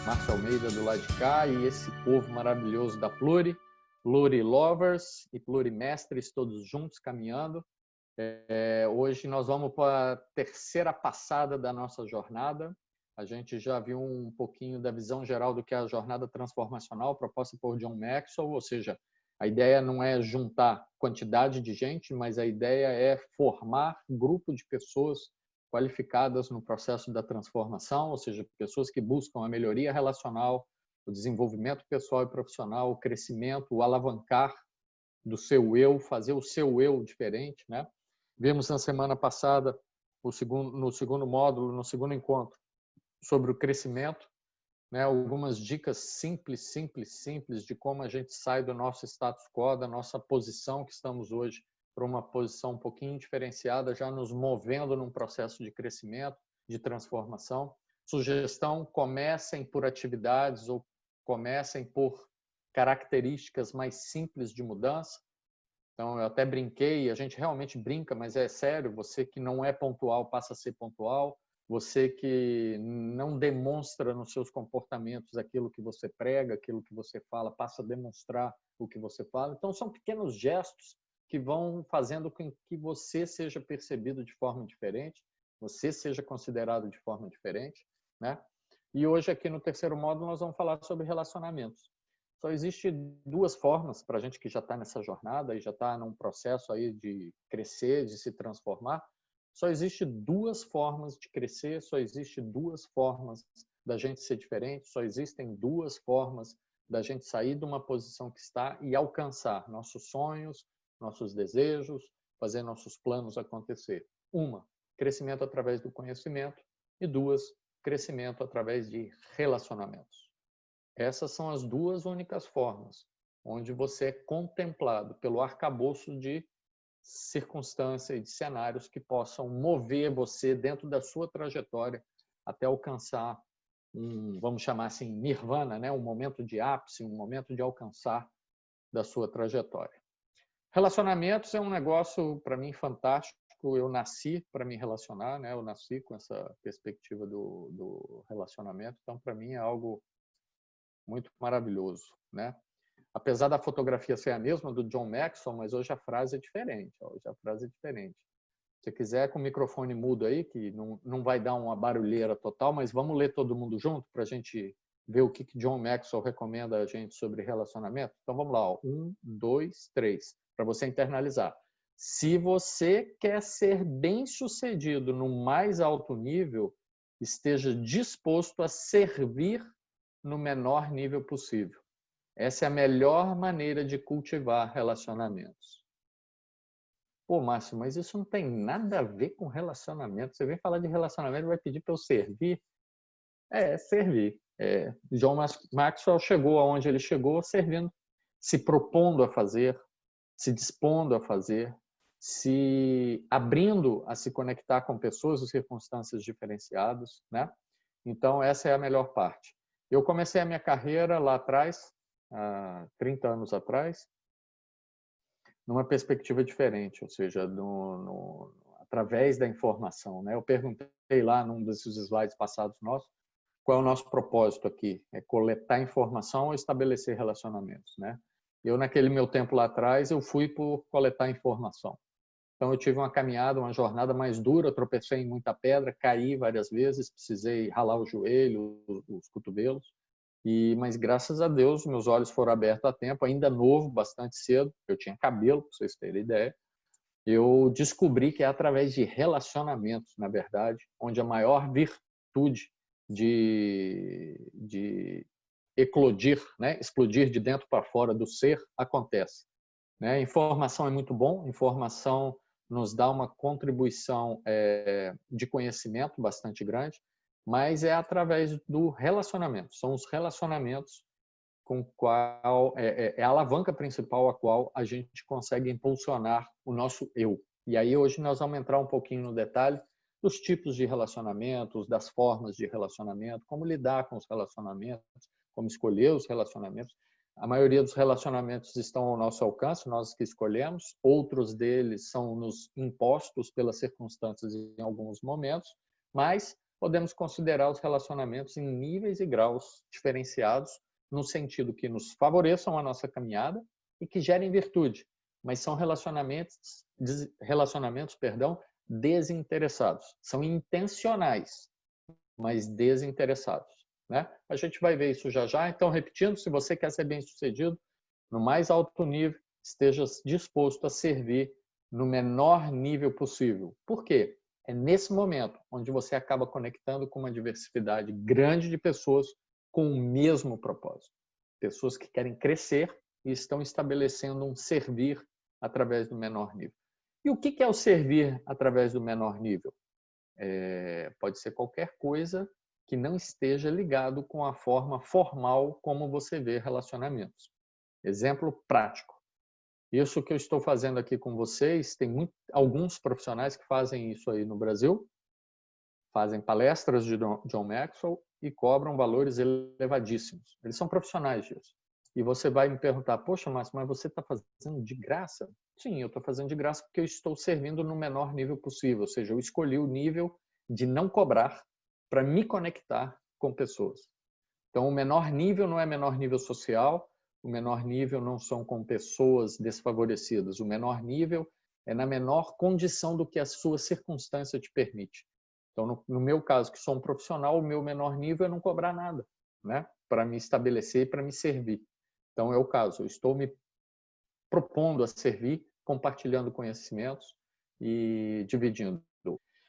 Márcio Almeida do lado de cá e esse povo maravilhoso da Pluri, Pluri Lovers e Pluri Mestres, todos juntos caminhando. Hoje nós vamos para a terceira passada da nossa jornada. A gente já viu um pouquinho da visão geral do que é a jornada transformacional proposta por John Maxwell, ou seja, a ideia não é juntar quantidade de gente, mas a ideia é formar um grupo de pessoas qualificadas no processo da transformação, ou seja, pessoas que buscam a melhoria relacional, o desenvolvimento pessoal e profissional, o crescimento, o alavancar do seu eu, fazer o seu eu diferente, né? Vimos na semana passada, no segundo módulo, no segundo encontro, sobre o crescimento, né? Algumas dicas simples de como a gente sai do nosso status quo, da nossa posição que estamos hoje, para uma posição um pouquinho diferenciada, já nos movendo num processo de crescimento, de transformação. Sugestão: comecem por atividades ou comecem por características mais simples de mudança. Então, eu até brinquei, a gente realmente brinca, mas é sério, você que não é pontual passa a ser pontual, você que não demonstra nos seus comportamentos aquilo que você prega, aquilo que você fala, passa a demonstrar o que você fala. Então, são pequenos gestos que vão fazendo com que você seja percebido de forma diferente, você seja considerado de forma diferente, né? E hoje, aqui no terceiro módulo, nós vamos falar sobre relacionamentos. Só existe duas formas para a gente que já está nessa jornada e já está num processo aí de crescer, de se transformar. Só existe duas formas de crescer, só existe duas formas da gente ser diferente, só existem duas formas da gente sair de uma posição que está e alcançar nossos sonhos, nossos desejos, fazer nossos planos acontecer. Uma, crescimento através do conhecimento, e duas, crescimento através de relacionamentos. Essas são as duas únicas formas onde você é contemplado pelo arcabouço de circunstâncias e de cenários que possam mover você dentro da sua trajetória até alcançar vamos chamar assim, nirvana, né? Um momento de ápice, um momento de alcançar da sua trajetória. Relacionamentos é um negócio, para mim, fantástico. Eu nasci para me relacionar, né? Eu nasci com essa perspectiva do relacionamento, então, para mim, é algo muito maravilhoso, né? Apesar da fotografia ser a mesma do John Maxwell, mas hoje a frase é diferente. Hoje a frase é diferente. Se quiser, com o microfone mudo aí, que não vai dar uma barulheira total, mas vamos ler todo mundo junto para a gente ver o que John Maxwell recomenda a gente sobre relacionamento. Então vamos lá, ó. 1, 2, 3, para você internalizar. Se você quer ser bem-sucedido no mais alto nível, esteja disposto a servir no menor nível possível. Essa é a melhor maneira de cultivar relacionamentos. Pô, Márcio, mas isso não tem nada a ver com relacionamento. Você vem falar de relacionamento e vai pedir para eu servir? Servir. John Maxwell chegou aonde ele chegou servindo, se propondo a fazer, se dispondo a fazer, se abrindo a se conectar com pessoas e circunstâncias diferenciadas, né? Então, essa é a melhor parte. Eu comecei a minha carreira lá atrás, há 30 anos atrás, numa perspectiva diferente, ou seja, através da informação, né? Eu perguntei lá num desses slides passados nossos, qual é o nosso propósito aqui? É coletar informação ou estabelecer relacionamentos, né? Eu, naquele meu tempo lá atrás, eu fui por coletar informação. Então, eu tive uma caminhada, uma jornada mais dura, tropecei em muita pedra, caí várias vezes, precisei ralar o joelho, os cotovelos, mas graças a Deus meus olhos foram abertos a tempo, ainda novo, bastante cedo, eu tinha cabelo, para vocês terem ideia. Eu descobri que é através de relacionamentos, na verdade, onde a maior virtude de eclodir, né, explodir de dentro para fora do ser acontece. Né? Informação é muito bom, informação nos dá uma contribuição de conhecimento bastante grande, mas é através do relacionamento. São os relacionamentos com qual é a alavanca principal a qual a gente consegue impulsionar o nosso eu. E aí hoje nós vamos entrar um pouquinho no detalhe dos tipos de relacionamentos, das formas de relacionamento, como lidar com os relacionamentos, como escolher os relacionamentos. A maioria dos relacionamentos estão ao nosso alcance, nós que escolhemos. Outros deles são nos impostos pelas circunstâncias em alguns momentos, mas podemos considerar os relacionamentos em níveis e graus diferenciados, no sentido que nos favoreçam a nossa caminhada e que gerem virtude, mas são relacionamentos desinteressados. São intencionais, mas desinteressados, né? A gente vai ver isso já já. Então, repetindo, se você quer ser bem-sucedido no mais alto nível, esteja disposto a servir no menor nível possível. Por quê? É nesse momento onde você acaba conectando com uma diversidade grande de pessoas com o mesmo propósito. Pessoas que querem crescer e estão estabelecendo um servir através do menor nível. E o que é o servir através do menor nível? Pode ser qualquer coisa que não esteja ligado com a forma formal como você vê relacionamentos. Exemplo prático. Isso que eu estou fazendo aqui com vocês, tem alguns profissionais que fazem isso aí no Brasil, fazem palestras de John Maxwell e cobram valores elevadíssimos. Eles são profissionais disso. E você vai me perguntar, poxa, Márcio, mas você está fazendo de graça? Sim, eu estou fazendo de graça porque eu estou servindo no menor nível possível. Ou seja, eu escolhi o nível de não cobrar para me conectar com pessoas. Então, o menor nível não é menor nível social, o menor nível não são com pessoas desfavorecidas. O menor nível é na menor condição do que a sua circunstância te permite. Então, no meu caso, que sou um profissional, o meu menor nível é não cobrar nada, né? Para me estabelecer e para me servir. Então, é o caso. Eu estou me propondo a servir, compartilhando conhecimentos e dividindo.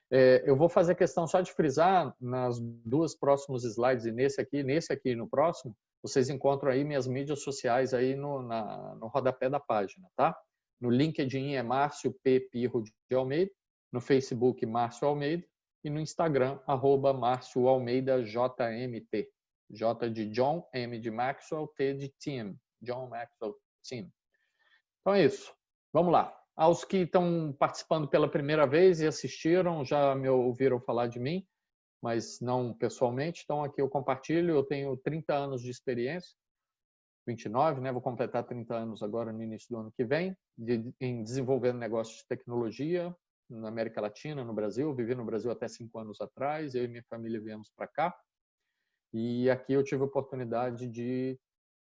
Eu vou fazer questão só de frisar nas duas próximos slides, e nesse aqui e no próximo, vocês encontram aí minhas mídias sociais aí no rodapé da página, tá? No LinkedIn é Márcio P. Pirro de Almeida, no Facebook Márcio Almeida e no Instagram @Márcio Almeida JMT. J de John, M de Maxwell, T de Team. John Maxwell Team. Então é isso. Vamos lá. Aos que estão participando pela primeira vez e assistiram, já me ouviram falar de mim, mas não pessoalmente. Então aqui eu compartilho. Eu tenho 30 anos de experiência, 29, né? Vou completar 30 anos agora no início do ano que vem, em desenvolvendo negócios de tecnologia na América Latina, no Brasil. Eu vivi no Brasil até 5 anos atrás. Eu e minha família viemos para cá. E aqui eu tive a oportunidade de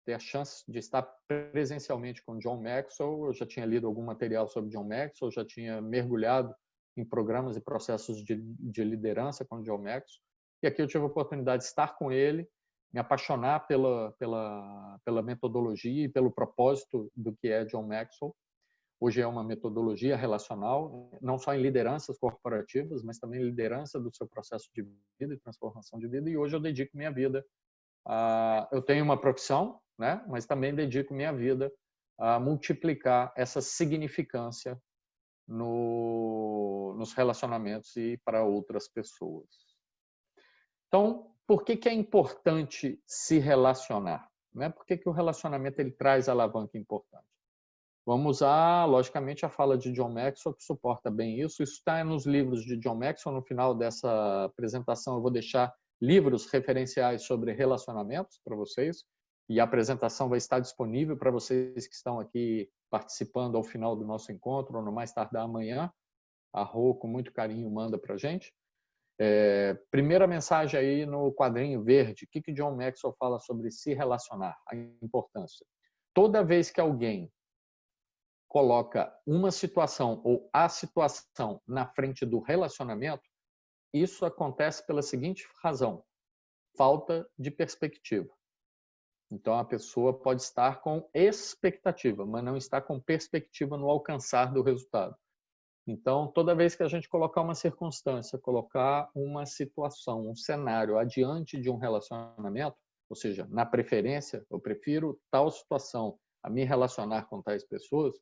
ter a chance de estar presencialmente com John Maxwell. Eu já tinha lido algum material sobre John Maxwell, já tinha mergulhado em programas e processos de liderança com John Maxwell. E aqui eu tive a oportunidade de estar com ele, me apaixonar pela metodologia e pelo propósito do que é John Maxwell. Hoje é uma metodologia relacional, não só em lideranças corporativas, mas também em liderança do seu processo de vida e transformação de vida. E hoje eu dedico minha vida eu tenho uma profissão, né? Mas também dedico minha vida a multiplicar essa significância nos relacionamentos e para outras pessoas. Então, por que é importante se relacionar? Né? Por que o relacionamento ele traz alavanca importante? Vamos usar, logicamente, a fala de John Maxwell, que suporta bem isso. Isso está nos livros de John Maxwell. No final dessa apresentação, eu vou deixar livros referenciais sobre relacionamentos para vocês. E a apresentação vai estar disponível para vocês que estão aqui participando ao final do nosso encontro, ou no mais tardar amanhã. A Rô, com muito carinho, manda para a gente. Primeira mensagem aí no quadrinho verde. O que John Maxwell fala sobre se relacionar? A importância. Toda vez que alguém coloca uma situação ou a situação na frente do relacionamento, isso acontece pela seguinte razão: falta de perspectiva. Então, a pessoa pode estar com expectativa, mas não está com perspectiva no alcançar do resultado. Então, toda vez que a gente colocar uma circunstância, colocar uma situação, um cenário adiante de um relacionamento, ou seja, na preferência, eu prefiro tal situação a me relacionar com tais pessoas,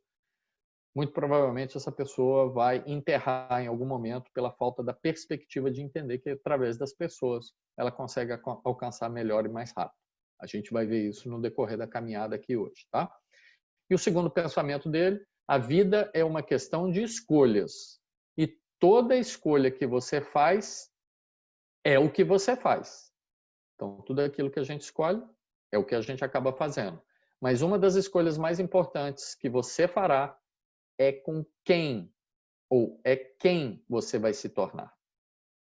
muito provavelmente essa pessoa vai enterrar em algum momento pela falta da perspectiva de entender que através das pessoas ela consegue alcançar melhor e mais rápido. A gente vai ver isso no decorrer da caminhada aqui hoje, tá? E o segundo pensamento dele: a vida é uma questão de escolhas. E toda escolha que você faz é o que você faz. Então, tudo aquilo que a gente escolhe é o que a gente acaba fazendo. Mas uma das escolhas mais importantes que você fará é com quem ou é quem você vai se tornar.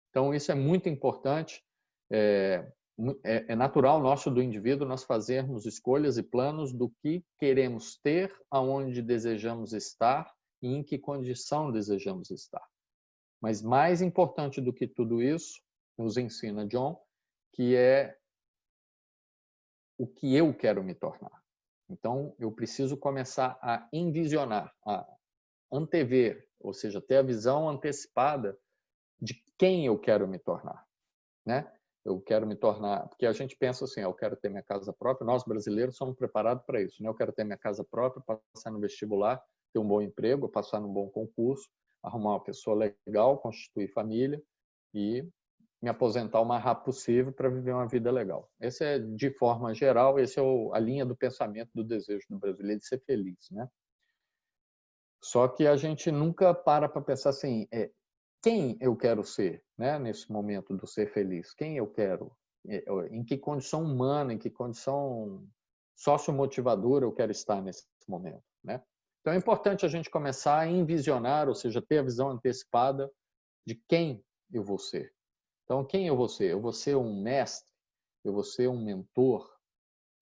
Então, isso é muito importante. É natural nosso do indivíduo nós fazermos escolhas e planos do que queremos ter, aonde desejamos estar e em que condição desejamos estar. Mas mais importante do que tudo isso, nos ensina John, que é o que eu quero me tornar. Então, eu preciso começar a envisionar, a antever, ou seja, ter a visão antecipada de quem eu quero me tornar, né? Eu quero me tornar, porque a gente pensa assim, eu quero ter minha casa própria, nós brasileiros somos preparados para isso, né? Eu quero ter minha casa própria, passar no vestibular, ter um bom emprego, passar num bom concurso, arrumar uma pessoa legal, constituir família e me aposentar o mais rápido possível para viver uma vida legal. Esse é, de forma geral, esse é a linha do pensamento do desejo do brasileiro de ser feliz, né? Só que a gente nunca para pensar assim, quem eu quero ser, né? Nesse momento do ser feliz, quem eu quero, em que condição humana, em que condição sociomotivadora eu quero estar nesse momento, né? Então é importante a gente começar a envisionar, ou seja, ter a visão antecipada de quem eu vou ser. Então, quem eu vou ser? Eu vou ser um mestre? Eu vou ser um mentor?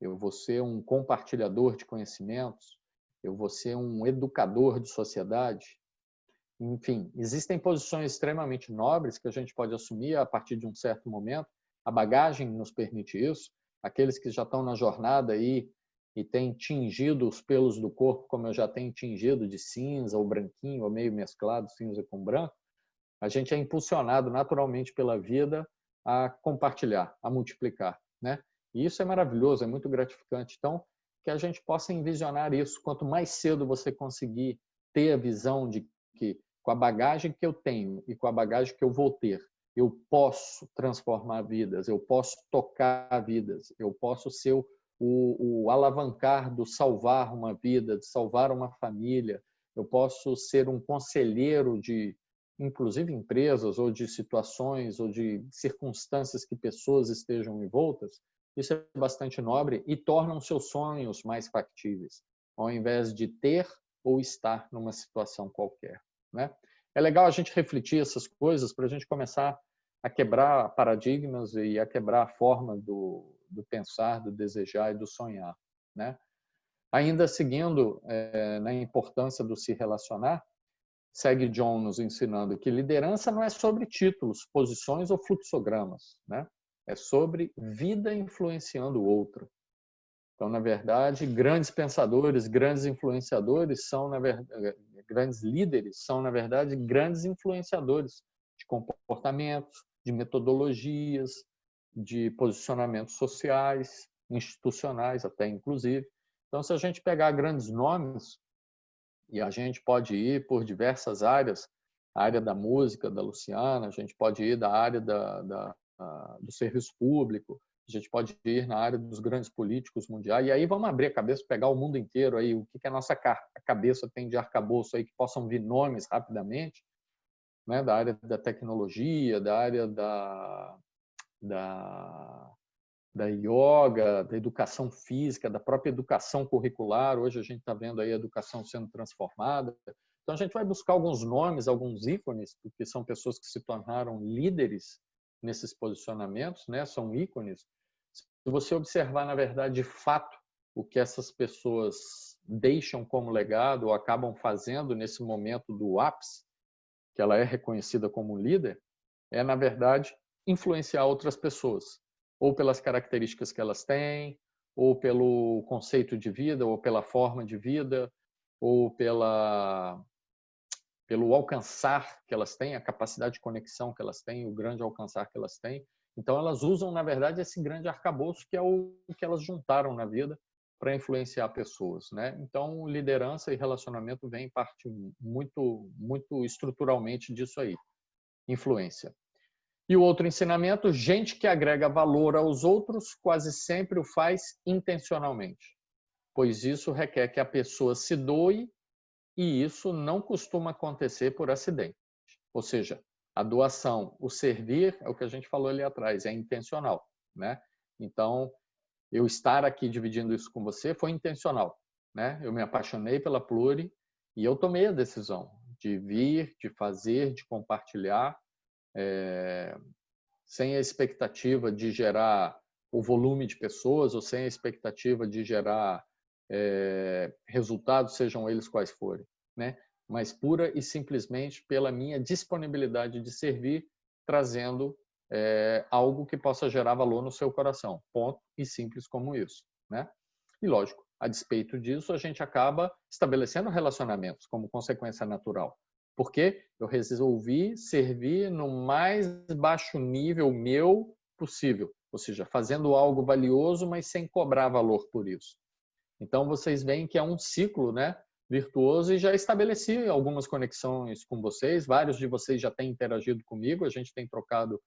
Eu vou ser um compartilhador de conhecimentos? Eu vou ser um educador de sociedade? Enfim, existem posições extremamente nobres que a gente pode assumir a partir de um certo momento. A bagagem nos permite isso. Aqueles que já estão na jornada aí e têm tingido os pelos do corpo, como eu já tenho tingido de cinza ou branquinho, ou meio mesclado, cinza com branco, a gente é impulsionado naturalmente pela vida a compartilhar, a multiplicar, né? E isso é maravilhoso, é muito gratificante. Então, que a gente possa envisionar isso. Quanto mais cedo você conseguir ter a visão de que, com a bagagem que eu tenho e com a bagagem que eu vou ter, eu posso transformar vidas, eu posso tocar vidas, eu posso ser o alavancar do salvar uma vida, de salvar uma família, eu posso ser um conselheiro de inclusive empresas ou de situações ou de circunstâncias que pessoas estejam envoltas, isso é bastante nobre e torna os seus sonhos mais factíveis, ao invés de ter ou estar numa situação qualquer, né? É legal a gente refletir essas coisas para a gente começar a quebrar paradigmas e a quebrar a forma do pensar, do desejar e do sonhar, né? Ainda seguindo na importância do se relacionar, segue John nos ensinando que liderança não é sobre títulos, posições ou fluxogramas, né? É sobre vida influenciando o outro. Então, na verdade, grandes pensadores, grandes influenciadores são, na verdade, grandes líderes são, na verdade, grandes influenciadores de comportamentos, de metodologias, de posicionamentos sociais, institucionais até inclusive. Então, se a gente pegar grandes nomes, e a gente pode ir por diversas áreas, a área da música, da Luciana, a gente pode ir da área do serviço público, a gente pode ir na área dos grandes políticos mundiais, e aí vamos abrir a cabeça, pegar o mundo inteiro, aí, o que a nossa cabeça tem de arcabouço aí, que possam vir nomes rapidamente, né, da área da tecnologia, da área da yoga, da educação física, da própria educação curricular. Hoje a gente está vendo aí a educação sendo transformada. Então a gente vai buscar alguns nomes, alguns ícones, porque são pessoas que se tornaram líderes nesses posicionamentos, né? São ícones. Se você observar, na verdade, de fato, o que essas pessoas deixam como legado ou acabam fazendo nesse momento do ápice, que ela é reconhecida como líder, é, na verdade, influenciar outras pessoas, ou pelas características que elas têm, ou pelo conceito de vida, ou pela forma de vida, ou pelo alcançar que elas têm, a capacidade de conexão que elas têm, o grande alcançar que elas têm. Então, elas usam, na verdade, esse grande arcabouço que é o que elas juntaram na vida para influenciar pessoas, né? Então, liderança e relacionamento vem parte muito estruturalmente disso aí, influência. E o outro ensinamento, gente que agrega valor aos outros quase sempre o faz intencionalmente, pois isso requer que a pessoa se doe e isso não costuma acontecer por acidente. Ou seja, a doação, o servir, é o que a gente falou ali atrás, é intencional, né? Então, eu estar aqui dividindo isso com você foi intencional, né? Eu me apaixonei pela Pluri e eu tomei a decisão de vir, de fazer, de compartilhar, sem a expectativa de gerar o volume de pessoas ou sem a expectativa de gerar resultados, sejam eles quais forem, né? Mas pura e simplesmente pela minha disponibilidade de servir, trazendo algo que possa gerar valor no seu coração. Ponto, e simples como isso, né? E lógico, a despeito disso, a gente acaba estabelecendo relacionamentos como consequência natural. Porque eu resolvi servir no mais baixo nível meu possível, ou seja, fazendo algo valioso, mas sem cobrar valor por isso. Então, vocês veem que é um ciclo, né, virtuoso, e já estabeleci algumas conexões com vocês, vários de vocês já têm interagido comigo, a gente tem trocado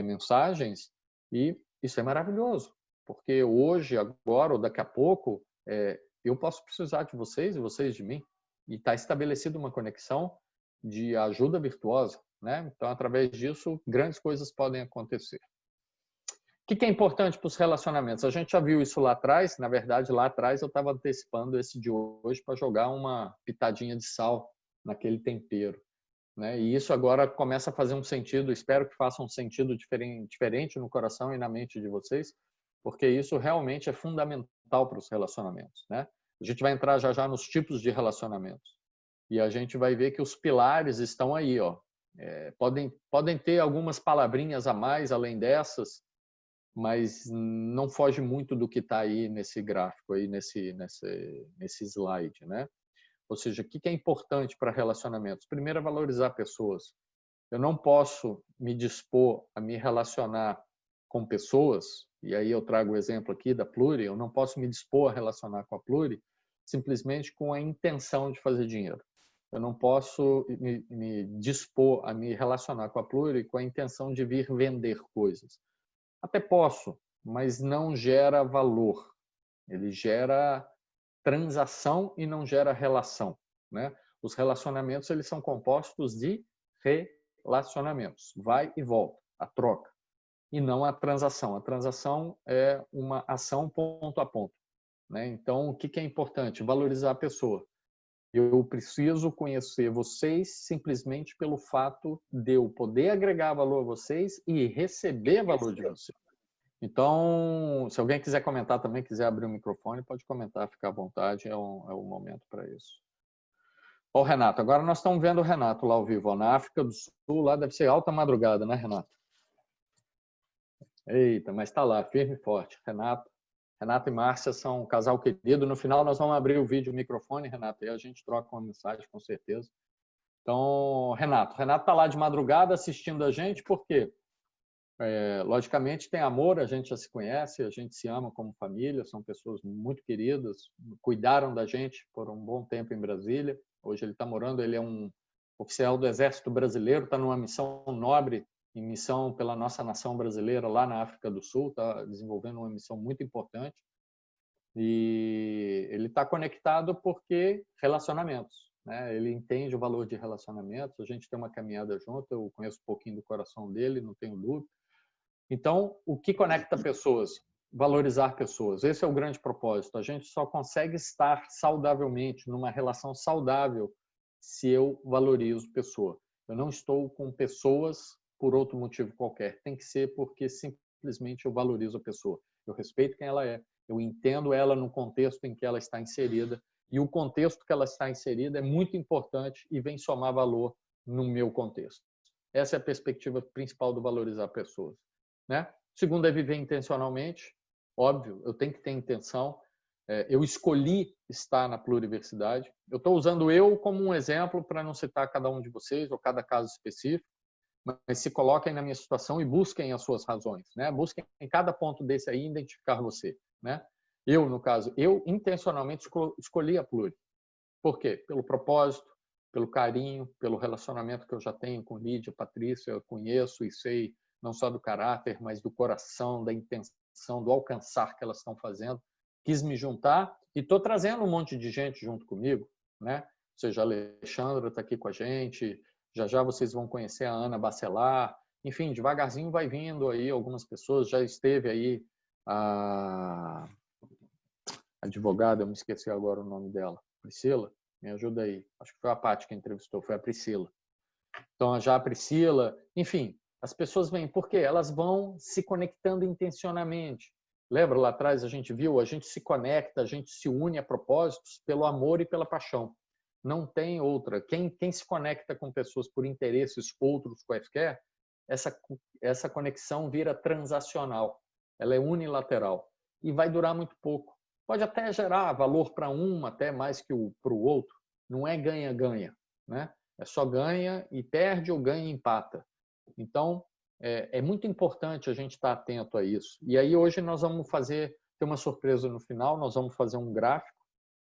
mensagens, e isso é maravilhoso, porque hoje, agora ou daqui a pouco, eu posso precisar de vocês e vocês de mim, e está estabelecida uma conexão de ajuda virtuosa, né? Então, através disso, grandes coisas podem acontecer. O que é importante para os relacionamentos? A gente já viu isso lá atrás, na verdade, lá atrás eu estava antecipando esse de hoje para jogar uma pitadinha de sal naquele tempero, né? E isso agora começa a fazer um sentido, espero que faça um sentido diferente no coração e na mente de vocês, porque isso realmente é fundamental para os relacionamentos, né? A gente vai entrar já nos tipos de relacionamentos e a gente vai ver que os pilares estão aí, ó. Podem ter algumas palavrinhas a mais além dessas, mas não foge muito do que está aí nesse gráfico, aí nesse slide, né? Ou seja, o que é importante para relacionamentos? Primeiro é valorizar pessoas. Eu não posso me dispor a me relacionar com pessoas, e aí eu trago o exemplo aqui da Pluri, eu não posso me dispor a relacionar com a Pluri simplesmente com a intenção de fazer dinheiro. Eu não posso me dispor a me relacionar com a Pluri com a intenção de vir vender coisas. Até posso, mas não gera valor. Ele gera transação e não gera relação, né? Os relacionamentos eles são compostos de relacionamentos, vai e volta, a troca, e não a transação. A transação é uma ação ponto a ponto, né? Então, o que é importante? Valorizar a pessoa. Eu preciso conhecer vocês simplesmente pelo fato de eu poder agregar valor a vocês e receber valor de vocês. Então, se alguém quiser comentar também, quiser abrir o microfone, pode comentar, fica à vontade, é o momento para isso. Ó, o Renato, agora nós estamos vendo o Renato lá ao vivo, ó, na África do Sul, lá deve ser alta madrugada, né, Renato? Eita, mas está lá, firme e forte. Renato e Márcia são um casal querido. No final nós vamos abrir o vídeo, o microfone, Renato, e a gente troca uma mensagem, com certeza. Então, Renato está lá de madrugada assistindo a gente, por quê? Logicamente tem amor, a gente já se conhece, a gente se ama como família, são pessoas muito queridas, cuidaram da gente por um bom tempo em Brasília. Hoje ele está morando, ele é um oficial do Exército Brasileiro, está numa missão nobre, em missão pela nossa nação brasileira lá na África do Sul, está desenvolvendo uma missão muito importante. E ele está conectado porque relacionamentos, né? Ele entende o valor de relacionamentos, a gente tem uma caminhada junto, eu conheço um pouquinho do coração dele, não tenho dúvida. Então, o que conecta pessoas? Valorizar pessoas. Esse é o grande propósito. A gente só consegue estar saudavelmente, numa relação saudável, se eu valorizo pessoa. Eu não estou com pessoas por outro motivo qualquer. Tem que ser porque simplesmente eu valorizo a pessoa. Eu respeito quem ela é. Eu entendo ela no contexto em que ela está inserida. E o contexto que ela está inserida é muito importante e vem somar valor no meu contexto. Essa é a perspectiva principal do valorizar pessoas. Né? Segundo é viver intencionalmente, óbvio, eu tenho que ter intenção. Eu escolhi estar na pluriversidade. Eu estou usando eu como um exemplo para não citar cada um de vocês ou cada caso específico, mas se coloquem na minha situação e busquem as suas razões, né? Busquem em cada ponto desse aí identificar você, né? Eu, no caso, eu intencionalmente escolhi a pluri. Por quê? Pelo propósito, pelo carinho, pelo relacionamento que eu já tenho com Lídia, Patrícia, eu conheço e sei não só do caráter, mas do coração, da intenção, do alcançar que elas estão fazendo. Quis me juntar e estou trazendo um monte de gente junto comigo, né? Ou seja, a Alexandra está aqui com a gente, já já vocês vão conhecer a Ana Bacelar, enfim, devagarzinho vai vindo aí algumas pessoas, já esteve aí a advogada, eu me esqueci agora o nome dela, Priscila, me ajuda aí, acho que foi a Paty que entrevistou, foi a Priscila. Então, já a Priscila, enfim, as pessoas vêm porque elas vão se conectando intencionalmente. Lembra lá atrás a gente viu, a gente se conecta, a gente se une a propósitos pelo amor e pela paixão. Não tem outra. Quem se conecta com pessoas por interesses outros quaisquer, essa conexão vira transacional. Ela é unilateral e vai durar muito pouco. Pode até gerar valor para um, até mais que para o outro. Não é ganha-ganha, né? É só ganha e perde ou ganha e empata. Então, é muito importante a gente estar atento a isso. E aí hoje nós vamos ter uma surpresa no final, nós vamos fazer um gráfico,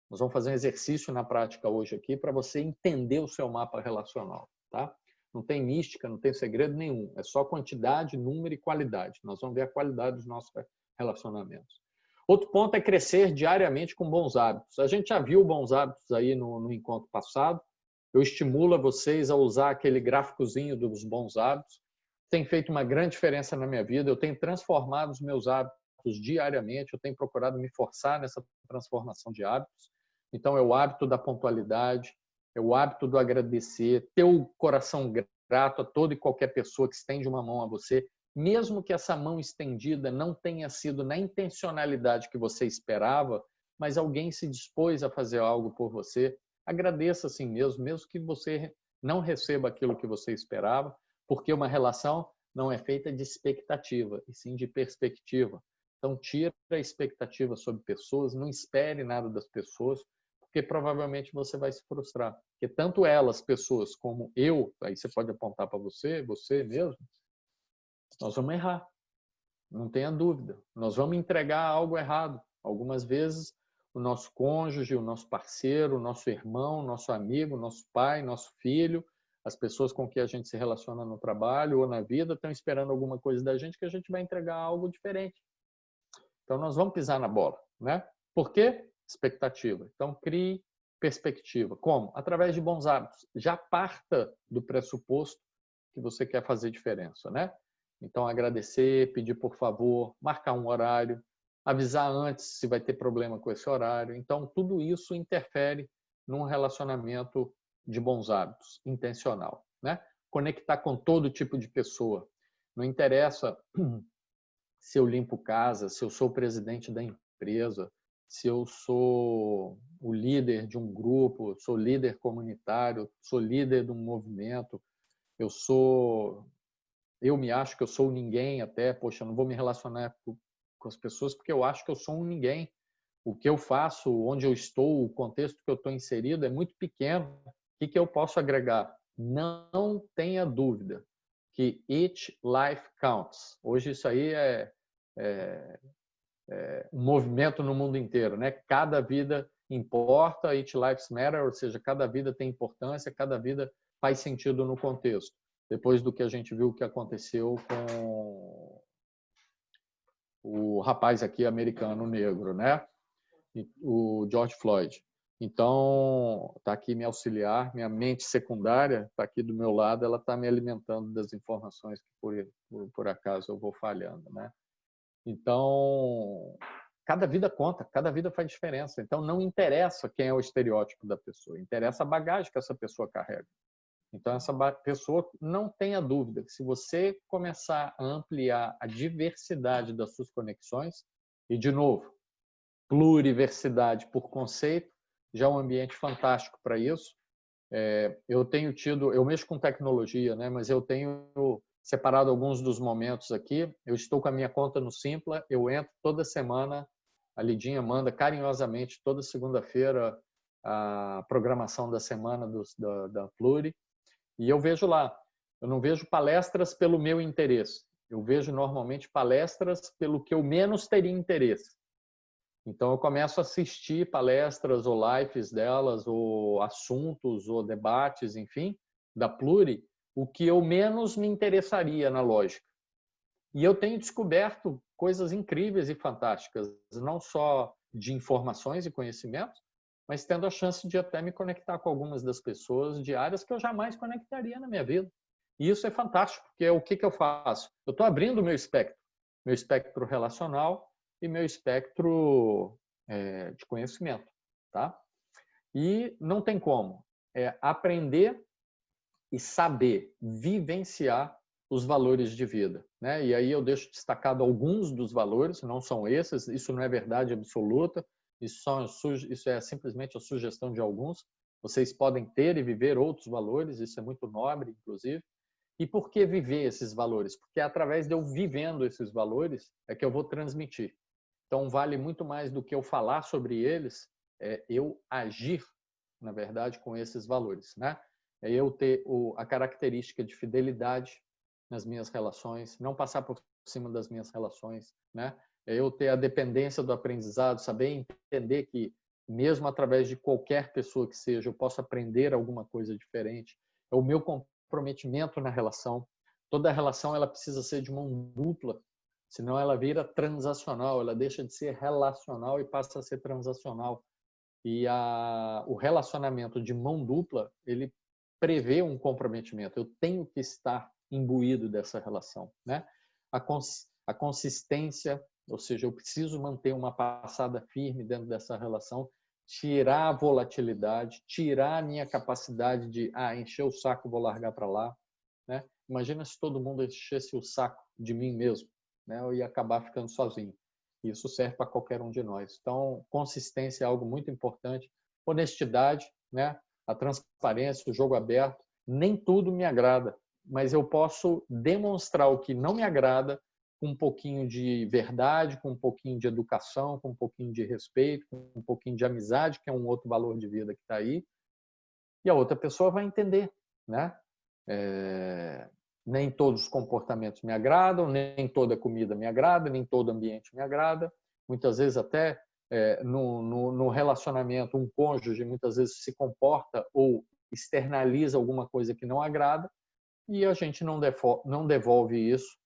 nós vamos fazer um exercício na prática hoje aqui para você entender o seu mapa relacional, tá? Não tem mística, não tem segredo nenhum, é só quantidade, número e qualidade. Nós vamos ver a qualidade dos nossos relacionamentos. Outro ponto é crescer diariamente com bons hábitos. A gente já viu bons hábitos aí no encontro passado. Eu estimulo vocês a usar aquele gráficozinho dos bons hábitos. Tem feito uma grande diferença na minha vida. Eu tenho transformado os meus hábitos diariamente. Eu tenho procurado me forçar nessa transformação de hábitos. Então, é o hábito da pontualidade, é o hábito do agradecer, ter o coração grato a toda e qualquer pessoa que estende uma mão a você, mesmo que essa mão estendida não tenha sido na intencionalidade que você esperava, mas alguém se dispôs a fazer algo por você, agradeça assim mesmo, mesmo que você não receba aquilo que você esperava, porque uma relação não é feita de expectativa, e sim de perspectiva. Então, tira a expectativa sobre pessoas, não espere nada das pessoas, porque provavelmente você vai se frustrar. Porque tanto elas, pessoas, como eu, aí você pode apontar para você mesmo, nós vamos errar, não tenha dúvida. Nós vamos entregar algo errado. Algumas vezes, o nosso cônjuge, o nosso parceiro, o nosso irmão, nosso amigo, nosso pai, nosso filho, as pessoas com que a gente se relaciona no trabalho ou na vida estão esperando alguma coisa da gente que a gente vai entregar algo diferente. Então, nós vamos pisar na bola, né? Por quê? Expectativa. Então, crie perspectiva. Como? Através de bons hábitos. Já parta do pressuposto que você quer fazer diferença, né? Então, agradecer, pedir por favor, marcar um horário, avisar antes se vai ter problema com esse horário. Então, tudo isso interfere num relacionamento de bons hábitos, intencional, né? Conectar com todo tipo de pessoa. Não interessa se eu limpo casa, se eu sou o presidente da empresa, se eu sou o líder de um grupo, sou líder comunitário, sou líder de um movimento, eu me acho que eu sou ninguém até, poxa, eu não vou me relacionar com as pessoas porque eu acho que eu sou um ninguém. O que eu faço, onde eu estou, o contexto que eu estou inserido é muito pequeno. O que eu posso agregar? Não tenha dúvida que each life counts. Hoje isso aí é um movimento no mundo inteiro, né? Cada vida importa, each lives matter, ou seja, cada vida tem importância, cada vida faz sentido no contexto. Depois do que a gente viu que aconteceu com o rapaz aqui americano negro, né? O George Floyd. Então, está aqui me auxiliar, minha mente secundária está aqui do meu lado, ela está me alimentando das informações que por acaso eu vou falhando, né? Então, cada vida conta, cada vida faz diferença. Então, não interessa quem é o estereótipo da pessoa, interessa a bagagem que essa pessoa carrega. Então, essa pessoa, não tenha dúvida que se você começar a ampliar a diversidade das suas conexões, e, de novo, pluriversidade por conceito, já é um ambiente fantástico para isso. Eu mexo com tecnologia, né? Mas eu tenho separado alguns dos momentos aqui. Eu estou com a minha conta no Simpla, eu entro toda semana, a Lidinha manda carinhosamente toda segunda-feira a programação da semana da Pluri, e eu vejo lá. Eu não vejo palestras pelo meu interesse, eu vejo normalmente palestras pelo que eu menos teria interesse. Então, eu começo a assistir palestras ou lives delas, ou assuntos, ou debates, enfim, da Pluri, o que eu menos me interessaria na lógica. E eu tenho descoberto coisas incríveis e fantásticas, não só de informações e conhecimentos, mas tendo a chance de até me conectar com algumas das pessoas de áreas que eu jamais conectaria na minha vida. E isso é fantástico, porque o que eu faço? Eu estou abrindo o meu espectro relacional e meu espectro de conhecimento, tá? E não tem como aprender e saber vivenciar os valores de vida, né? E aí eu deixo destacado alguns dos valores, não são esses, isso não é verdade absoluta, isso é simplesmente a sugestão de alguns. Vocês podem ter e viver outros valores, isso é muito nobre, inclusive. E por que viver esses valores? Porque é através de eu vivendo esses valores é que eu vou transmitir. Então, vale muito mais do que eu falar sobre eles, é eu agir, na verdade, com esses valores, né? É eu ter a característica de fidelidade nas minhas relações, não passar por cima das minhas relações, né? É eu ter a dependência do aprendizado, saber entender que, mesmo através de qualquer pessoa que seja, eu posso aprender alguma coisa diferente. É o meu comprometimento na relação. Toda relação ela precisa ser de mão dupla, senão ela vira transacional, ela deixa de ser relacional e passa a ser transacional. E o relacionamento de mão dupla, ele prevê um comprometimento. Eu tenho que estar imbuído dessa relação, né? A consistência, ou seja, eu preciso manter uma passada firme dentro dessa relação, tirar a volatilidade, tirar a minha capacidade de encher o saco, vou largar para lá, né? Imagina se todo mundo enchesse o saco de mim mesmo, né? Eu ia acabar ficando sozinho. Isso serve para qualquer um de nós. Então, consistência é algo muito importante. Honestidade, né? A transparência, o jogo aberto. Nem tudo me agrada, mas eu posso demonstrar o que não me agrada com um pouquinho de verdade, com um pouquinho de educação, com um pouquinho de respeito, com um pouquinho de amizade, que é um outro valor de vida que está aí. E a outra pessoa vai entender, né? Nem todos os comportamentos me agradam, nem toda comida me agrada, nem todo ambiente me agrada. Muitas vezes até no relacionamento, um cônjuge muitas vezes se comporta ou externaliza alguma coisa que não agrada e a gente não devolve isso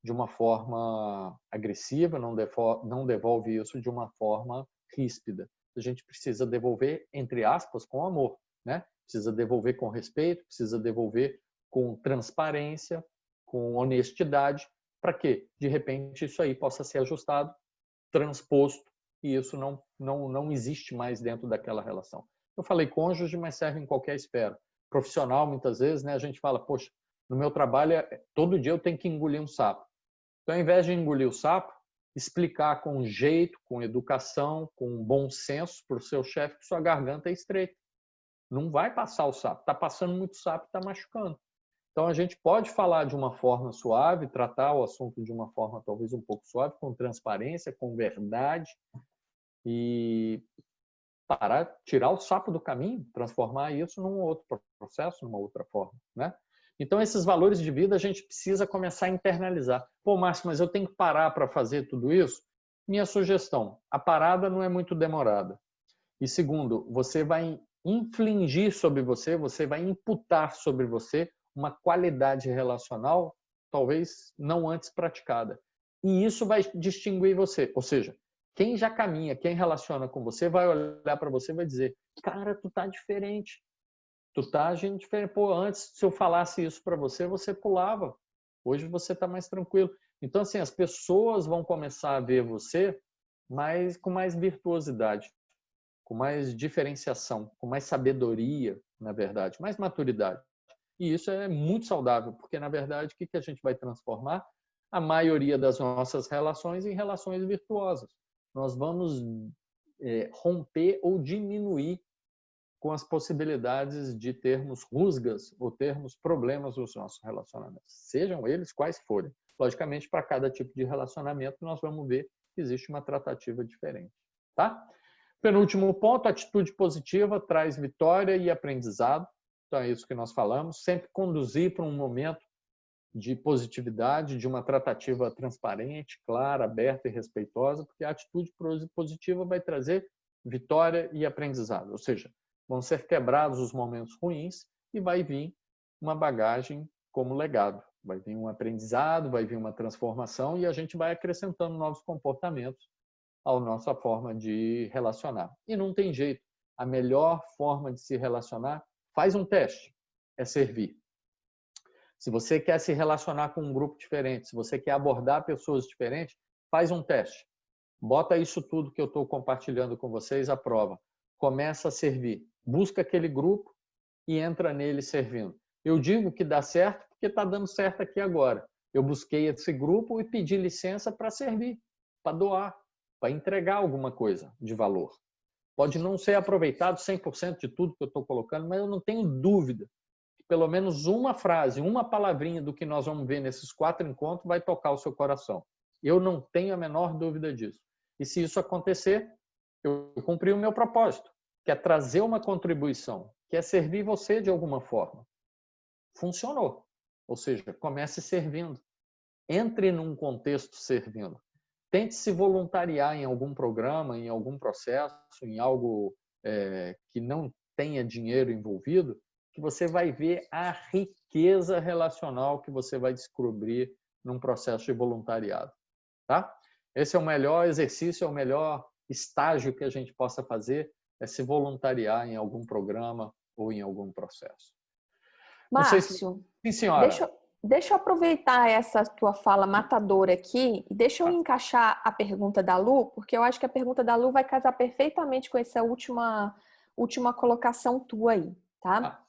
de uma forma agressiva, não devolve isso de uma forma ríspida. A gente precisa devolver, entre aspas, com amor, né? Precisa devolver com respeito, precisa devolver com transparência, com honestidade, para que, de repente, isso aí possa ser ajustado, transposto, e isso não existe mais dentro daquela relação. Eu falei cônjuge, mas serve em qualquer esfera. Profissional, muitas vezes, né, a gente fala, poxa, no meu trabalho, todo dia eu tenho que engolir um sapo. Então, ao invés de engolir o sapo, explicar com jeito, com educação, com bom senso para o seu chefe que sua garganta é estreita. Não vai passar o sapo. Está passando muito sapo e está machucando. Então, a gente pode falar de uma forma suave, tratar o assunto de uma forma talvez um pouco suave, com transparência, com verdade, e tirar o sapo do caminho, transformar isso num outro processo, numa outra forma, né? Então, esses valores de vida a gente precisa começar a internalizar. Pô, Márcio, mas eu tenho que parar para fazer tudo isso? Minha sugestão, a parada não é muito demorada. E segundo, você vai infligir sobre você, você vai imputar sobre você uma qualidade relacional talvez não antes praticada. E isso vai distinguir você. Ou seja, quem já caminha, quem relaciona com você, vai olhar para você e vai dizer, cara, tu tá diferente. Tu tá agindo diferente. Pô, antes, se eu falasse isso para você, você pulava. Hoje você está mais tranquilo. Então, assim, as pessoas vão começar a ver você com mais virtuosidade, com mais diferenciação, com mais sabedoria, na verdade, mais maturidade. E isso é muito saudável, porque, na verdade, o que a gente vai transformar? A maioria das nossas relações em relações virtuosas. Nós vamos romper ou diminuir com as possibilidades de termos rusgas ou termos problemas nos nossos relacionamentos, sejam eles quais forem. Logicamente, para cada tipo de relacionamento, nós vamos ver que existe uma tratativa diferente. Tá? Penúltimo ponto, atitude positiva traz vitória e aprendizado. Então, é isso que nós falamos. Sempre conduzir para um momento de positividade, de uma tratativa transparente, clara, aberta e respeitosa, porque a atitude positiva vai trazer vitória e aprendizado. Ou seja, vão ser quebrados os momentos ruins e vai vir uma bagagem como legado. Vai vir um aprendizado, vai vir uma transformação e a gente vai acrescentando novos comportamentos à nossa forma de relacionar. E não tem jeito. A melhor forma de se relacionar, faz um teste, é servir. Se você quer se relacionar com um grupo diferente, se você quer abordar pessoas diferentes, faz um teste. Bota isso tudo que eu estou compartilhando com vocês à prova. Começa a servir. Busca aquele grupo e entra nele servindo. Eu digo que dá certo porque está dando certo aqui agora. Eu busquei esse grupo e pedi licença para servir, para doar, para entregar alguma coisa de valor. Pode não ser aproveitado 100% de tudo que eu estou colocando, mas eu não tenho dúvida que pelo menos uma frase, uma palavrinha do que nós vamos ver nesses 4 encontros vai tocar o seu coração. Eu não tenho a menor dúvida disso. E se isso acontecer, eu cumpri o meu propósito, que é trazer uma contribuição, que é servir você de alguma forma. Funcionou. Ou seja, comece servindo. Entre num contexto servindo. Tente se voluntariar em algum programa, em algum processo, em algo que não tenha dinheiro envolvido, que você vai ver a riqueza relacional que você vai descobrir num processo de voluntariado. Tá? Esse é o melhor exercício, é o melhor estágio que a gente possa fazer, é se voluntariar em algum programa ou em algum processo. Não sei se... Márcio, Sim, senhora. deixa eu aproveitar essa tua fala matadora aqui e deixa eu encaixar a pergunta da Lu, porque eu acho que a pergunta da Lu vai casar perfeitamente com essa última colocação tua aí, tá?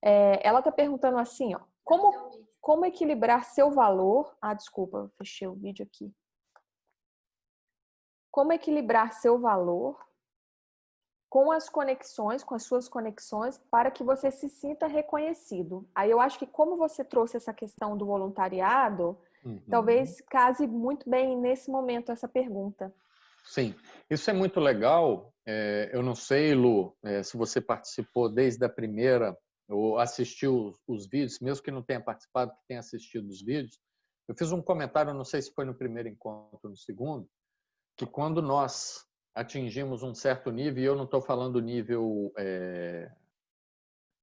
Ela tá perguntando assim, ó, como equilibrar seu valor... Ah, desculpa, eu fechei o vídeo aqui. Como equilibrar seu valor com as conexões, com as suas conexões, para que você se sinta reconhecido. Aí eu acho que como você trouxe essa questão do voluntariado, talvez case muito bem nesse momento essa pergunta. Sim, isso é muito legal. Eu não sei, Lu, se você participou desde a primeira ou assistiu os vídeos, mesmo que não tenha participado, que tenha assistido os vídeos. Eu fiz um comentário, não sei se foi no primeiro encontro ou no segundo, que quando nós atingimos um certo nível, e eu não estou falando nível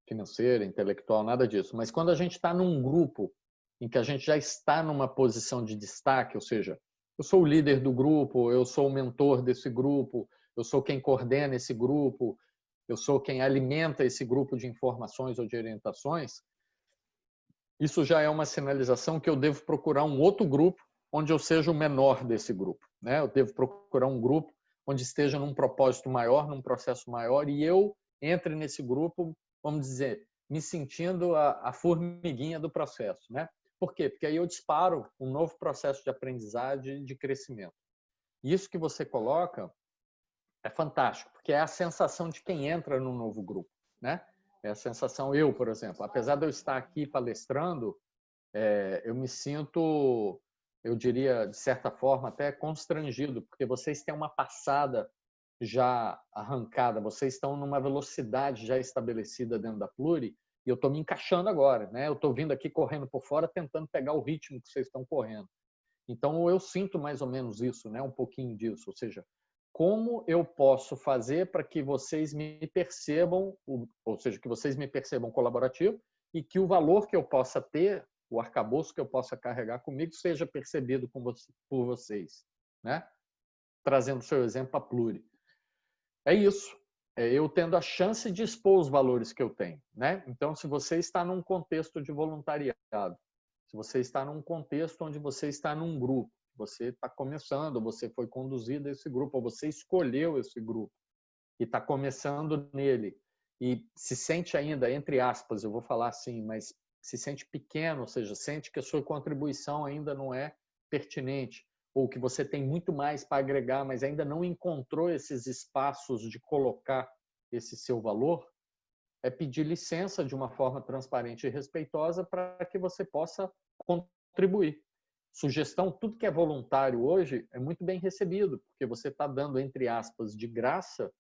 financeiro, intelectual, nada disso, mas quando a gente está num grupo em que a gente já está numa posição de destaque, ou seja, eu sou o líder do grupo, eu sou o mentor desse grupo, eu sou quem coordena esse grupo, eu sou quem alimenta esse grupo de informações ou de orientações, isso já é uma sinalização que eu devo procurar um outro grupo onde eu seja o menor desse grupo, né? Eu devo procurar um grupo onde esteja num propósito maior, num processo maior, e eu entre nesse grupo, vamos dizer, me sentindo a formiguinha do processo, né? Por quê? Porque aí eu disparo um novo processo de aprendizagem e de crescimento. E isso que você coloca é fantástico, porque é a sensação de quem entra num novo grupo, né? É a sensação, eu, por exemplo, apesar de eu estar aqui palestrando, eu me sinto, eu diria, de certa forma, até constrangido, porque vocês têm uma passada já arrancada, vocês estão numa velocidade já estabelecida dentro da Pluri, e eu estou me encaixando agora, né? Eu estou vindo aqui correndo por fora, tentando pegar o ritmo que vocês estão correndo. Então, eu sinto mais ou menos isso, né? Um pouquinho disso, ou seja, como eu posso fazer para que vocês me percebam, ou seja, que vocês me percebam colaborativo e que o valor que eu possa ter, o arcabouço que eu possa carregar comigo, seja percebido por vocês, né? Trazendo o seu exemplo a Pluri. É isso. Eu tendo a chance de expor os valores que eu tenho, né? Então, se você está num contexto de voluntariado, se você está num contexto onde você está num grupo, você está começando, você foi conduzido a esse grupo, ou você escolheu esse grupo e está começando nele e se sente ainda, entre aspas, eu vou falar assim, mas se sente pequeno, ou seja, sente que a sua contribuição ainda não é pertinente, ou que você tem muito mais para agregar, mas ainda não encontrou esses espaços de colocar esse seu valor, é pedir licença de uma forma transparente e respeitosa para que você possa contribuir. Sugestão, tudo que é voluntário hoje é muito bem recebido, porque você está dando, entre aspas, de graça,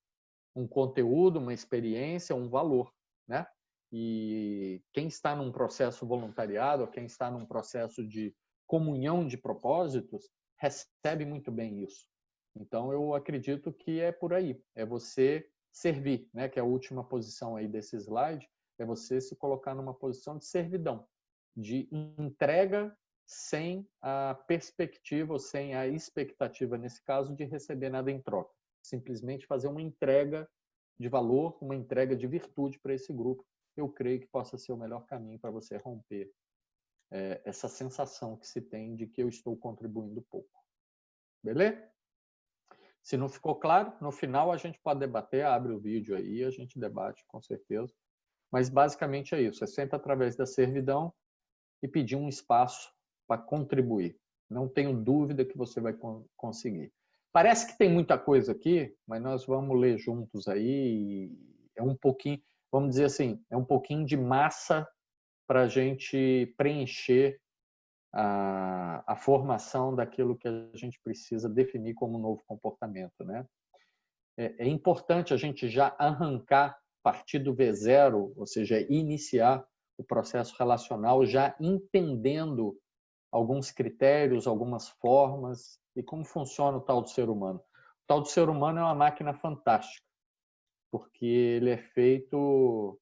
um conteúdo, uma experiência, um valor, né? E quem está num processo voluntariado, quem está num processo de comunhão de propósitos, recebe muito bem isso. Então, eu acredito que é por aí, é você servir, né? Que é a última posição aí desse slide, é você se colocar numa posição de servidão, de entrega sem a perspectiva ou sem a expectativa, nesse caso, de receber nada em troca. Simplesmente fazer uma entrega de valor, uma entrega de virtude para esse grupo. Eu creio que possa ser o melhor caminho para você romper essa sensação que se tem de que eu estou contribuindo pouco. Beleza? Se não ficou claro, no final a gente pode debater, abre o vídeo aí, a gente debate com certeza. Mas basicamente é isso, é sempre através da servidão e pedir um espaço para contribuir. Não tenho dúvida que você vai conseguir. Parece que tem muita coisa aqui, mas nós vamos ler juntos aí. É um pouquinho, vamos dizer assim, é um pouquinho de massa para a gente preencher a formação daquilo que a gente precisa definir como novo comportamento, né? É importante a gente já arrancar, partir do V0, ou seja, iniciar o processo relacional já entendendo alguns critérios, algumas formas e como funciona o tal do ser humano. O tal do ser humano é uma máquina fantástica, porque ele é feito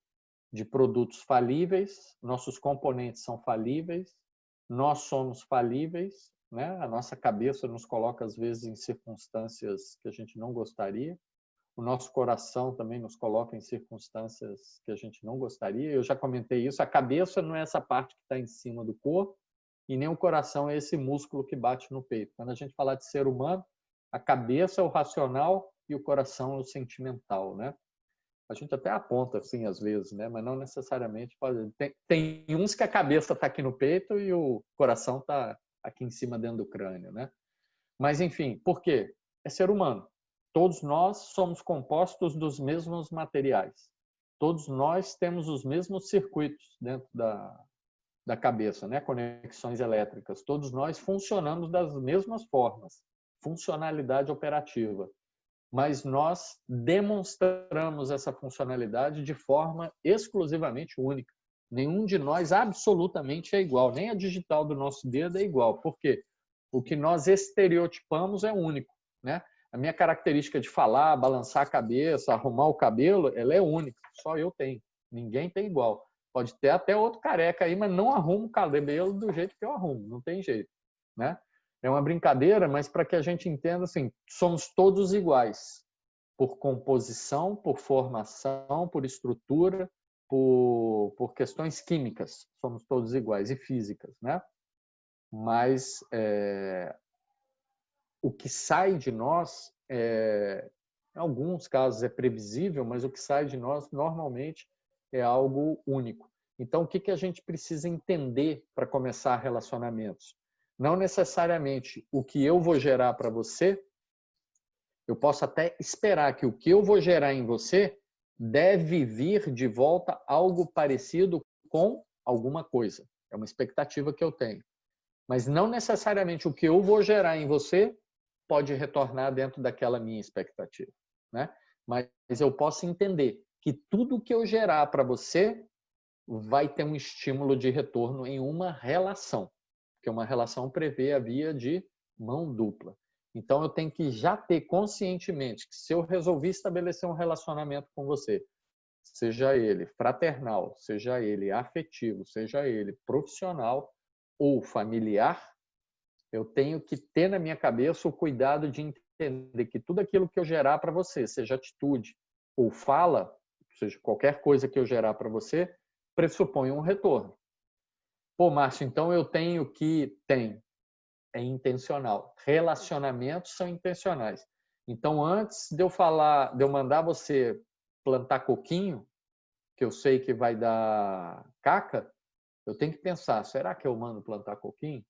de produtos falíveis, nossos componentes são falíveis, nós somos falíveis, né? A nossa cabeça nos coloca às vezes em circunstâncias que a gente não gostaria. O nosso coração também nos coloca em circunstâncias que a gente não gostaria. Eu já comentei isso, a cabeça não é essa parte que está em cima do corpo e nem o coração é esse músculo que bate no peito. Quando a gente falar de ser humano, a cabeça é o racional e o coração é o sentimental, né? A gente até aponta assim às vezes, né? Mas não necessariamente pode. Tem uns que a cabeça está aqui no peito e o coração está aqui em cima dentro do crânio, né? Mas enfim, por quê? É ser humano. Todos nós somos compostos dos mesmos materiais. Todos nós temos os mesmos circuitos dentro da cabeça, né? Conexões elétricas. Todos nós funcionamos das mesmas formas. Funcionalidade operativa. Mas nós demonstramos essa funcionalidade de forma exclusivamente única. Nenhum de nós absolutamente é igual. Nem a digital do nosso dedo é igual. Por quê? O que nós estereotipamos é único, né? A minha característica de falar, balançar a cabeça, arrumar o cabelo, ela é única. Só eu tenho. Ninguém tem igual. Pode ter até outro careca aí, mas não arrumo o cabelo do jeito que eu arrumo. Não tem jeito, né? É uma brincadeira, mas para que a gente entenda, assim, somos todos iguais. Por composição, por formação, por estrutura, por questões químicas. Somos todos iguais e físicas, né? Mas o que sai de nós, em alguns casos é previsível, mas o que sai de nós normalmente é algo único. Então, o que a gente precisa entender para começar relacionamentos? Não necessariamente o que eu vou gerar para você, eu posso até esperar que o que eu vou gerar em você deve vir de volta algo parecido com alguma coisa. É uma expectativa que eu tenho. Mas não necessariamente o que eu vou gerar em você pode retornar dentro daquela minha expectativa, né? Mas eu posso entender que tudo que eu gerar para você vai ter um estímulo de retorno em uma relação, porque uma relação prevê a via de mão dupla. Então eu tenho que já ter conscientemente que se eu resolver estabelecer um relacionamento com você, seja ele fraternal, seja ele afetivo, seja ele profissional ou familiar, eu tenho que ter na minha cabeça o cuidado de entender que tudo aquilo que eu gerar para você, seja atitude ou fala, seja qualquer coisa que eu gerar para você, pressupõe um retorno. Pô, Márcio, então eu tenho que... É intencional. Relacionamentos são intencionais. Então, antes de eu falar, de eu mandar você plantar coquinho, que eu sei que vai dar caca, eu tenho que pensar, será que eu mando plantar coquinho?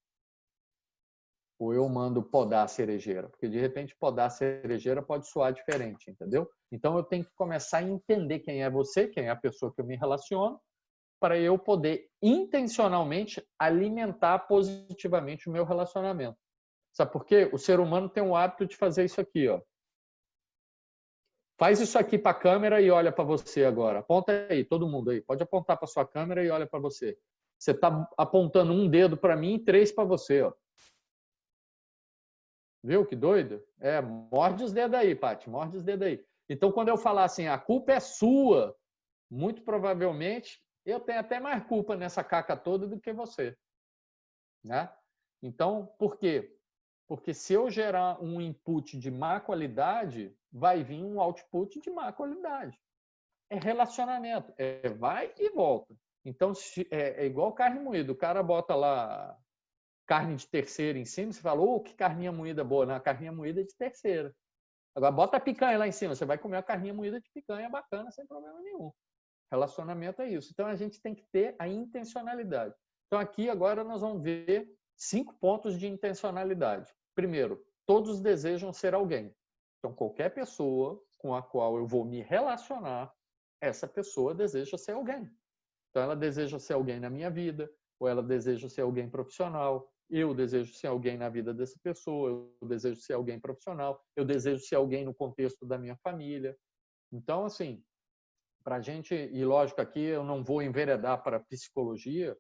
Ou eu mando podar a cerejeira? Porque, de repente, podar a cerejeira pode soar diferente, entendeu? Então, eu tenho que começar a entender quem é você, quem é a pessoa que eu me relaciono, para eu poder intencionalmente alimentar positivamente o meu relacionamento. Sabe por quê? O ser humano tem o hábito de fazer isso aqui, ó. Faz isso aqui para a câmera e olha para você agora. Aponta aí, todo mundo aí. Pode apontar para sua câmera e olha para você. Você está apontando um dedo para mim e 3 para você, ó. Viu que doido? Morde os dedos aí, Paty, morde os dedos aí. Então, quando eu falar assim, a culpa é sua, muito provavelmente eu tenho até mais culpa nessa caca toda do que você, né? Então, por quê? Porque se eu gerar um input de má qualidade, vai vir um output de má qualidade. É relacionamento, vai e volta. Então, é igual carne moída. O cara bota lá carne de terceira em cima, você fala, que carninha moída boa. Não, a carninha moída é de terceira. Agora, bota a picanha lá em cima, você vai comer a carninha moída de picanha bacana, sem problema nenhum. Relacionamento é isso. Então, a gente tem que ter a intencionalidade. Então, aqui agora nós vamos ver 5 pontos de intencionalidade. Primeiro, todos desejam ser alguém. Então, qualquer pessoa com a qual eu vou me relacionar, essa pessoa deseja ser alguém. Então, ela deseja ser alguém na minha vida, ou ela deseja ser alguém profissional. Eu desejo ser alguém na vida dessa pessoa, eu desejo ser alguém profissional, eu desejo ser alguém no contexto da minha família. Então, assim, para a gente, e lógico aqui eu não vou enveredar para psicologia,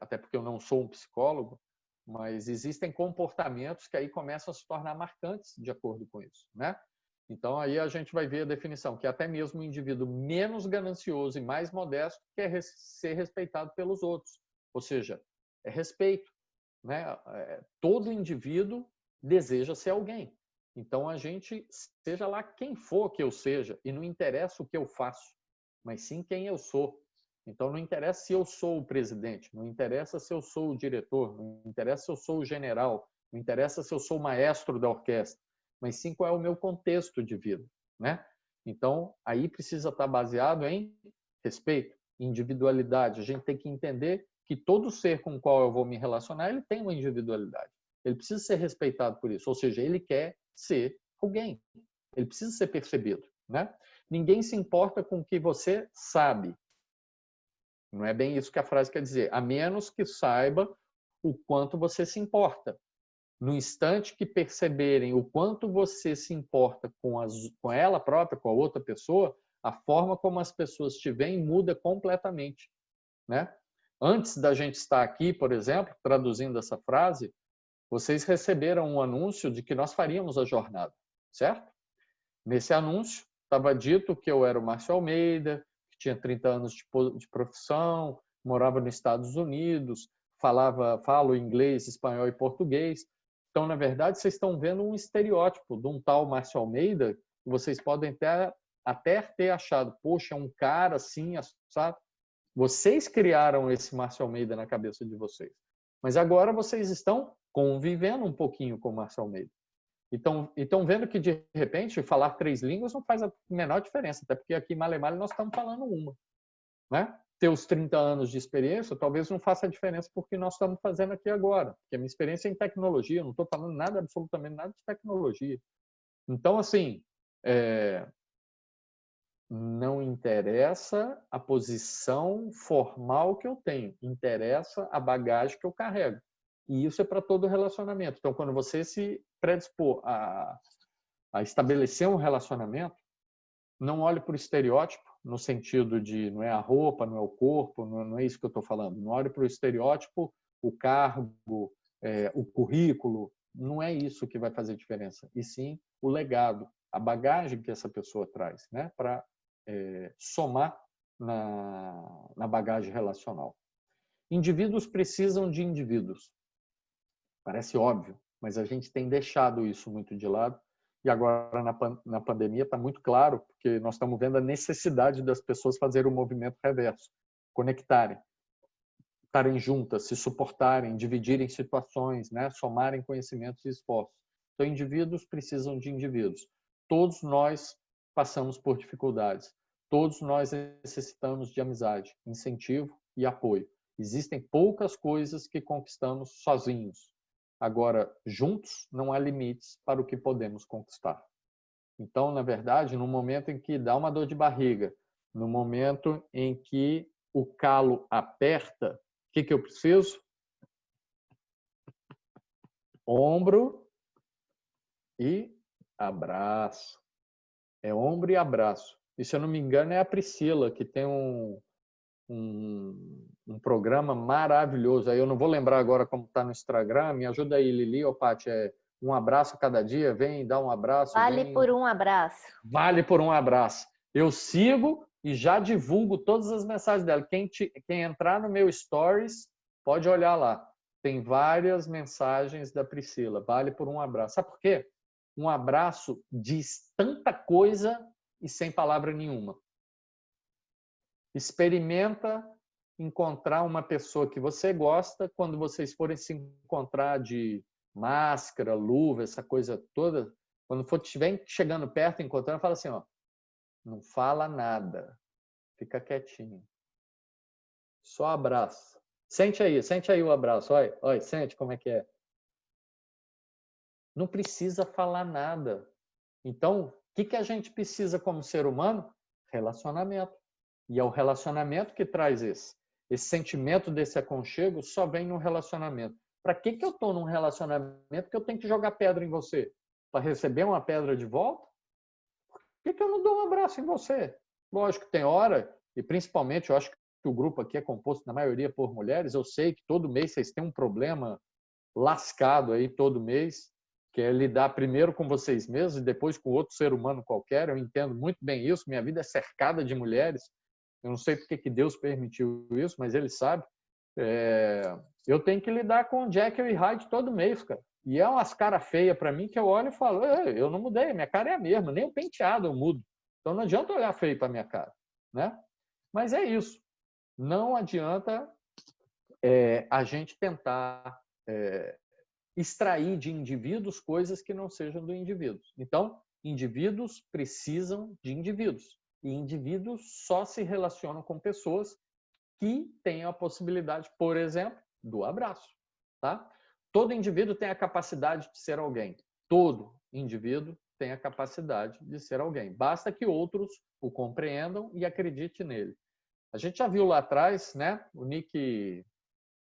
até porque eu não sou um psicólogo, mas existem comportamentos que aí começam a se tornar marcantes de acordo com isso, né? Então aí a gente vai ver a definição que até mesmo o indivíduo menos ganancioso e mais modesto quer ser respeitado pelos outros, ou seja, é respeito, né? Todo indivíduo deseja ser alguém. Então a gente, seja lá quem for que eu seja, e não interessa o que eu faço, mas sim quem eu sou. Então não interessa se eu sou o presidente, não interessa se eu sou o diretor, não interessa se eu sou o general, não interessa se eu sou o maestro da orquestra, mas sim qual é o meu contexto de vida, né? Então aí precisa estar baseado em respeito, individualidade. A gente tem que entender que todo ser com o qual eu vou me relacionar, ele tem uma individualidade. Ele precisa ser respeitado por isso, ou seja, ele quer ser alguém. Ele precisa ser percebido, né? Ninguém se importa com o que você sabe. Não é bem isso que a frase quer dizer, a menos que saiba o quanto você se importa. No instante que perceberem o quanto você se importa com ela própria, com a outra pessoa, a forma como as pessoas te veem muda completamente, né? Antes da gente estar aqui, por exemplo, traduzindo essa frase, vocês receberam um anúncio de que nós faríamos a jornada, certo? Nesse anúncio estava dito que eu era o Márcio Almeida, que tinha 30 anos de profissão, morava nos Estados Unidos, falo inglês, espanhol e português. Então, na verdade, vocês estão vendo um estereótipo de um tal Márcio Almeida, que vocês podem até ter achado, poxa, é um cara assim, sabe? Vocês criaram esse Márcio Almeida na cabeça de vocês. Mas agora vocês estão convivendo um pouquinho com o Márcio Almeida. Então vendo que, de repente, falar 3 línguas não faz a menor diferença, até porque aqui em Male nós estamos falando uma, né? Ter os 30 anos de experiência talvez não faça diferença porque nós estamos fazendo aqui agora, porque a minha experiência é em tecnologia, eu não estou falando nada, absolutamente nada de tecnologia. Então, assim, não interessa a posição formal que eu tenho, interessa a bagagem que eu carrego. E isso é para todo relacionamento. Então, quando você se predispor a estabelecer um relacionamento, não olhe para o estereótipo, no sentido de não é a roupa, não é o corpo, não é isso que eu estou falando. Não olhe para o estereótipo, o cargo, o currículo, não é isso que vai fazer diferença. E sim o legado, a bagagem que essa pessoa traz, né, para somar na bagagem relacional. Indivíduos precisam de indivíduos. Parece óbvio, mas a gente tem deixado isso muito de lado. E agora, na pandemia, está muito claro, porque nós estamos vendo a necessidade das pessoas fazerem o movimento reverso, conectarem, estarem juntas, se suportarem, dividirem situações, né? Somarem conhecimentos e esforços. Então, indivíduos precisam de indivíduos. Todos nós passamos por dificuldades. Todos nós necessitamos de amizade, incentivo e apoio. Existem poucas coisas que conquistamos sozinhos. Agora, juntos, não há limites para o que podemos conquistar. Então, na verdade, no momento em que dá uma dor de barriga, no momento em que o calo aperta, o que eu preciso? Ombro e abraço. É ombro e abraço. E, se eu não me engano, é a Priscila, que tem um programa maravilhoso. Aí eu não vou lembrar agora como está no Instagram. Me ajuda aí, Lili ou Paty. Um abraço cada dia. Vem, dá um abraço. Vale por um abraço. Vale por um abraço. Eu sigo e já divulgo todas as mensagens dela. Quem entrar no meu Stories, pode olhar lá. Tem várias mensagens da Priscila. Vale por um abraço. Sabe por quê? Um abraço diz tanta coisa e sem palavra nenhuma. Experimenta encontrar uma pessoa que você gosta quando vocês forem se encontrar de máscara, luva, essa coisa toda. Quando estiver chegando perto, encontrando, fala assim, ó, não fala nada. Fica quietinho. Só abraça. Sente aí o abraço. Olha, olha, sente como é que é. Não precisa falar nada. Então, o que a gente precisa como ser humano? Relacionamento. E é o relacionamento que traz esse. Esse sentimento desse aconchego só vem no relacionamento. Para que eu estou num relacionamento que eu tenho que jogar pedra em você? Para receber uma pedra de volta? Por que eu não dou um abraço em você? Lógico que tem hora, e principalmente eu acho que o grupo aqui é composto na maioria por mulheres, eu sei que todo mês vocês têm um problema lascado aí todo mês, que é lidar primeiro com vocês mesmos e depois com outro ser humano qualquer. Eu entendo muito bem isso, minha vida é cercada de mulheres. Eu não sei porque que Deus permitiu isso, mas Ele sabe. Eu tenho que lidar com Jekyll e Hyde todo mês, cara. E é umas caras feias para mim que eu olho e falo, eu não mudei, minha cara é a mesma, nem o penteado eu mudo. Então não adianta olhar feio para minha cara, né? Mas é isso. Não adianta a gente tentar extrair de indivíduos coisas que não sejam do indivíduo. Então, indivíduos precisam de indivíduos. E indivíduos só se relacionam com pessoas que têm a possibilidade, por exemplo, do abraço. Tá? Todo indivíduo tem a capacidade de ser alguém. Todo indivíduo tem a capacidade de ser alguém. Basta que outros o compreendam e acreditem nele. A gente já viu lá atrás, né, o Nick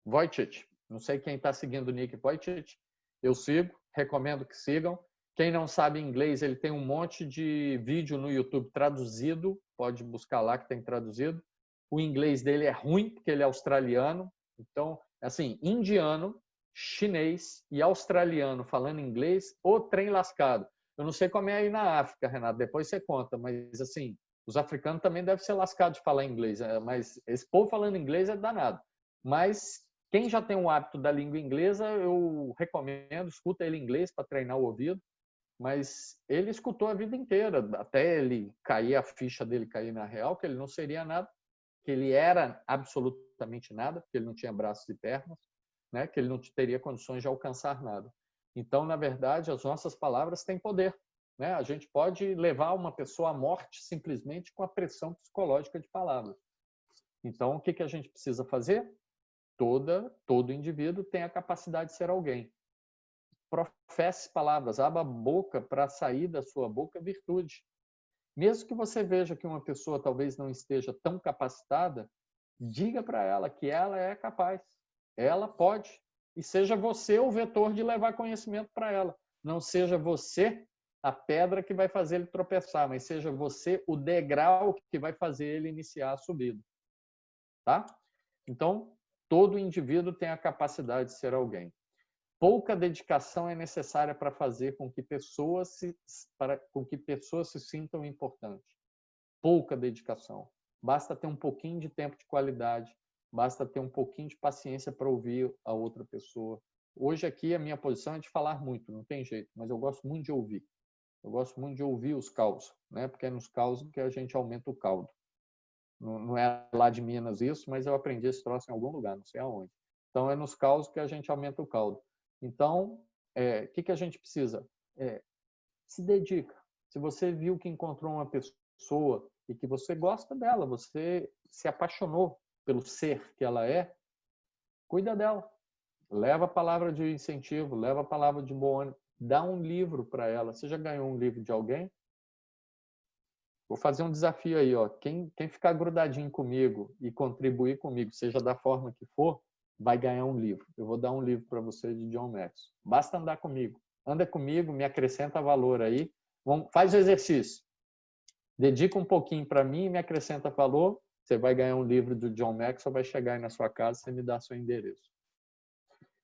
Vujicic. Não sei quem está seguindo o Nick Vujicic. Eu sigo, recomendo que sigam. Quem não sabe inglês, ele tem um monte de vídeo no YouTube traduzido. Pode buscar lá que tem traduzido. O inglês dele é ruim, porque ele é australiano. Então, assim, indiano, chinês e australiano falando inglês, o trem lascado. Eu não sei como é aí na África, Renato, depois você conta, mas assim, os africanos também devem ser lascados de falar inglês, mas esse povo falando inglês é danado. Mas quem já tem o hábito da língua inglesa, eu recomendo, escuta ele em inglês para treinar o ouvido, mas ele escutou a vida inteira, até ele cair, a ficha dele cair na real, que ele não seria nada, que ele era absolutamente nada, porque ele não tinha braços e pernas, né? Que ele não teria condições de alcançar nada. Então, na verdade, as nossas palavras têm poder. Né? A gente pode levar uma pessoa à morte simplesmente com a pressão psicológica de palavras. Então, o que a gente precisa fazer? Todo indivíduo tem a capacidade de ser alguém. Professe palavras, abra a boca para sair da sua boca virtude. Mesmo que você veja que uma pessoa talvez não esteja tão capacitada, diga para ela que ela é capaz, ela pode. E seja você o vetor de levar conhecimento para ela. Não seja você a pedra que vai fazer ele tropeçar, mas seja você o degrau que vai fazer ele iniciar a subida. Tá? Então, todo indivíduo tem a capacidade de ser alguém. Pouca dedicação é necessária para fazer com que pessoas se sintam importantes. Pouca dedicação. Basta ter um pouquinho de tempo de qualidade, basta ter um pouquinho de paciência para ouvir a outra pessoa. Hoje aqui a minha posição é de falar muito, não tem jeito, mas eu gosto muito de ouvir. Eu gosto muito de ouvir os causos, né? Porque é nos causos que a gente aumenta o caldo. Não é lá de Minas isso, mas eu aprendi esse troço em algum lugar, não sei aonde. Então, é nos causos que a gente aumenta o caldo. Então, o que a gente precisa? Se dedica. Se você viu que encontrou uma pessoa e que você gosta dela, você se apaixonou pelo ser que ela é, cuida dela. Leva a palavra de incentivo, leva a palavra de bom ânimo, dá um livro para ela. Você já ganhou um livro de alguém? Vou fazer um desafio aí, ó. Quem ficar grudadinho comigo e contribuir comigo, seja da forma que for, vai ganhar um livro. Eu vou dar um livro para você de John Maxwell. Basta andar comigo. Anda comigo, me acrescenta valor aí. Faz o exercício. Dedica um pouquinho para mim e me acrescenta valor. Você vai ganhar um livro do John Maxwell, vai chegar aí na sua casa, você me dá seu endereço.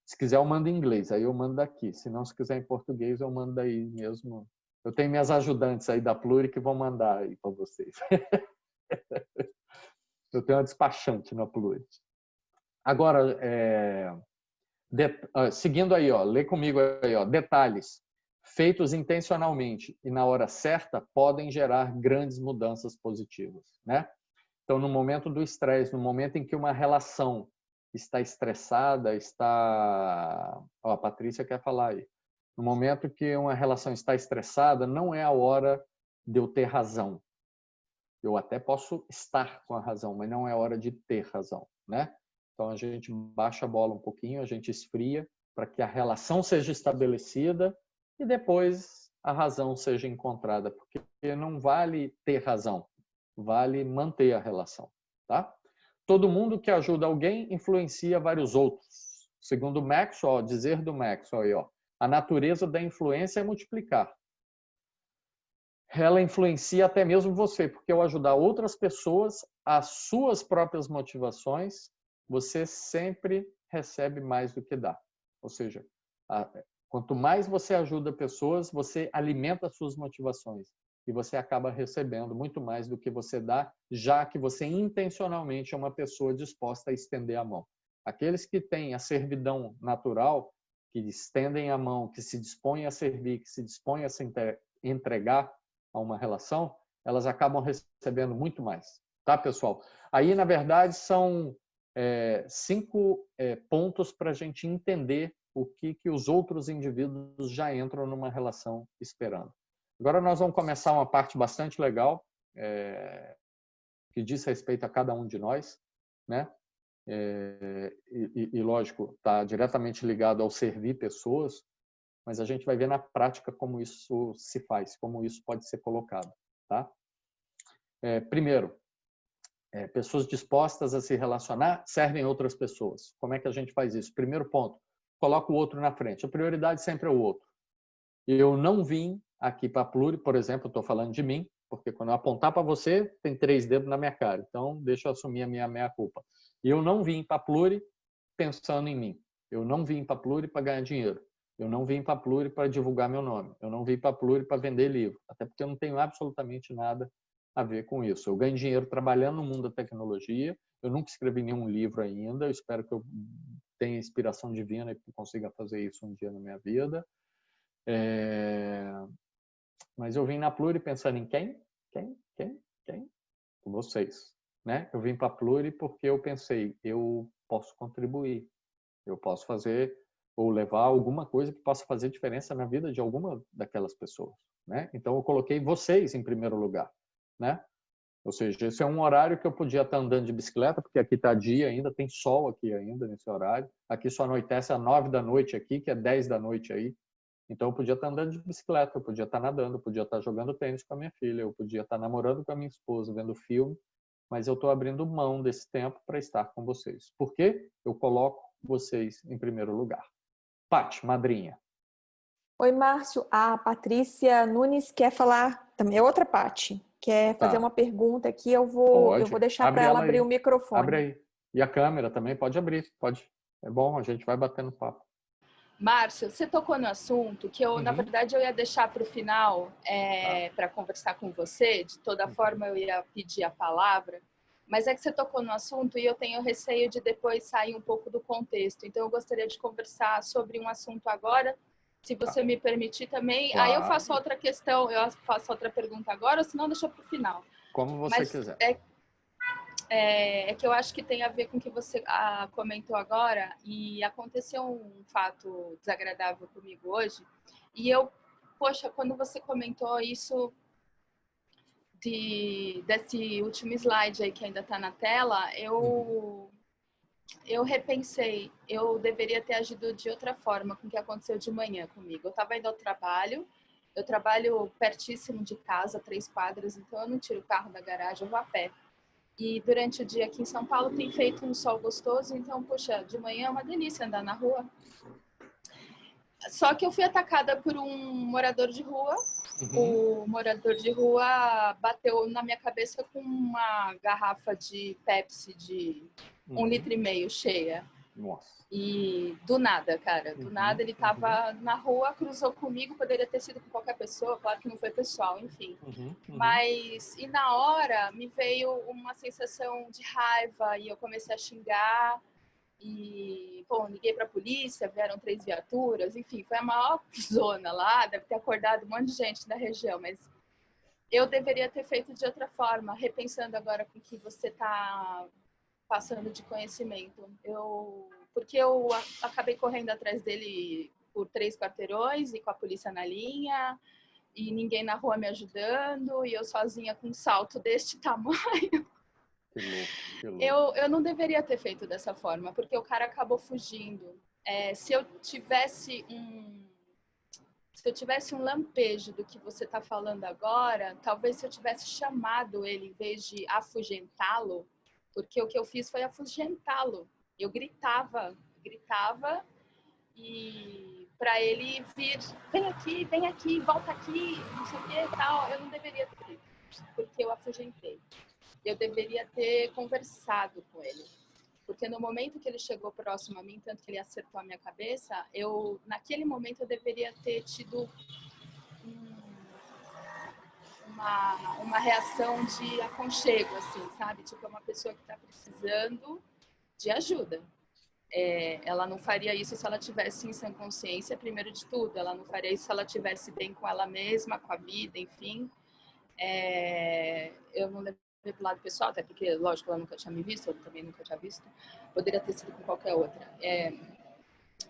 Se quiser, eu mando em inglês, aí eu mando daqui. Se não, se quiser em português, eu mando daí mesmo. Eu tenho minhas ajudantes aí da Pluri que vão mandar aí para vocês. Eu tenho uma despachante na Pluri. Agora, seguindo aí, ó, lê comigo aí, ó, detalhes. Feitos intencionalmente e na hora certa podem gerar grandes mudanças positivas, né? Então, no momento do estresse, no momento em que uma relação está estressada, a Patrícia quer falar aí. No momento que uma relação está estressada, não é a hora de eu ter razão. Eu até posso estar com a razão, mas não é hora de ter razão, né? Então a gente baixa a bola um pouquinho, a gente esfria para que a relação seja estabelecida e depois a razão seja encontrada, porque não vale ter razão, vale manter a relação, tá? Todo mundo que ajuda alguém influencia vários outros. Segundo Maxwell, dizer do Maxwell aí, ó, a natureza da influência é multiplicar. Ela influencia até mesmo você, porque ao ajudar outras pessoas, as suas próprias motivações, você sempre recebe mais do que dá. Ou seja, quanto mais você ajuda pessoas, você alimenta as suas motivações e você acaba recebendo muito mais do que você dá, já que você intencionalmente é uma pessoa disposta a estender a mão. Aqueles que têm a servidão natural, que estendem a mão, que se dispõem a servir, que se dispõem a se entregar a uma relação, elas acabam recebendo muito mais, tá, pessoal? Aí, na verdade, são 5 pontos para a gente entender o que os outros indivíduos já entram numa relação esperando. Agora nós vamos começar uma parte bastante legal, que diz respeito a cada um de nós, né? E lógico, está diretamente ligado ao servir pessoas, mas a gente vai ver na prática como isso se faz, como isso pode ser colocado, tá? Primeiro, pessoas dispostas a se relacionar servem outras pessoas. Como é que a gente faz isso? Primeiro ponto, coloca o outro na frente. A prioridade sempre é o outro. Eu não vim aqui para a Pluri, por exemplo, estou falando de mim, porque quando eu apontar para você, tem 3 dedos na minha cara. Então, deixa eu assumir a minha meia-culpa. E eu não vim para a Pluri pensando em mim. Eu não vim para a Pluri para ganhar dinheiro. Eu não vim para a Pluri para divulgar meu nome. Eu não vim para a Pluri para vender livro. Até porque eu não tenho absolutamente nada a ver com isso. Eu ganho dinheiro trabalhando no mundo da tecnologia. Eu nunca escrevi nenhum livro ainda. Eu espero que eu tenha inspiração divina e que consiga fazer isso um dia na minha vida. Mas eu vim na Pluri pensando em quem? Vocês, né? Eu vim para a Pluri porque eu pensei, eu posso contribuir, eu posso fazer ou levar alguma coisa que possa fazer diferença na vida de alguma daquelas pessoas, né? Então eu coloquei vocês em primeiro lugar, né? Ou seja, esse é um horário que eu podia estar andando de bicicleta, porque aqui está dia ainda, tem sol aqui ainda nesse horário. Aqui só anoitece às 9 da noite aqui, que é 10 da noite aí. Então eu podia estar andando de bicicleta, eu podia estar nadando, eu podia estar jogando tênis com a minha filha, eu podia estar namorando com a minha esposa, vendo filme, mas eu estou abrindo mão desse tempo para estar com vocês. Por quê? Eu coloco vocês em primeiro lugar. Paty, madrinha. Oi, Márcio. A Patrícia Nunes quer falar também. É outra Paty. Quer fazer uma pergunta aqui. Eu vou deixar para ela abrir o microfone. Abre aí. E a câmera também pode abrir. Pode. É bom, a gente vai batendo papo. Márcio, você tocou no assunto que eu, na verdade, eu ia deixar para o final para conversar com você. De toda forma, eu ia pedir a palavra. Mas é que você tocou no assunto e eu tenho receio de depois sair um pouco do contexto. Então, eu gostaria de conversar sobre um assunto agora, se você me permitir também. Claro. Aí eu faço outra questão, eu faço outra pergunta agora, ou se não, deixa para o final. Como você quiser. É que eu acho que tem a ver com o que você comentou agora, e aconteceu um fato desagradável comigo hoje, e poxa, quando você comentou isso desse último slide aí que ainda está na tela, eu repensei, eu deveria ter agido de outra forma com o que aconteceu de manhã comigo. Eu estava indo ao trabalho, eu trabalho pertíssimo de casa, 3 quadras, então eu não tiro o carro da garagem, eu vou a pé. E durante o dia aqui em São Paulo tem feito um sol gostoso, então, poxa, de manhã é uma delícia andar na rua. Só que eu fui atacada por um morador de rua. O morador de rua bateu na minha cabeça com uma garrafa de Pepsi de 1,5 litro cheia. Nossa. E do nada, cara, do nada ele tava na rua, cruzou comigo, poderia ter sido com qualquer pessoa, claro que não foi pessoal, enfim. Mas, e na hora me veio uma sensação de raiva e eu comecei a xingar e, bom, liguei pra polícia, vieram 3 viaturas, enfim, foi a maior zona lá, deve ter acordado um monte de gente da região, mas eu deveria ter feito de outra forma, repensando agora com o que você tá passando de conhecimento. Porque eu acabei correndo atrás dele por 3 quarteirões e com a polícia na linha. e ninguém na rua me ajudando, e eu sozinha com um salto deste tamanho. Que louco, que louco. Eu não deveria ter feito dessa forma, porque o cara acabou fugindo. Se eu tivesse um lampejo do que você está falando agora, talvez se eu tivesse chamado ele em vez de afugentá-lo, porque o que eu fiz foi afugentá-lo. Eu gritava e para ele vir, vem aqui, volta aqui, não sei o que e tal, eu não deveria ter feito, porque eu afugentei. Eu deveria ter conversado com ele. Porque no momento que ele chegou próximo a mim, tanto que ele acertou a minha cabeça, naquele momento eu deveria ter tido uma reação de aconchego, assim, sabe? Tipo, é uma pessoa que está precisando de ajuda. Ela não faria isso se ela tivesse em sã consciência, primeiro de tudo. Ela não faria isso se ela tivesse bem com ela mesma, com a vida, enfim. Eu não levei pro lado pessoal, até porque, lógico, ela nunca tinha me visto, eu também nunca tinha visto. Poderia ter sido com qualquer outra.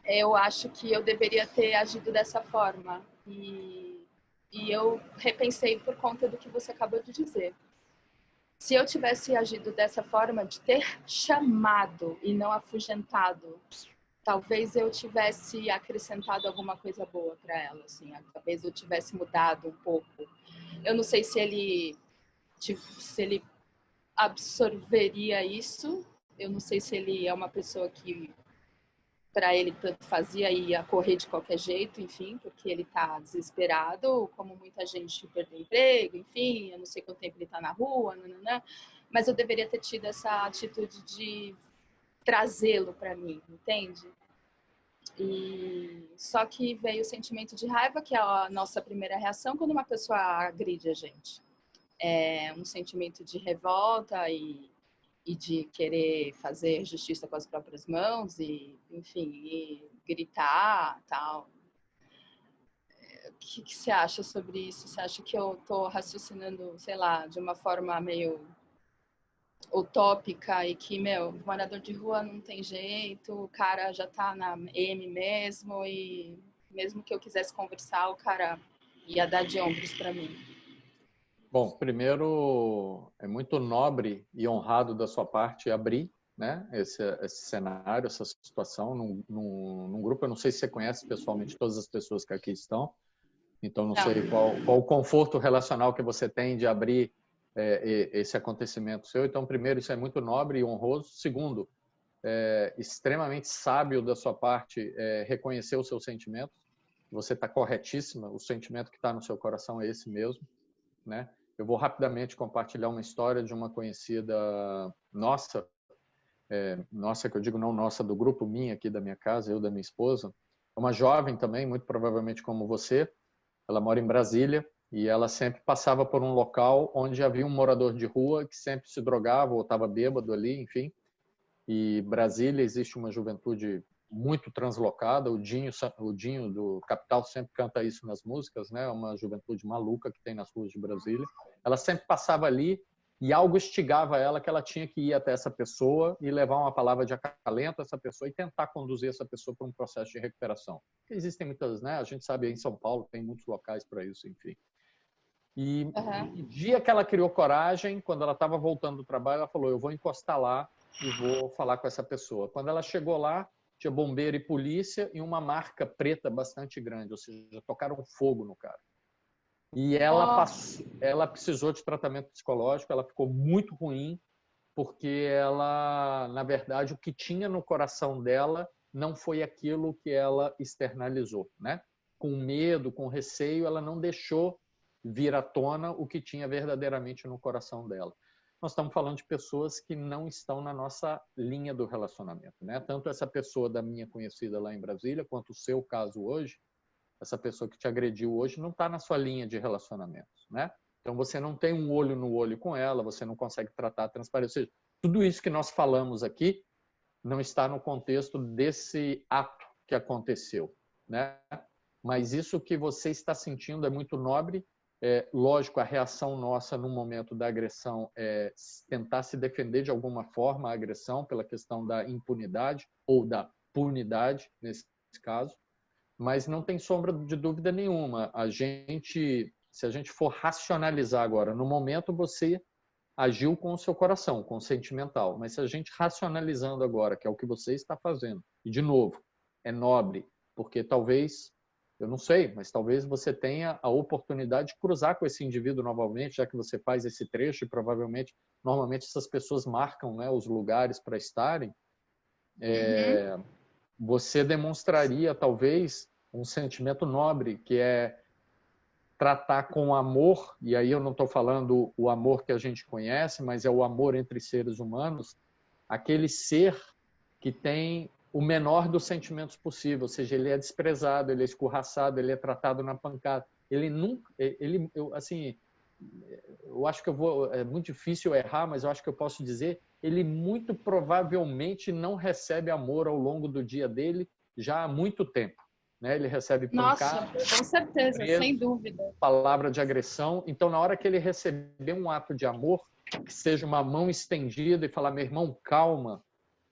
Eu acho que eu deveria ter agido dessa forma. E eu repensei por conta do que você acabou de dizer. Se eu tivesse agido dessa forma, de ter chamado e não afugentado, talvez eu tivesse acrescentado alguma coisa boa para ela, assim. Talvez eu tivesse mudado um pouco. Eu não sei se ele absorveria isso. Eu não sei se ele é uma pessoa que para ele tanto fazia e ia correr de qualquer jeito, enfim, porque ele tá desesperado, como muita gente perdeu emprego, enfim, eu não sei quanto tempo ele tá na rua, nananã, mas eu deveria ter tido essa atitude de trazê-lo para mim, entende? E só que veio o sentimento de raiva, que é a nossa primeira reação quando uma pessoa agride a gente. É um sentimento de revolta e de querer fazer justiça com as próprias mãos e, enfim, e gritar, tal. O que você acha sobre isso? Você acha que eu tô raciocinando, sei lá, de uma forma meio utópica e que, morador de rua não tem jeito, o cara já tá na M mesmo e mesmo que eu quisesse conversar, o cara ia dar de ombros para mim? Bom, primeiro, é muito nobre e honrado da sua parte abrir, né, esse cenário, essa situação num grupo. Eu não sei se você conhece pessoalmente todas as pessoas que aqui estão, então não sei qual o conforto relacional que você tem de abrir esse acontecimento seu. Então, primeiro, isso é muito nobre e honroso. Segundo, extremamente sábio da sua parte reconhecer os seus sentimentos. Você está corretíssima, o sentimento que está no seu coração é esse mesmo, né? Eu vou rapidamente compartilhar uma história de uma conhecida nossa, nossa que eu digo não nossa, do grupo minha aqui da minha casa, eu da minha esposa, uma jovem também, muito provavelmente como você. Ela mora em Brasília e ela sempre passava por um local onde havia um morador de rua que sempre se drogava ou estava bêbado ali, enfim. E Brasília existe uma juventude muito translocada. O Dinho do Capital sempre canta isso nas músicas, né? Uma juventude maluca que tem nas ruas de Brasília. Ela sempre passava ali e algo instigava ela que ela tinha que ir até essa pessoa e levar uma palavra de acalento a essa pessoa e tentar conduzir essa pessoa para um processo de recuperação. Existem muitas, né? A gente sabe, em São Paulo tem muitos locais para isso, enfim. E no dia que ela criou coragem, quando ela estava voltando do trabalho, ela falou: eu vou encostar lá e vou falar com essa pessoa. Quando ela chegou lá, tinha bombeiro e polícia e uma marca preta bastante grande, ou seja, tocaram fogo no cara. E ela precisou de tratamento psicológico, ela ficou muito ruim, porque ela, na verdade, o que tinha no coração dela não foi aquilo que ela externalizou, né? Com medo, com receio, ela não deixou vir à tona o que tinha verdadeiramente no coração dela. Nós estamos falando de pessoas que não estão na nossa linha do relacionamento, né? Tanto essa pessoa da minha conhecida lá em Brasília, quanto o seu caso hoje, essa pessoa que te agrediu hoje não está na sua linha de relacionamentos, né? Então você não tem um olho no olho com ela, você não consegue tratar a transparência. Ou seja, tudo isso que nós falamos aqui não está no contexto desse ato que aconteceu, né? Mas isso que você está sentindo é muito nobre. Lógico, a reação nossa no momento da agressão é tentar se defender de alguma forma a agressão pela questão da impunidade ou da punidade, nesse caso. mas não tem sombra de dúvida nenhuma. Se a gente for racionalizar agora, no momento você agiu com o seu coração, com o sentimental, mas se a gente racionalizando agora, que é o que você está fazendo, e de novo, é nobre, porque talvez, eu não sei, mas talvez você tenha a oportunidade de cruzar com esse indivíduo novamente, já que você faz esse trecho e provavelmente, normalmente essas pessoas marcam, né, os lugares para estarem, você demonstraria talvez um sentimento nobre, que é tratar com amor, e aí eu não estou falando o amor que a gente conhece, mas é o amor entre seres humanos, aquele ser que tem o menor dos sentimentos possível, ou seja, ele é desprezado, ele é escorraçado, ele é tratado na pancada. Ele nunca, eu acho que é muito difícil errar, mas eu acho que eu posso dizer, ele muito provavelmente não recebe amor ao longo do dia dele já há muito tempo. Né? Ele recebe pancada. Nossa, com certeza, preso, sem dúvida. Palavra de agressão. Então, na hora que ele receber um ato de amor, que seja uma mão estendida e falar, meu irmão, calma,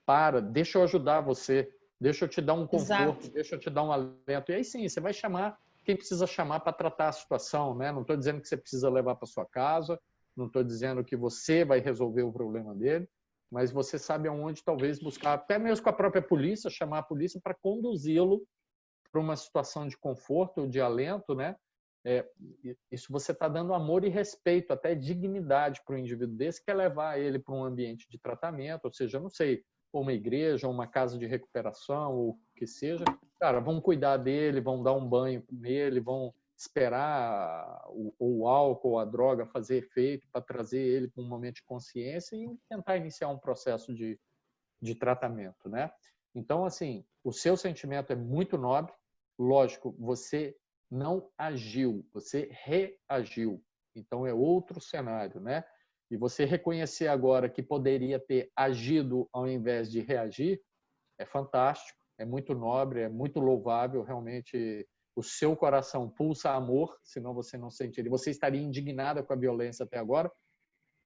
para, deixa eu ajudar você, deixa eu te dar um conforto, Exato. Deixa eu te dar um alento. E aí sim, você vai chamar quem precisa chamar para tratar a situação. Né? Não estou dizendo que você precisa levar para sua casa, não estou dizendo que você vai resolver o problema dele, mas você sabe aonde talvez buscar, até mesmo com a própria polícia, chamar a polícia para conduzi-lo para uma situação de conforto, de alento, né? Isso você está dando amor e respeito, até dignidade para o indivíduo desse, que é levar ele para um ambiente de tratamento, ou seja, não sei, ou uma igreja, ou uma casa de recuperação, ou o que seja. Cara, vão cuidar dele, vão dar um banho nele, vão esperar o álcool, a droga fazer efeito para trazer ele para um momento de consciência e tentar iniciar um processo de tratamento, né? Então, assim, o seu sentimento é muito nobre. Lógico, você não agiu, você reagiu. Então, é outro cenário, né? E você reconhecer agora que poderia ter agido ao invés de reagir é fantástico, é muito nobre, é muito louvável. Realmente, o seu coração pulsa amor, senão você não sentiria. Você estaria indignada com a violência até agora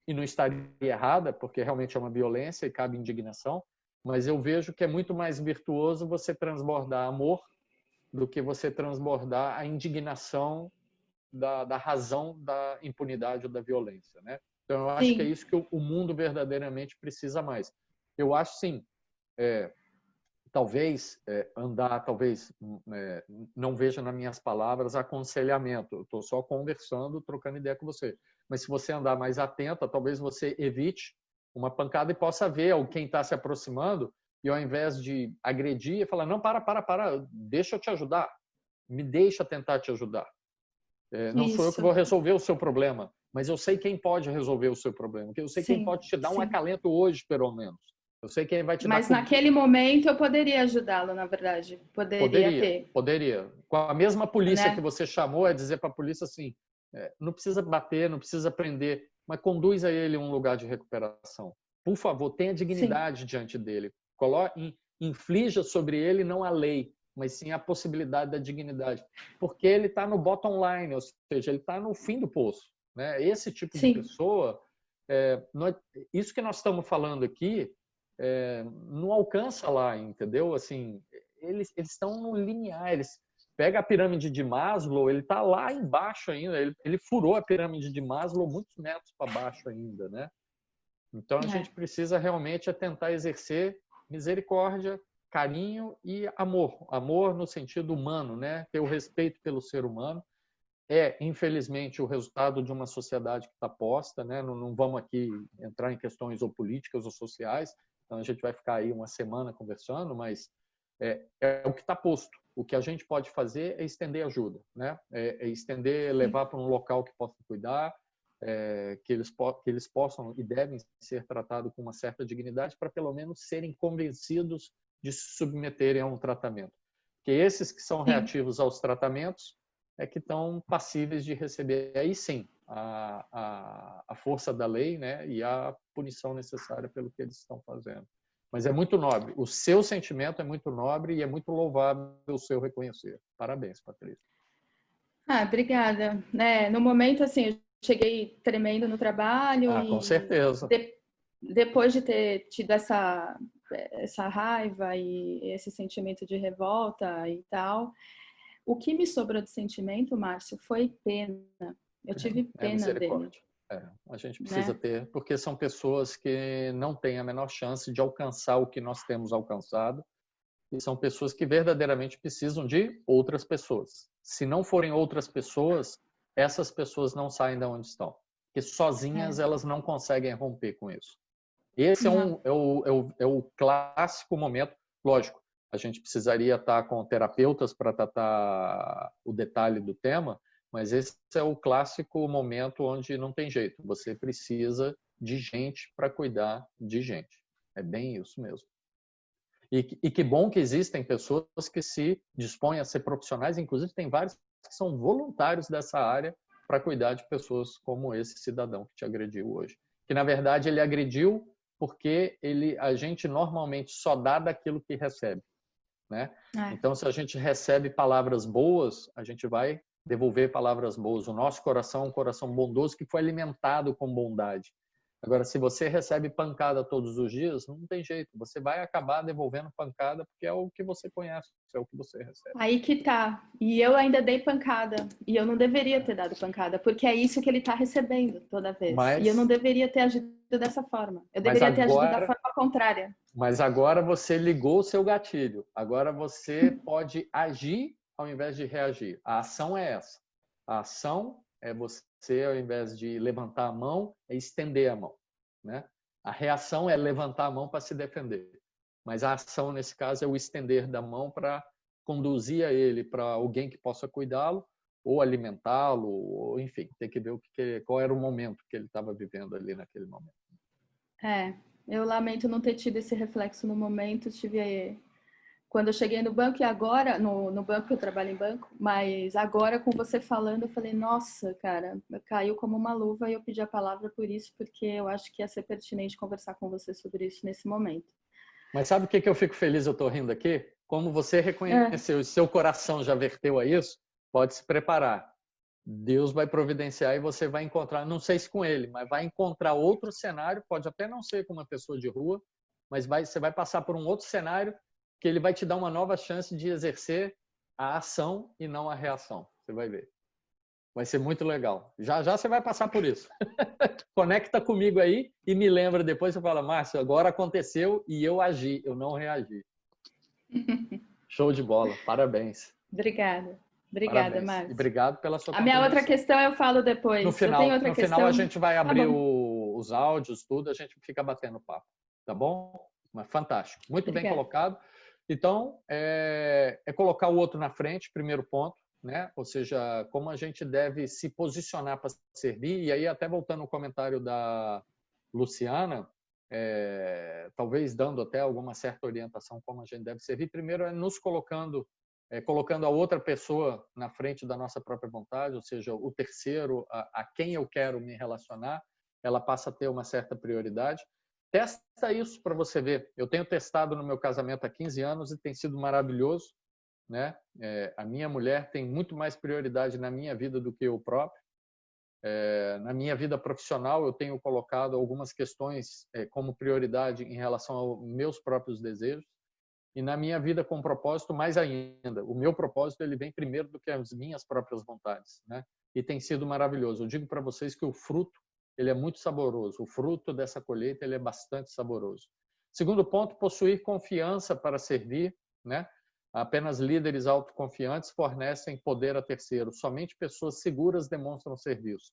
e não estaria errada, porque realmente é uma violência e cabe indignação. Mas eu vejo que é muito mais virtuoso você transbordar amor do que você transbordar a indignação da razão da impunidade ou da violência, né? Então, eu acho que é isso que o mundo verdadeiramente precisa mais. Eu acho, sim, talvez não veja nas minhas palavras aconselhamento. Eu estou só conversando, trocando ideia com você. Mas se você andar mais atenta, talvez você evite uma pancada e possa ver quem está se aproximando e ao invés de agredir, falar, não, para, deixa eu te ajudar, me deixa tentar te ajudar. Não sou eu que vou resolver o seu problema, mas eu sei quem pode resolver o seu problema, eu sei quem pode te dar um acalento hoje, pelo menos. Eu sei quem vai te dar... Mas naquele momento eu poderia ajudá-lo, na verdade. Poderia. Com a mesma polícia, né? Que você chamou, é dizer para a polícia assim, não precisa bater, não precisa prender, mas conduza ele a um lugar de recuperação. Por favor, tenha dignidade diante dele. Inflija sobre ele não a lei, mas sim a possibilidade da dignidade. Porque ele está no bottom line, ou seja, ele está no fim do poço. Né? Esse tipo de pessoa, isso que nós estamos falando aqui, não alcança lá, entendeu? Assim, eles estão no linear, eles pega a pirâmide de Maslow, ele está lá embaixo ainda, ele furou a pirâmide de Maslow muitos metros para baixo ainda, né? Então a gente precisa realmente tentar exercer misericórdia, carinho e amor no sentido humano, né? Ter o respeito pelo ser humano. Infelizmente, o resultado de uma sociedade que está posta, né? Não vamos aqui entrar em questões ou políticas ou sociais, então a gente vai ficar aí uma semana conversando, mas é o que está posto. O que a gente pode fazer é estender ajuda, né? Estender, levar para um local que possa cuidar, que eles possam e devem ser tratados com uma certa dignidade para pelo menos serem convencidos de se submeterem a um tratamento. Porque esses que são reativos aos tratamentos que estão passíveis de receber, aí sim, a força da lei, né, e a punição necessária pelo que eles estão fazendo. Mas é muito nobre. O seu sentimento é muito nobre e é muito louvável o seu reconhecer. Parabéns, Patrícia. Obrigada. No momento, assim, eu cheguei tremendo no trabalho. Com certeza. Depois de ter tido essa raiva e esse sentimento de revolta e tal, O que me sobrou de sentimento, Márcio, foi pena. Eu tive pena dele. A gente precisa ter, porque são pessoas que não têm a menor chance de alcançar o que nós temos alcançado, e são pessoas que verdadeiramente precisam de outras pessoas. Se não forem outras pessoas, essas pessoas não saem de onde estão, porque sozinhas elas não conseguem romper com isso. Esse é o clássico momento. Lógico, a gente precisaria estar com terapeutas para tratar o detalhe do tema, mas esse é o clássico momento onde não tem jeito. Você precisa de gente para cuidar de gente. É bem isso mesmo. E que bom que existem pessoas que se dispõem a ser profissionais, inclusive tem vários que são voluntários dessa área para cuidar de pessoas como esse cidadão que te agrediu hoje. Que, na verdade, ele agrediu porque a gente normalmente só dá daquilo que recebe, né? Então, se a gente recebe palavras boas, a gente vai devolver palavras boas. O nosso coração é um coração bondoso que foi alimentado com bondade. Agora, se você recebe pancada todos os dias, não tem jeito. Você vai acabar devolvendo pancada porque é o que você conhece, é o que você recebe. Aí que tá. E eu ainda dei pancada. E eu não deveria ter dado pancada, porque é isso que ele tá recebendo toda vez. E eu não deveria ter agido dessa forma. Eu deveria ter agido da forma contrária. Mas agora você ligou o seu gatilho. Agora você pode agir ao invés de reagir. A ação é essa. A ação é você, ao invés de levantar a mão, é estender a mão, né? A reação é levantar a mão para se defender. Mas a ação, nesse caso, é o estender da mão para conduzir a ele para alguém que possa cuidá-lo, ou alimentá-lo, ou enfim, tem que ver qual era o momento que ele estava vivendo ali naquele momento. Eu lamento não ter tido esse reflexo no momento. Quando eu cheguei no banco, e agora, no banco, eu trabalho em banco, mas agora com você falando, eu falei, nossa, cara, caiu como uma luva e eu pedi a palavra por isso, porque eu acho que ia ser pertinente conversar com você sobre isso nesse momento. Mas sabe o que eu fico feliz, eu estou rindo aqui? Como você reconheceu, seu coração já verteu a isso, pode se preparar. Deus vai providenciar e você vai encontrar, não sei se com ele, mas vai encontrar outro cenário, pode até não ser com uma pessoa de rua, mas você vai passar por um outro cenário que ele vai te dar uma nova chance de exercer a ação e não a reação. Você vai ver. Vai ser muito legal. Já já você vai passar por isso. Conecta comigo aí e me lembra depois, você fala, Márcio, agora aconteceu e eu agi, eu não reagi. Show de bola, parabéns. Obrigada, parabéns. Márcio. E obrigado pela sua contribuição. A minha outra questão eu falo depois. No final a gente vai abrir os áudios, tudo, a gente fica batendo papo, tá bom? Mas fantástico, muito bem colocado. Então, é colocar o outro na frente, primeiro ponto, né? Ou seja, como a gente deve se posicionar para servir. E aí, até voltando ao comentário da Luciana, talvez dando até alguma certa orientação como a gente deve servir. Primeiro é nos colocando a outra pessoa na frente da nossa própria vontade, ou seja, o terceiro a quem eu quero me relacionar, ela passa a ter uma certa prioridade. Testa isso para você ver. Eu tenho testado no meu casamento há 15 anos e tem sido maravilhoso, né? A minha mulher tem muito mais prioridade na minha vida do que eu próprio. Na minha vida profissional, eu tenho colocado algumas questões como prioridade em relação aos meus próprios desejos. E na minha vida com propósito, mais ainda. O meu propósito ele vem primeiro do que as minhas próprias vontades, né? E tem sido maravilhoso. Eu digo para vocês que o fruto ele é muito saboroso. O fruto dessa colheita ele é bastante saboroso. Segundo ponto, possuir confiança para servir, né? Apenas líderes autoconfiantes fornecem poder a terceiros. Somente pessoas seguras demonstram serviço.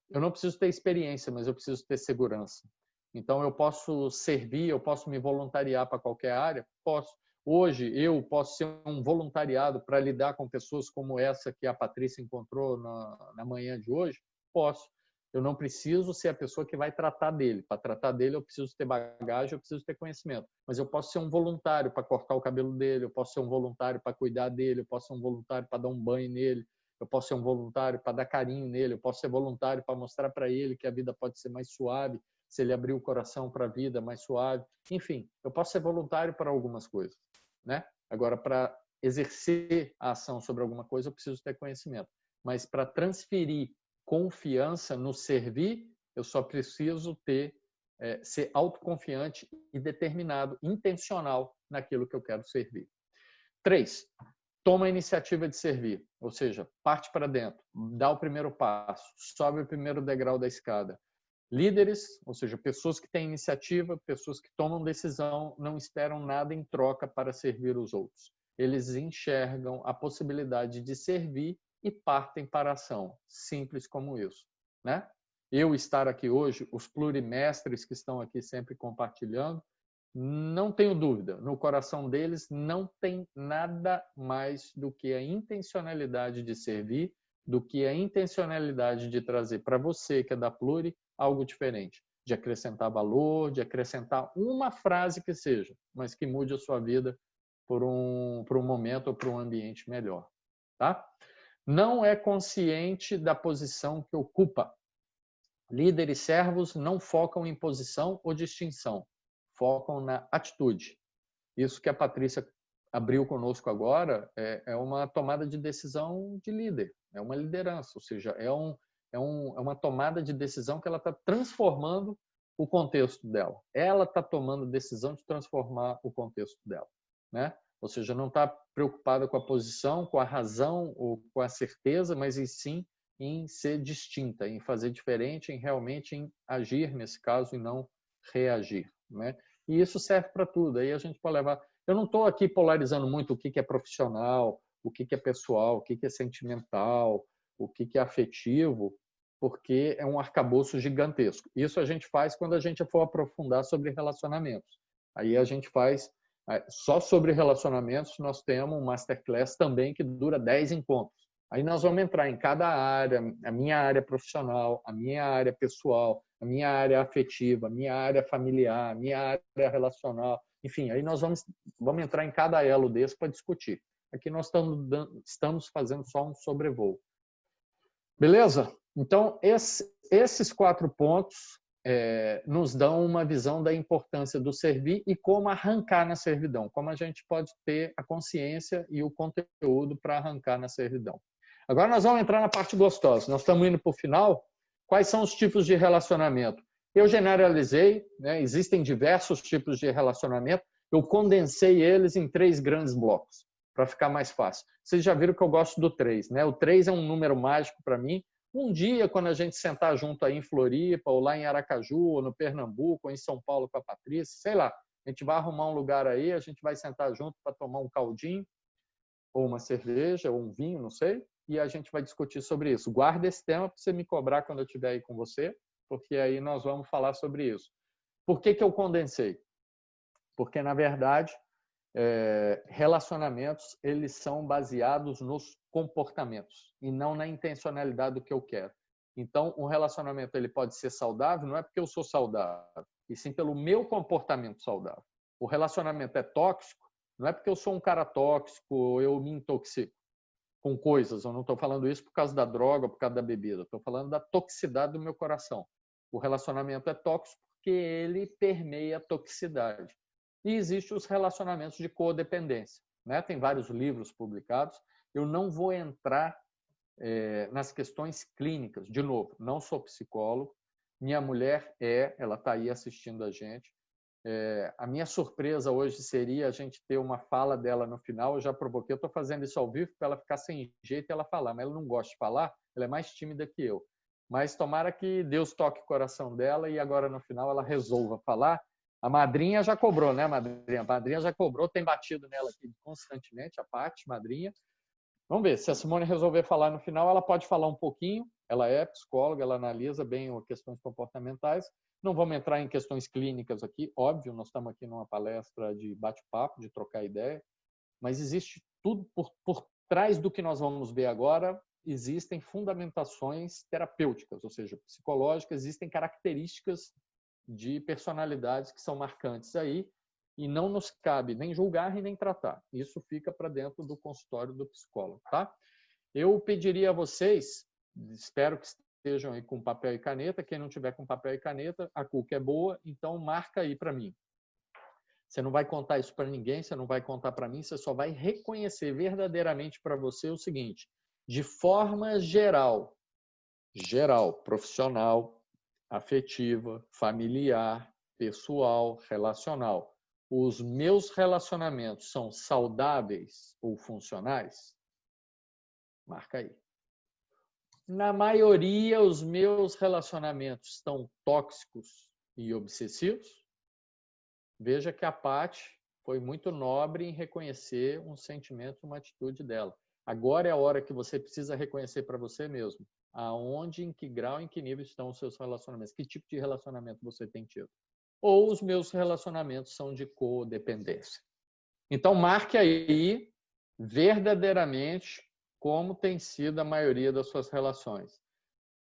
Eu não preciso ter experiência, mas eu preciso ter segurança. Então, eu posso servir, eu posso me voluntariar para qualquer área? Posso. Hoje, eu posso ser um voluntariado para lidar com pessoas como essa que a Patrícia encontrou na manhã de hoje? Posso. Eu não preciso ser a pessoa que vai tratar dele. Para tratar dele, eu preciso ter bagagem, eu preciso ter conhecimento. Mas eu posso ser um voluntário para cortar o cabelo dele, eu posso ser um voluntário para cuidar dele, eu posso ser um voluntário para dar um banho nele, eu posso ser um voluntário para dar carinho nele, eu posso ser voluntário para mostrar para ele que a vida pode ser mais suave, se ele abrir o coração para a vida mais suave. Enfim, eu posso ser voluntário para algumas coisas, né? Agora, para exercer a ação sobre alguma coisa, eu preciso ter conhecimento. Mas para transferir confiança no servir, eu só preciso ser autoconfiante e determinado, intencional naquilo que eu quero servir. 3. toma a iniciativa de servir, ou seja, parte para dentro, dá o primeiro passo, sobe o primeiro degrau da escada. Líderes, ou seja, pessoas que têm iniciativa, pessoas que tomam decisão, não esperam nada em troca para servir os outros. Eles enxergam a possibilidade de servir e partem para a ação. Simples como isso, né? Eu estar aqui hoje, os plurimestres que estão aqui sempre compartilhando, não tenho dúvida, no coração deles não tem nada mais do que a intencionalidade de servir, do que a intencionalidade de trazer para você, que é da Pluri, algo diferente, de acrescentar valor, de acrescentar uma frase que seja, mas que mude a sua vida por um momento ou por um ambiente melhor. Tá? Não é consciente da posição que ocupa. Líderes e servos não focam em posição ou distinção, focam na atitude. Isso que a Patrícia abriu conosco agora é uma tomada de decisão de líder, é uma liderança, ou seja, é uma tomada de decisão que ela está transformando o contexto dela. Ela está tomando a decisão de transformar o contexto dela, né? Ou seja, não está preocupada com a posição, com a razão ou com a certeza, mas sim em ser distinta, em fazer diferente, em realmente em agir nesse caso e não reagir, né? E isso serve para tudo. Aí a gente pode levar. Eu não estou aqui polarizando muito o que é profissional, o que é pessoal, o que é sentimental, o que é afetivo, porque é um arcabouço gigantesco. Isso a gente faz quando a gente for aprofundar sobre relacionamentos. Aí a gente faz só sobre relacionamentos. Nós temos um masterclass também que dura 10 encontros. Aí nós vamos entrar em cada área, a minha área profissional, a minha área pessoal, a minha área afetiva, a minha área familiar, a minha área relacional. Enfim, aí nós vamos entrar em cada elo desse para discutir. Aqui nós estamos fazendo só um sobrevoo. Beleza? Então, esses 4 pontos nos dão uma visão da importância do servir e como arrancar na servidão, como a gente pode ter a consciência e o conteúdo para arrancar na servidão. Agora nós vamos entrar na parte gostosa. Nós estamos indo para o final. Quais são os tipos de relacionamento? Eu generalizei, né? Existem diversos tipos de relacionamento. Eu condensei eles em 3 grandes blocos, para ficar mais fácil. Vocês já viram que eu gosto do 3, né? O 3 é um número mágico para mim. Um dia, quando a gente sentar junto aí em Floripa, ou lá em Aracaju, ou no Pernambuco, ou em São Paulo com a Patrícia, sei lá, a gente vai arrumar um lugar aí, a gente vai sentar junto para tomar um caldinho, ou uma cerveja, ou um vinho, não sei, e a gente vai discutir sobre isso. Guarda esse tema para você me cobrar quando eu estiver aí com você, porque aí nós vamos falar sobre isso. Por que eu condensei? Porque, na verdade, relacionamentos, eles são baseados nos comportamentos e não na intencionalidade do que eu quero. Então, um relacionamento ele pode ser saudável, não é porque eu sou saudável, e sim pelo meu comportamento saudável. O relacionamento é tóxico, não é porque eu sou um cara tóxico ou eu me intoxico com coisas. Eu não estou falando isso por causa da droga, por causa da bebida. Estou falando da toxicidade do meu coração. O relacionamento é tóxico porque ele permeia a toxicidade. E existem os relacionamentos de codependência, né? Tem vários livros publicados. Eu não vou entrar nas questões clínicas. De novo, não sou psicólogo. Minha mulher ela está aí assistindo a gente. A minha surpresa hoje seria a gente ter uma fala dela no final. Eu já provoquei, eu estou fazendo isso ao vivo para ela ficar sem jeito e ela falar, mas ela não gosta de falar, ela é mais tímida que eu. Mas tomara que Deus toque o coração dela e agora no final ela resolva falar. A madrinha já cobrou, né, madrinha? A madrinha já cobrou, tem batido nela aqui constantemente, a Paty, madrinha. Vamos ver, se a Simone resolver falar no final, ela pode falar um pouquinho. Ela é psicóloga, ela analisa bem questões comportamentais. Não vamos entrar em questões clínicas aqui, óbvio, nós estamos aqui numa palestra de bate-papo, de trocar ideia, mas existe tudo por trás do que nós vamos ver agora, existem fundamentações terapêuticas, ou seja, psicológicas, existem características de personalidades que são marcantes aí e não nos cabe nem julgar e nem tratar. Isso fica para dentro do consultório do psicólogo, tá? Eu pediria a vocês, espero que estejam aí com papel e caneta, quem não tiver com papel e caneta, a cuca é boa, então marca aí para mim. Você não vai contar isso para ninguém, você não vai contar para mim, você só vai reconhecer verdadeiramente para você o seguinte, de forma geral, profissional, afetiva, familiar, pessoal, relacional. os meus relacionamentos são saudáveis ou funcionais? Marca aí. Na maioria, os meus relacionamentos estão tóxicos e obsessivos? Veja que a Paty foi muito nobre em reconhecer um sentimento, uma atitude dela. Agora é a hora que você precisa reconhecer para você mesmo aonde, em que grau, em que nível estão os seus relacionamentos, que tipo de relacionamento você tem tido. Ou os meus relacionamentos são de codependência. Então, marque aí verdadeiramente como tem sido a maioria das suas relações.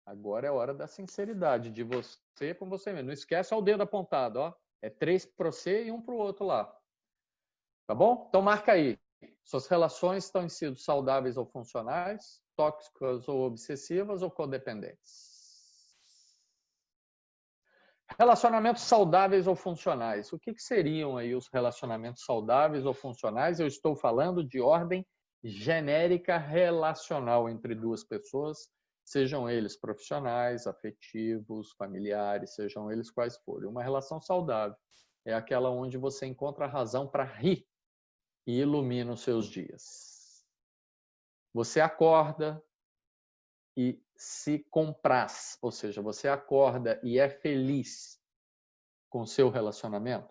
Agora é a hora da sinceridade, de você com você mesmo. Não esquece o dedo apontado, ó. É 3 para você e 1 para o outro lá. Tá bom? Então, marca aí. Suas relações têm sido saudáveis ou funcionais, tóxicas ou obsessivas ou codependentes? Relacionamentos saudáveis ou funcionais. O que seriam aí os relacionamentos saudáveis ou funcionais? Eu estou falando de ordem genérica relacional entre duas pessoas, sejam eles profissionais, afetivos, familiares, sejam eles quais forem. Uma relação saudável é aquela onde você encontra a razão para rir e ilumina os seus dias. Você acorda e se compraz, ou seja, você acorda e é feliz com seu relacionamento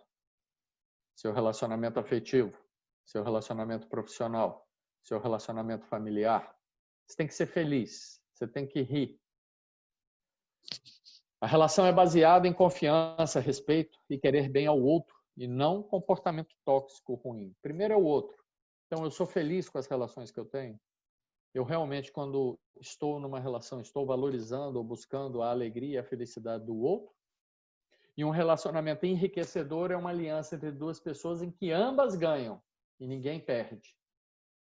afetivo, seu relacionamento profissional, seu relacionamento familiar. Você tem que ser feliz, você tem que rir. A relação é baseada em confiança, respeito e querer bem ao outro, e não comportamento tóxico ruim. Primeiro é o outro. Então, eu sou feliz com as relações que eu tenho. Eu realmente, quando estou numa relação, estou valorizando ou buscando a alegria e a felicidade do outro. E um relacionamento enriquecedor é uma aliança entre duas pessoas em que ambas ganham e ninguém perde.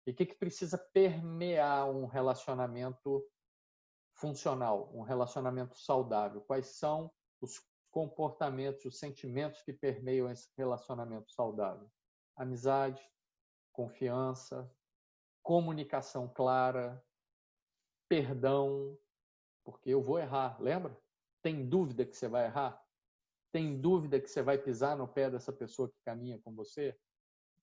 E o que precisa permear um relacionamento funcional, um relacionamento saudável? Quais são os comportamentos, os sentimentos que permeiam esse relacionamento saudável? Amizade, confiança, comunicação clara, perdão, porque eu vou errar, lembra? Tem dúvida que você vai errar? Tem dúvida que você vai pisar no pé dessa pessoa que caminha com você?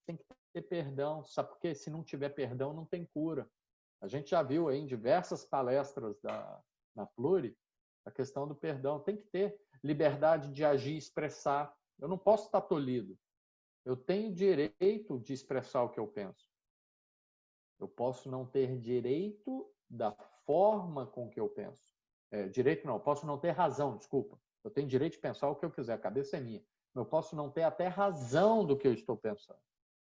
Tem que ter perdão, sabe por quê? Se não tiver perdão, não tem cura. A gente já viu aí em diversas palestras na Pluri a questão do perdão. Tem que ter liberdade de agir, expressar. Eu não posso estar tolhido. Eu tenho direito de expressar o que eu penso. Eu posso não ter direito da forma com que eu penso. Direito não, eu posso não ter razão, desculpa. Eu tenho direito de pensar o que eu quiser, a cabeça é minha. Eu posso não ter até razão do que eu estou pensando.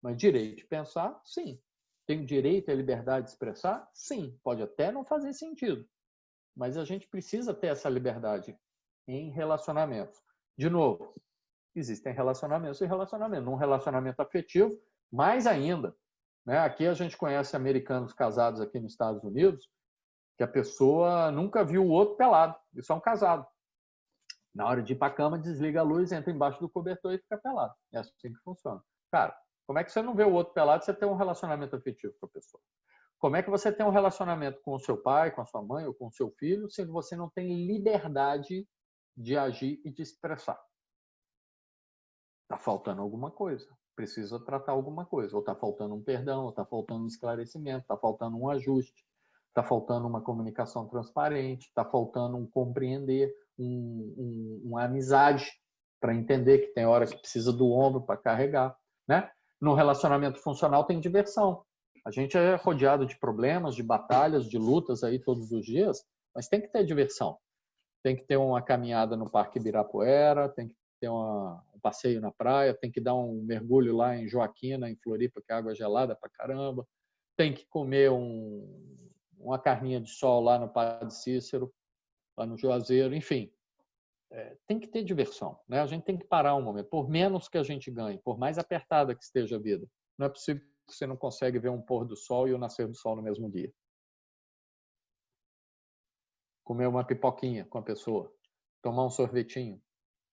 Mas direito de pensar, sim. Tenho direito à liberdade de expressar? Sim. Pode até não fazer sentido. Mas a gente precisa ter essa liberdade em relacionamentos. De novo, existem relacionamentos e relacionamentos. Num relacionamento afetivo, mais ainda. Né? Aqui a gente conhece americanos casados aqui nos Estados Unidos que a pessoa nunca viu o outro pelado. Eles são casados. Na hora de ir para a cama, desliga a luz, entra embaixo do cobertor e fica pelado. É assim que funciona. Cara, como é que você não vê o outro pelado e você tem um relacionamento afetivo com a pessoa? Como é que você tem um relacionamento com o seu pai, com a sua mãe ou com o seu filho, se você não tem liberdade de agir e de expressar? Está faltando alguma coisa. Precisa tratar alguma coisa. Ou está faltando um perdão, ou está faltando um esclarecimento, está faltando um ajuste, está faltando uma comunicação transparente, está faltando um compreender, uma amizade para entender que tem hora que precisa do ombro para carregar, né? No relacionamento funcional tem diversão. A gente é rodeado de problemas, de batalhas, de lutas aí todos os dias, mas tem que ter diversão. Tem que ter uma caminhada no Parque Ibirapuera, tem que ter um passeio na praia, tem que dar um mergulho lá em Joaquina, em Floripa, que a água é gelada pra caramba. Tem que comer uma carninha de sol lá no Padre Cícero, lá no Juazeiro, enfim. Tem que ter diversão, né? A gente tem que parar um momento. Por menos que a gente ganhe, por mais apertada que esteja a vida, não é possível que você não consegue ver um pôr do sol e o nascer do sol no mesmo dia. Comer uma pipoquinha com a pessoa, tomar um sorvetinho.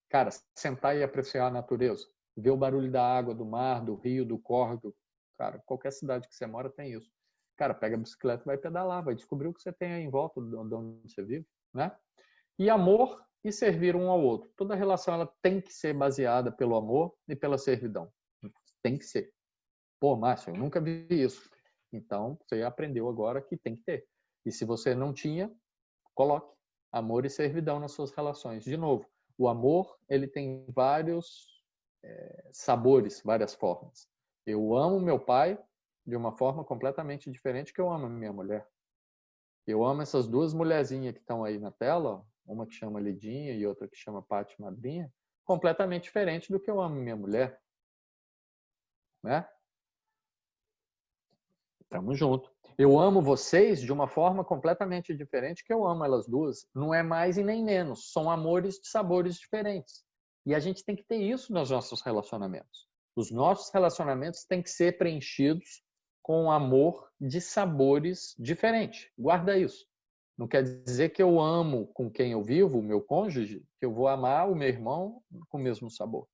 Cara, sentar e apreciar a natureza, ver o barulho da água, do mar, do rio, do córrego. Cara, qualquer cidade que você mora tem isso. Cara, pega a bicicleta e vai pedalar, vai descobrir o que você tem aí em volta de onde você vive, né? E amor e servir um ao outro. Toda relação ela tem que ser baseada pelo amor e pela servidão. tem que ser. Pô, Márcio, eu nunca vi isso. Então, você aprendeu agora que tem que ter. E se você não tinha, coloque amor e servidão nas suas relações. De novo, o amor, ele tem vários sabores, várias formas. Eu amo meu pai de uma forma completamente diferente que eu amo minha mulher. Eu amo essas duas mulherzinhas que estão aí na tela, uma que chama Lidinha e outra que chama Pati Madrinha, completamente diferente do que eu amo minha mulher. Né? Tamo junto. Eu amo vocês de uma forma completamente diferente que eu amo elas duas. Não é mais e nem menos. São amores de sabores diferentes. E a gente tem que ter isso nos nossos relacionamentos. Os nossos relacionamentos têm que ser preenchidos com amor de sabores diferentes. Guarda isso. Não quer dizer que eu amo com quem eu vivo, o meu cônjuge, que eu vou amar o meu irmão com o mesmo sabor.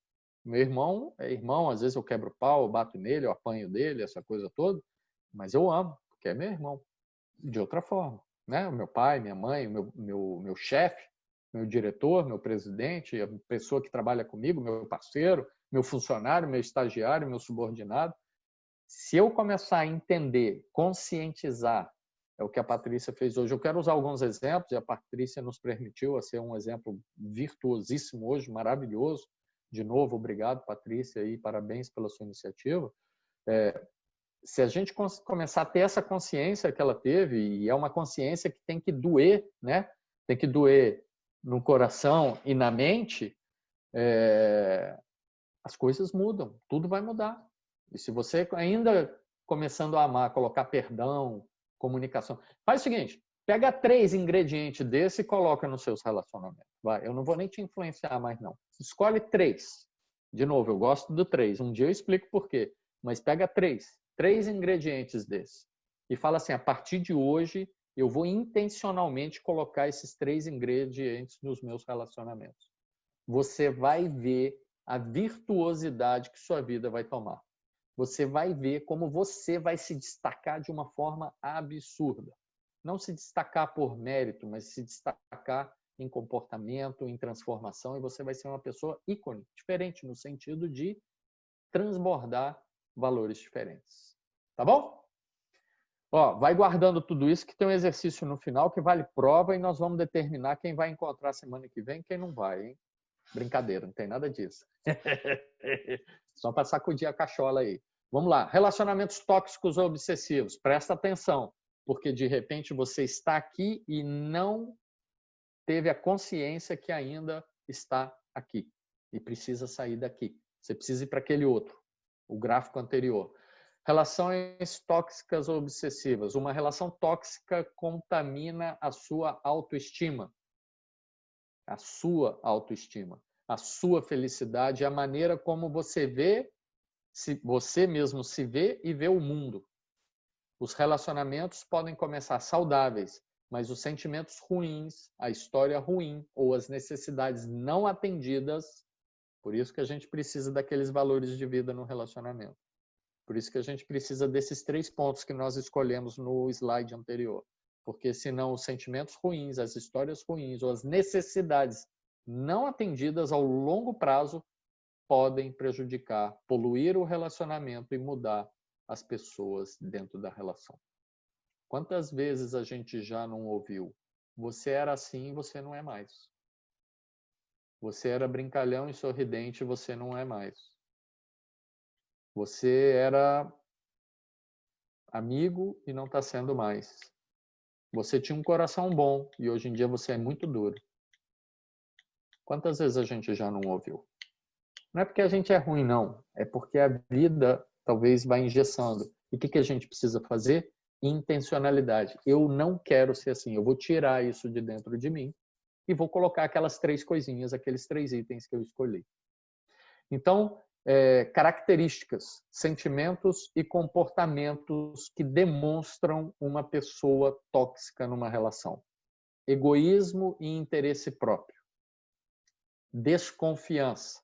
Meu irmão é irmão, às vezes eu quebro o pau, eu bato nele, eu apanho dele, essa coisa toda, mas eu amo, porque é meu irmão, de outra forma. Né? O meu pai, minha mãe, meu chefe, meu diretor, meu presidente, a pessoa que trabalha comigo, meu parceiro, meu funcionário, meu estagiário, meu subordinado. Se eu começar a entender, conscientizar, é o que a Patrícia fez hoje. Eu quero usar alguns exemplos, e a Patrícia nos permitiu a ser um exemplo virtuosíssimo hoje, maravilhoso. De novo, obrigado, Patrícia, e parabéns pela sua iniciativa. Se a gente começar a ter essa consciência que ela teve, e é uma consciência que tem que doer, né? Tem que doer no coração e na mente, as coisas mudam, tudo vai mudar. E se você ainda começando a amar, colocar perdão, comunicação, faz o seguinte, pega 3 ingredientes desse e coloca nos seus relacionamentos. Vai, eu não vou nem te influenciar mais não. Escolhe 3. De novo, eu gosto do 3. Um dia eu explico por quê. Mas pega 3 ingredientes desses. E fala assim, a partir de hoje, eu vou intencionalmente colocar esses 3 ingredientes nos meus relacionamentos. Você vai ver a virtuosidade que sua vida vai tomar. Você vai ver como você vai se destacar de uma forma absurda. Não se destacar por mérito, mas se destacar em comportamento, em transformação, e você vai ser uma pessoa ícone, diferente no sentido de transbordar valores diferentes. Tá bom? Ó, vai guardando tudo isso, que tem um exercício no final que vale prova e nós vamos determinar quem vai encontrar semana que vem e quem não vai, hein? Brincadeira, não tem nada disso. Só para sacudir a cachola aí. Vamos lá. Relacionamentos tóxicos ou obsessivos. Presta atenção, porque de repente você está aqui e não teve a consciência que ainda está aqui e precisa sair daqui. Você precisa ir para aquele outro, o gráfico anterior. Relações tóxicas ou obsessivas. Uma relação tóxica contamina a sua autoestima. A sua autoestima, a sua felicidade, a maneira como você vê, se você mesmo se vê e vê o mundo. Os relacionamentos podem começar saudáveis, mas os sentimentos ruins, a história ruim ou as necessidades não atendidas, por isso que a gente precisa daqueles valores de vida no relacionamento. Por isso que a gente precisa desses 3 pontos que nós escolhemos no slide anterior. Porque senão os sentimentos ruins, as histórias ruins ou as necessidades não atendidas ao longo prazo podem prejudicar, poluir o relacionamento e mudar as pessoas dentro da relação. Quantas vezes a gente já não ouviu? Você era assim e você não é mais. Você era brincalhão e sorridente e você não é mais. Você era amigo e não está sendo mais. Você tinha um coração bom e hoje em dia você é muito duro. Quantas vezes a gente já não ouviu? Não é porque a gente é ruim, não. É porque a vida talvez vai engessando. E o que a gente precisa fazer? Intencionalidade. Eu não quero ser assim. Eu vou tirar isso de dentro de mim e vou colocar aquelas 3 coisinhas, aqueles 3 itens que eu escolhi. Então, características, sentimentos e comportamentos que demonstram uma pessoa tóxica numa relação. Egoísmo e interesse próprio. Desconfiança.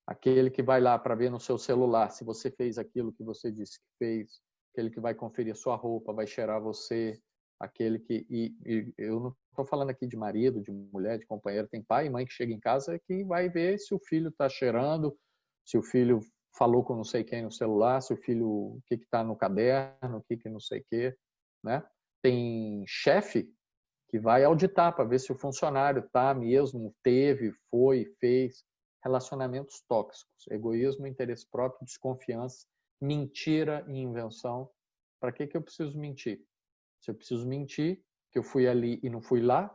Aquele que vai lá para ver no seu celular se você fez aquilo que você disse que fez. Aquele que vai conferir sua roupa, vai cheirar você. Aquele que... E eu não estou falando aqui de marido, de mulher, de companheiro. Tem pai e mãe que chega em casa que vai ver se o filho está cheirando, se o filho falou com não sei quem no celular, se o filho, o que está no caderno, o que não sei o quê, né? Tem chefe que vai auditar para ver se o funcionário tá mesmo, teve, foi, fez. Relacionamentos tóxicos, egoísmo, interesse próprio, desconfiança, mentira e invenção. Para que eu preciso mentir? Se eu preciso mentir, que eu fui ali e não fui lá,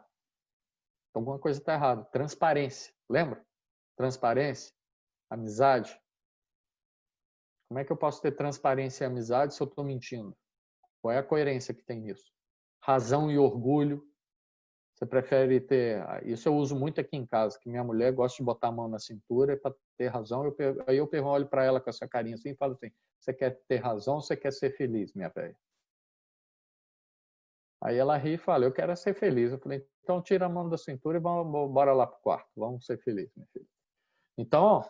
então alguma coisa está errada. Transparência, lembra? Transparência, amizade. Como é que eu posso ter transparência e amizade se eu estou mentindo? Qual é a coerência que tem nisso? Razão e orgulho. Você prefere ter... Isso eu uso muito aqui em casa, que minha mulher gosta de botar a mão na cintura para ter razão. Aí eu olho para ela com essa carinha assim e falo assim, você quer ter razão ou você quer ser feliz, minha velha? Aí ela ri e fala, eu quero ser feliz. Eu falei, então tira a mão da cintura e bora lá para o quarto. Vamos ser felizes, minha filha. Então,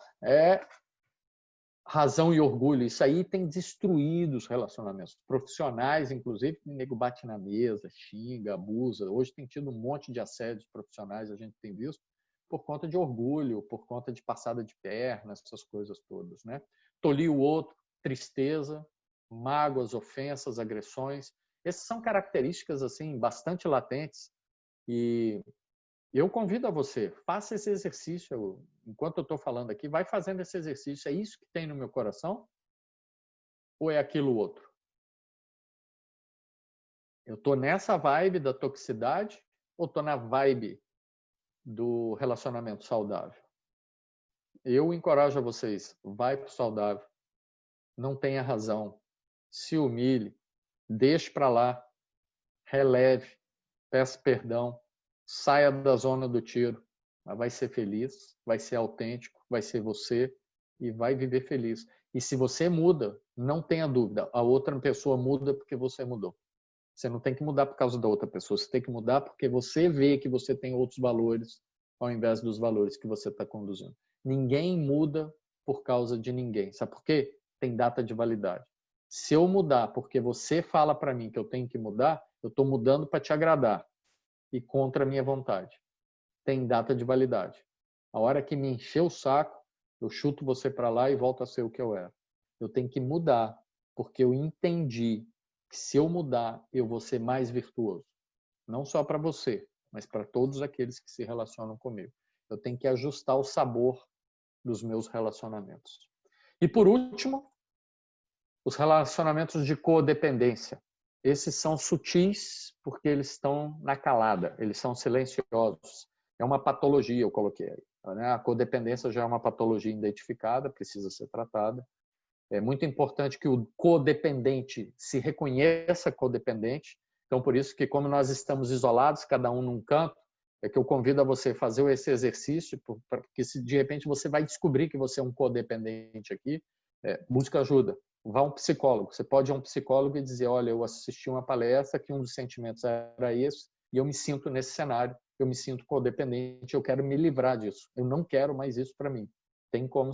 razão e orgulho. Isso aí tem destruído os relacionamentos profissionais, inclusive, o nego bate na mesa, xinga, abusa. Hoje tem tido um monte de assédios profissionais, a gente tem visto, por conta de orgulho, por conta de passada de perna, essas coisas todas, né? Tolir o outro, tristeza, mágoas, ofensas, agressões. Essas são características assim bastante latentes e eu convido a você, faça esse exercício, enquanto eu estou falando aqui, vai fazendo esse exercício. É isso que tem no meu coração? Ou é aquilo outro? Eu estou nessa vibe da toxicidade ou estou na vibe do relacionamento saudável? Eu encorajo a vocês, vai para o saudável, não tenha razão, se humilhe, deixe para lá, releve, peça perdão, saia da zona do tiro, mas vai ser feliz, vai ser autêntico, vai ser você e vai viver feliz. E se você muda, não tenha dúvida, a outra pessoa muda porque você mudou. Você não tem que mudar por causa da outra pessoa, você tem que mudar porque você vê que você tem outros valores ao invés dos valores que você está conduzindo. Ninguém muda por causa de ninguém. Sabe por quê? Tem data de validade. Se eu mudar porque você fala para mim que eu tenho que mudar, eu estou mudando para te agradar e contra a minha vontade. Tem data de validade. A hora que me encher o saco, eu chuto você para lá e volto a ser o que eu era. Eu tenho que mudar, porque eu entendi que se eu mudar, eu vou ser mais virtuoso. Não só para você, mas para todos aqueles que se relacionam comigo. Eu tenho que ajustar o sabor dos meus relacionamentos. E por último, os relacionamentos de codependência. Esses são sutis porque eles estão na calada, eles são silenciosos. É uma patologia, eu coloquei aí. A codependência já é uma patologia identificada, precisa ser tratada. É muito importante que o codependente se reconheça codependente. Então, por isso que, como nós estamos isolados, cada um num canto, é que eu convido a você a fazer esse exercício, porque se de repente você vai descobrir que você é um codependente aqui, busca ajuda. Vá a um psicólogo. Você pode ir a um psicólogo e dizer, olha, eu assisti uma palestra que um dos sentimentos era esse e eu me sinto nesse cenário, eu me sinto codependente, eu quero me livrar disso. Eu não quero mais isso para mim. Tem como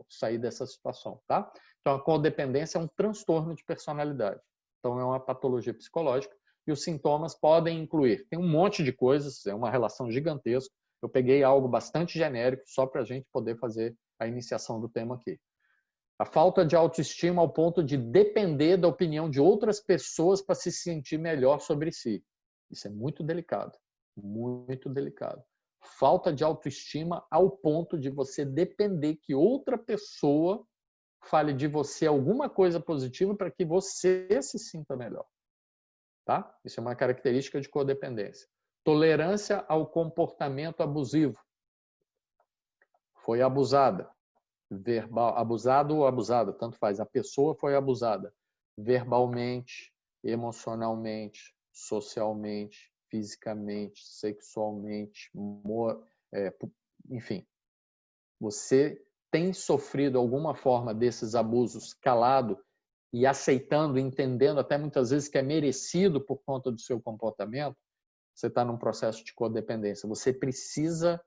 sair dessa situação, tá? Então, a codependência é um transtorno de personalidade. Então, é uma patologia psicológica e os sintomas podem incluir. Tem um monte de coisas, é uma relação gigantesca. Eu peguei algo bastante genérico só para a gente poder fazer a iniciação do tema aqui. A falta de autoestima ao ponto de depender da opinião de outras pessoas para se sentir melhor sobre si. Isso é muito delicado, muito delicado. Falta de autoestima ao ponto de você depender que outra pessoa fale de você alguma coisa positiva para que você se sinta melhor. Tá? Isso é uma característica de codependência. Tolerância ao comportamento abusivo. Foi abusada. Verbal, abusado ou abusada, tanto faz. A pessoa foi abusada verbalmente, emocionalmente, socialmente, fisicamente, sexualmente, enfim. Você tem sofrido alguma forma desses abusos calado e aceitando, entendendo até muitas vezes que é merecido por conta do seu comportamento, você está num processo de codependência. Você precisa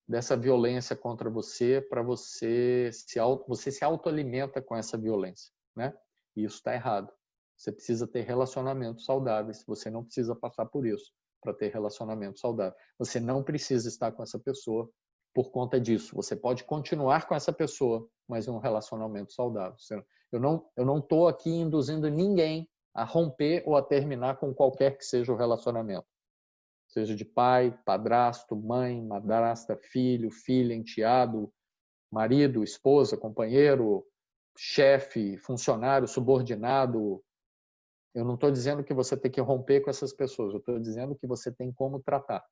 dessa violência contra você para você se autoalimenta com essa violência, né? E isso está errado. Você precisa ter relacionamentos saudáveis. Você não precisa passar por isso para ter relacionamento saudável. Você não precisa estar com essa pessoa por conta disso. Você pode continuar com essa pessoa, mas em um relacionamento saudável. Eu não estou aqui induzindo ninguém a romper ou a terminar com qualquer que seja o relacionamento. Seja de pai, padrasto, mãe, madrasta, filho, filha, enteado, marido, esposa, companheiro, chefe, funcionário, subordinado. Eu não estou dizendo que você tem que romper com essas pessoas. Eu estou dizendo que você tem como tratar.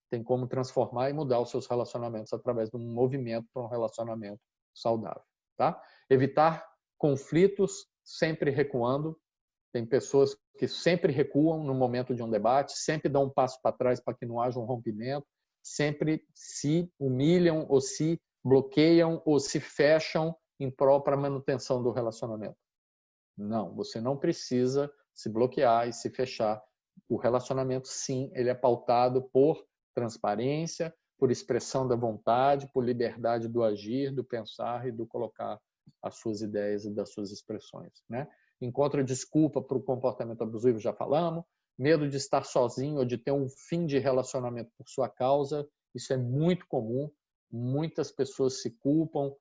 Tem como transformar e mudar os seus relacionamentos através de um movimento para um relacionamento saudável. Tá? Evitar conflitos sempre recuando. Tem pessoas que sempre recuam no momento de um debate, sempre dão um passo para trás para que não haja um rompimento, sempre se humilham ou se bloqueiam ou se fecham em prol para a manutenção do relacionamento. Não, você não precisa se bloquear e se fechar. O relacionamento, sim, ele é pautado por transparência, por expressão da vontade, por liberdade do agir, do pensar e do colocar as suas ideias e das suas expressões, né? Encontra desculpa para o comportamento abusivo, já falamos. Medo de estar sozinho ou de ter um fim de relacionamento por sua causa, isso é muito comum. Muitas pessoas se culpam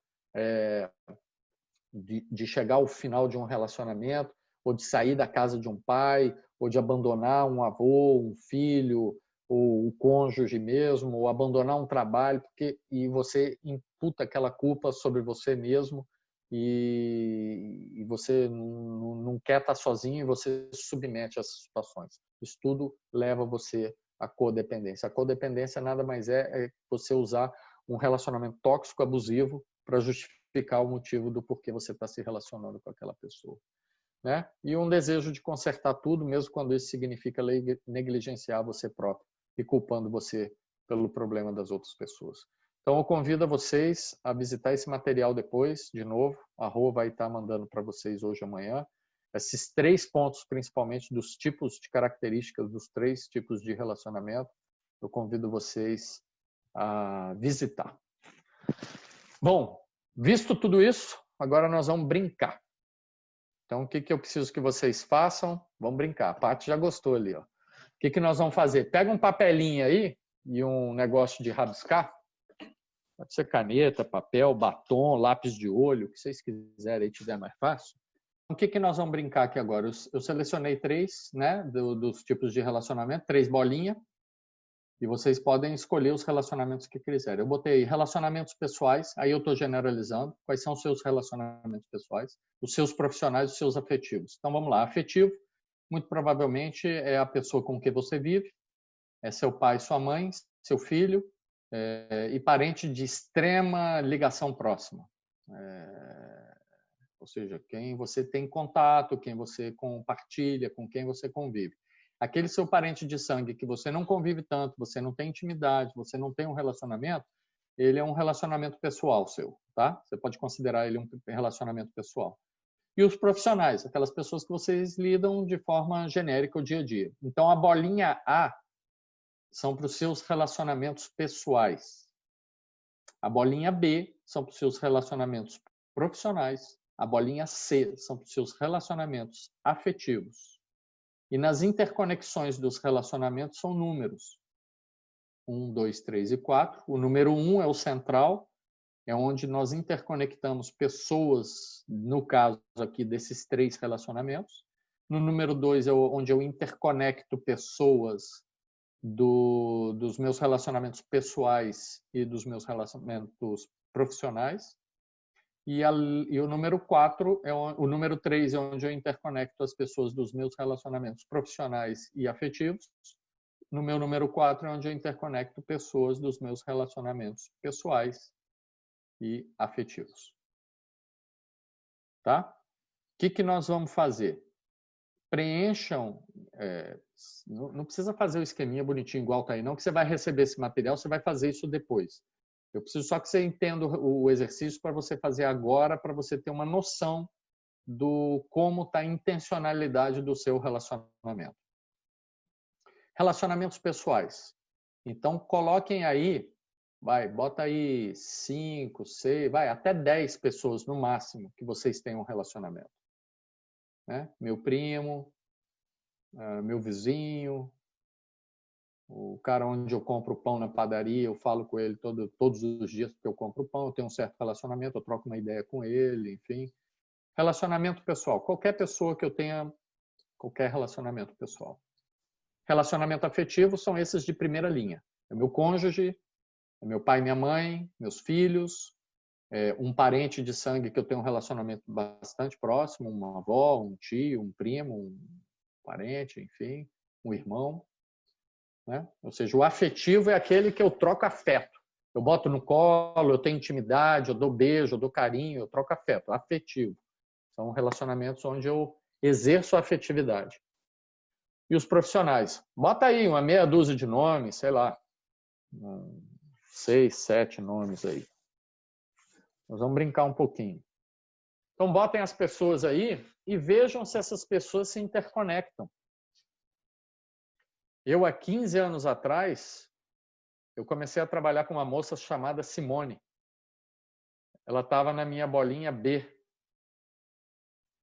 de chegar ao final de um relacionamento, ou de sair da casa de um pai, ou de abandonar um avô, um filho, ou o cônjuge mesmo, ou abandonar um trabalho, e você imputa aquela culpa sobre você mesmo, e você não quer estar sozinho e você se submete a essas situações. Isso tudo leva você à codependência. A codependência nada mais é você usar um relacionamento tóxico, abusivo, para justificar o motivo do porquê você está se relacionando com aquela pessoa, né? E um desejo de consertar tudo, mesmo quando isso significa negligenciar você próprio e culpando você pelo problema das outras pessoas. Então, eu convido a vocês a visitar esse material depois, de novo. A Rô vai estar mandando para vocês hoje e amanhã. Esses 3 pontos, principalmente, dos tipos de características dos 3 tipos de relacionamento, eu convido vocês a visitar. Bom, visto tudo isso, agora nós vamos brincar. Então, o que eu preciso que vocês façam? Vamos brincar. A Paty já gostou ali, ó. O que nós vamos fazer? Pega um papelinho aí e um negócio de rabiscar. Pode ser caneta, papel, batom, lápis de olho, o que vocês quiserem aí, tiver mais fácil. O que nós vamos brincar aqui agora? Eu selecionei 3, né, dos tipos de relacionamento, 3 bolinhas, e vocês podem escolher os relacionamentos que quiserem. Eu botei relacionamentos pessoais, aí eu estou generalizando. Quais são os seus relacionamentos pessoais? Os seus profissionais, os seus afetivos. Então vamos lá. Afetivo, muito provavelmente é a pessoa com quem você vive, é seu pai, sua mãe, seu filho, e parente de extrema ligação próxima. Ou seja, quem você tem contato, quem você compartilha, com quem você convive. Aquele seu parente de sangue que você não convive tanto, você não tem intimidade, você não tem um relacionamento, ele é um relacionamento pessoal seu, tá? Você pode considerar ele um relacionamento pessoal. E os profissionais, aquelas pessoas que vocês lidam de forma genérica o dia a dia. Então, a bolinha A são para os seus relacionamentos pessoais. A bolinha B são para os seus relacionamentos profissionais. A bolinha C são para os seus relacionamentos afetivos. E nas interconexões dos relacionamentos são números. 1, 2, 3 e 4. O número 1 é o central, é onde nós interconectamos pessoas, no caso aqui desses 3 relacionamentos. No número 2 é onde eu interconecto pessoas dos meus relacionamentos pessoais e dos meus relacionamentos profissionais. E o número 4 o número 3 é onde eu interconecto as pessoas dos meus relacionamentos profissionais e afetivos. No meu número 4 é onde eu interconecto pessoas dos meus relacionamentos pessoais e afetivos. Tá? O que nós vamos fazer? Preencham, não precisa fazer o esqueminha bonitinho igual tá aí, não, que você vai receber esse material, você vai fazer isso depois. Eu preciso só que você entenda o exercício para você fazer agora, para você ter uma noção do como está a intencionalidade do seu relacionamento. Relacionamentos pessoais. Então, coloquem aí, bota aí 5, 6, até 10 pessoas no máximo que vocês tenham um relacionamento. Né? Meu primo, meu vizinho, O cara onde eu compro pão na padaria, eu falo com ele todos os dias que eu compro pão, eu tenho um certo relacionamento, eu troco uma ideia com ele, enfim. Relacionamento pessoal. Qualquer pessoa que eu tenha qualquer relacionamento pessoal. Relacionamento afetivo são esses de primeira linha. É meu cônjuge, é meu pai e minha mãe, meus filhos, um parente de sangue que eu tenho um relacionamento bastante próximo, uma avó, um tio, um primo, um parente, enfim, um irmão. Né? Ou seja, o afetivo é aquele que eu troco afeto. Eu boto no colo, eu tenho intimidade, eu dou beijo, eu dou carinho, eu troco afeto. Afetivo. São relacionamentos onde eu exerço a afetividade. E os profissionais? Bota aí uma meia dúzia de nomes, sei lá, 6, 7 nomes aí. Nós vamos brincar um pouquinho. Então, botem as pessoas aí e vejam se essas pessoas se interconectam. Eu, há 15 anos atrás, eu comecei a trabalhar com uma moça chamada Simone. Ela estava na minha bolinha B.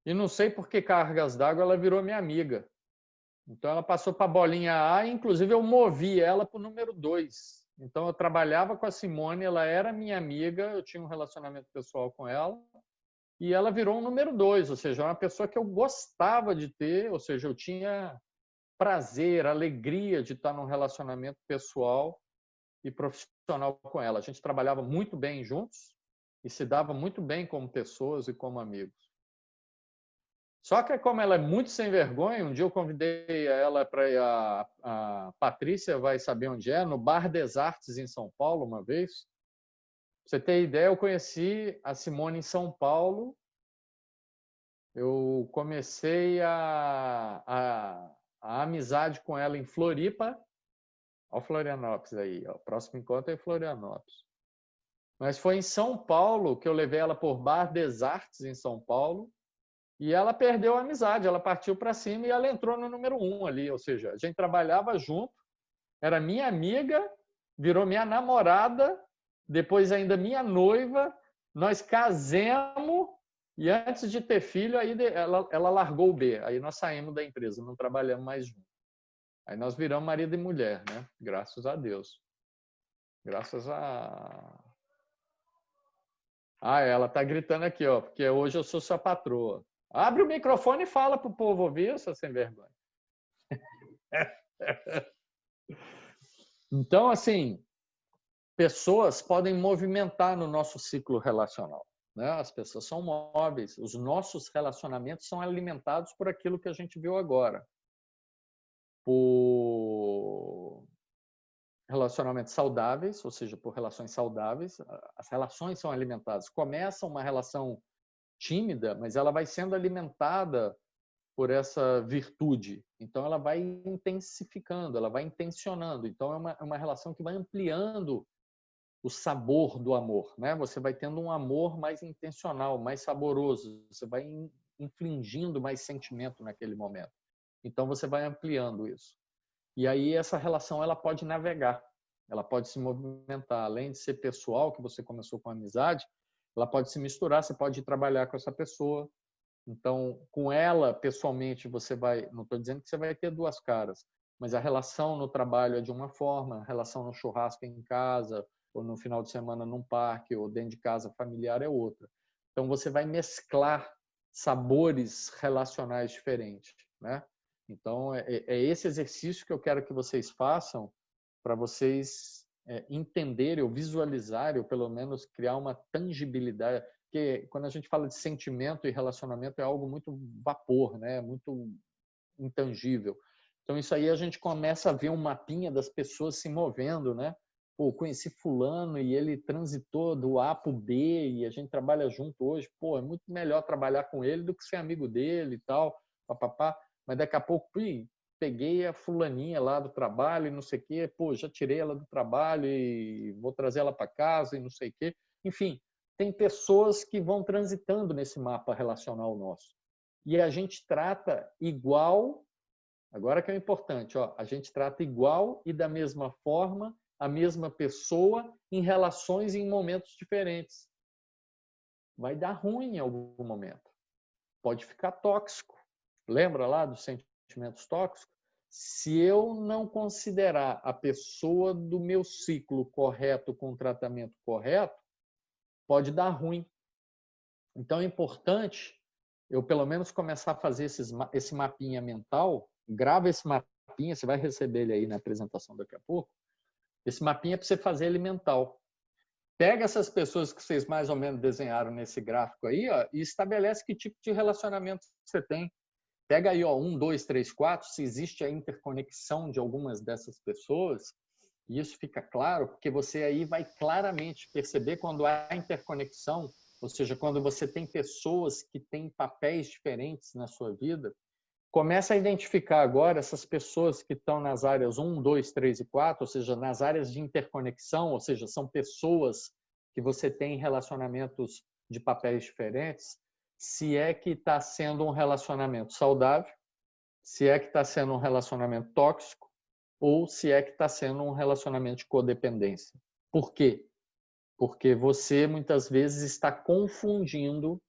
E não sei por que cargas d'água ela virou minha amiga. Então, ela passou para a bolinha A, e, inclusive eu movi ela para o número 2. Então, eu trabalhava com a Simone, ela era minha amiga, eu tinha um relacionamento pessoal com ela, e ela virou um número 2, ou seja, uma pessoa que eu gostava de ter, ou seja, eu tinha prazer, alegria de estar num relacionamento pessoal e profissional com ela. A gente trabalhava muito bem juntos e se dava muito bem como pessoas e como amigos. Só que como ela é muito sem vergonha, um dia eu convidei ela para ir, a Patrícia vai saber onde é, no Bar des Artes em São Paulo uma vez. Pra você ter ideia, eu conheci a Simone em São Paulo. Eu comecei a amizade com ela em Floripa. Olha o Florianópolis aí, ó. O próximo encontro é em Florianópolis. Mas foi em São Paulo que eu levei ela por Bar des Artes em São Paulo. E ela perdeu a amizade, ela partiu para cima e ela entrou no número 1 ali. Ou seja, a gente trabalhava junto, era minha amiga, virou minha namorada, depois ainda minha noiva, nós casamos e antes de ter filho, aí ela largou o B. Aí nós saímos da empresa, não trabalhamos mais juntos. Aí nós viramos marido e mulher, né? Graças a Deus. Graças a... Ah, ela tá gritando aqui, ó, porque hoje eu sou sua patroa. Abre o microfone e fala pro povo ouvir, seu sem vergonha. Então, assim, pessoas podem movimentar no nosso ciclo relacional. Né? As pessoas são móveis. Os nossos relacionamentos são alimentados por aquilo que a gente viu agora. Por relacionamentos saudáveis, ou seja, por relações saudáveis. As relações são alimentadas. Começa uma relação tímida, mas ela vai sendo alimentada por essa virtude. Então, ela vai intensificando, ela vai intencionando. Então, é uma relação que vai ampliando o sabor do amor. Né? Você vai tendo um amor mais intencional, mais saboroso. Você vai infligindo mais sentimento naquele momento. Então, você vai ampliando isso. E aí, essa relação ela pode navegar, ela pode se movimentar. Além de ser pessoal, que você começou com amizade, ela pode se misturar, você pode ir trabalhar com essa pessoa. Então, com ela, pessoalmente, você vai... Não estou dizendo que você vai ter duas caras, mas a relação no trabalho é de uma forma, a relação no churrasco em casa, ou no final de semana num parque, ou dentro de casa familiar é outra. Então, você vai mesclar sabores relacionais diferentes, né? Então, é esse exercício que eu quero que vocês façam para vocês entenderem ou visualizarem, ou pelo menos criar uma tangibilidade. Porque quando a gente fala de sentimento e relacionamento é algo muito vapor, né? Muito intangível. Então, isso aí a gente começa a ver um mapinha das pessoas se movendo, né? Pô, conheci fulano e ele transitou do A para o B e a gente trabalha junto hoje. Pô, é muito melhor trabalhar com ele do que ser amigo dele e tal, papapá. Mas daqui a pouco, peguei a fulaninha lá do trabalho e não sei o quê. Pô, já tirei ela do trabalho e vou trazer ela para casa e não sei o quê. Enfim, tem pessoas que vão transitando nesse mapa relacional nosso. E a gente trata igual, agora que é o importante, ó, a gente trata igual e da mesma forma a mesma pessoa em relações e em momentos diferentes. Vai dar ruim em algum momento. Pode ficar tóxico. Lembra lá dos sentimentos tóxicos? Se eu não considerar a pessoa do meu ciclo correto com o tratamento correto, pode dar ruim. Então é importante eu pelo menos começar a fazer esse mapinha mental. Grava esse mapinha, você vai receber ele aí na apresentação daqui a pouco. Esse mapinha é para você fazer ele mental. Pega essas pessoas que vocês mais ou menos desenharam nesse gráfico aí, ó, e estabelece que tipo de relacionamento você tem. Pega aí, ó, 1, 2, 3, 4, se existe a interconexão de algumas dessas pessoas, e isso fica claro, porque você aí vai claramente perceber quando há interconexão, ou seja, quando você tem pessoas que têm papéis diferentes na sua vida. Começa a identificar agora essas pessoas que estão nas áreas 1, 2, 3 e 4, ou seja, nas áreas de interconexão, ou seja, são pessoas que você tem relacionamentos de papéis diferentes, se é que está sendo um relacionamento saudável, se é que está sendo um relacionamento tóxico, ou se é que está sendo um relacionamento de codependência. Por quê? Porque você, muitas vezes, está confundindo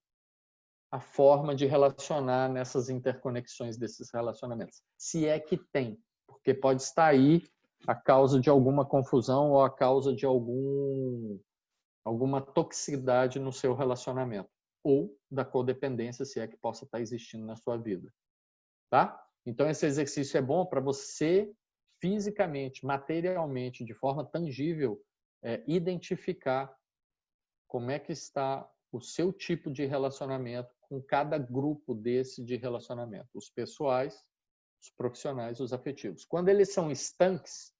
a forma de relacionar nessas interconexões desses relacionamentos. Se é que tem, porque pode estar aí a causa de alguma confusão ou a causa de alguma toxicidade no seu relacionamento, ou da codependência, se é que possa estar existindo na sua vida. Tá? Então, esse exercício é bom para você fisicamente, materialmente, de forma tangível, identificar como é que está o seu tipo de relacionamento com cada grupo desse de relacionamento, os pessoais, os profissionais, os afetivos. Quando eles são estanques,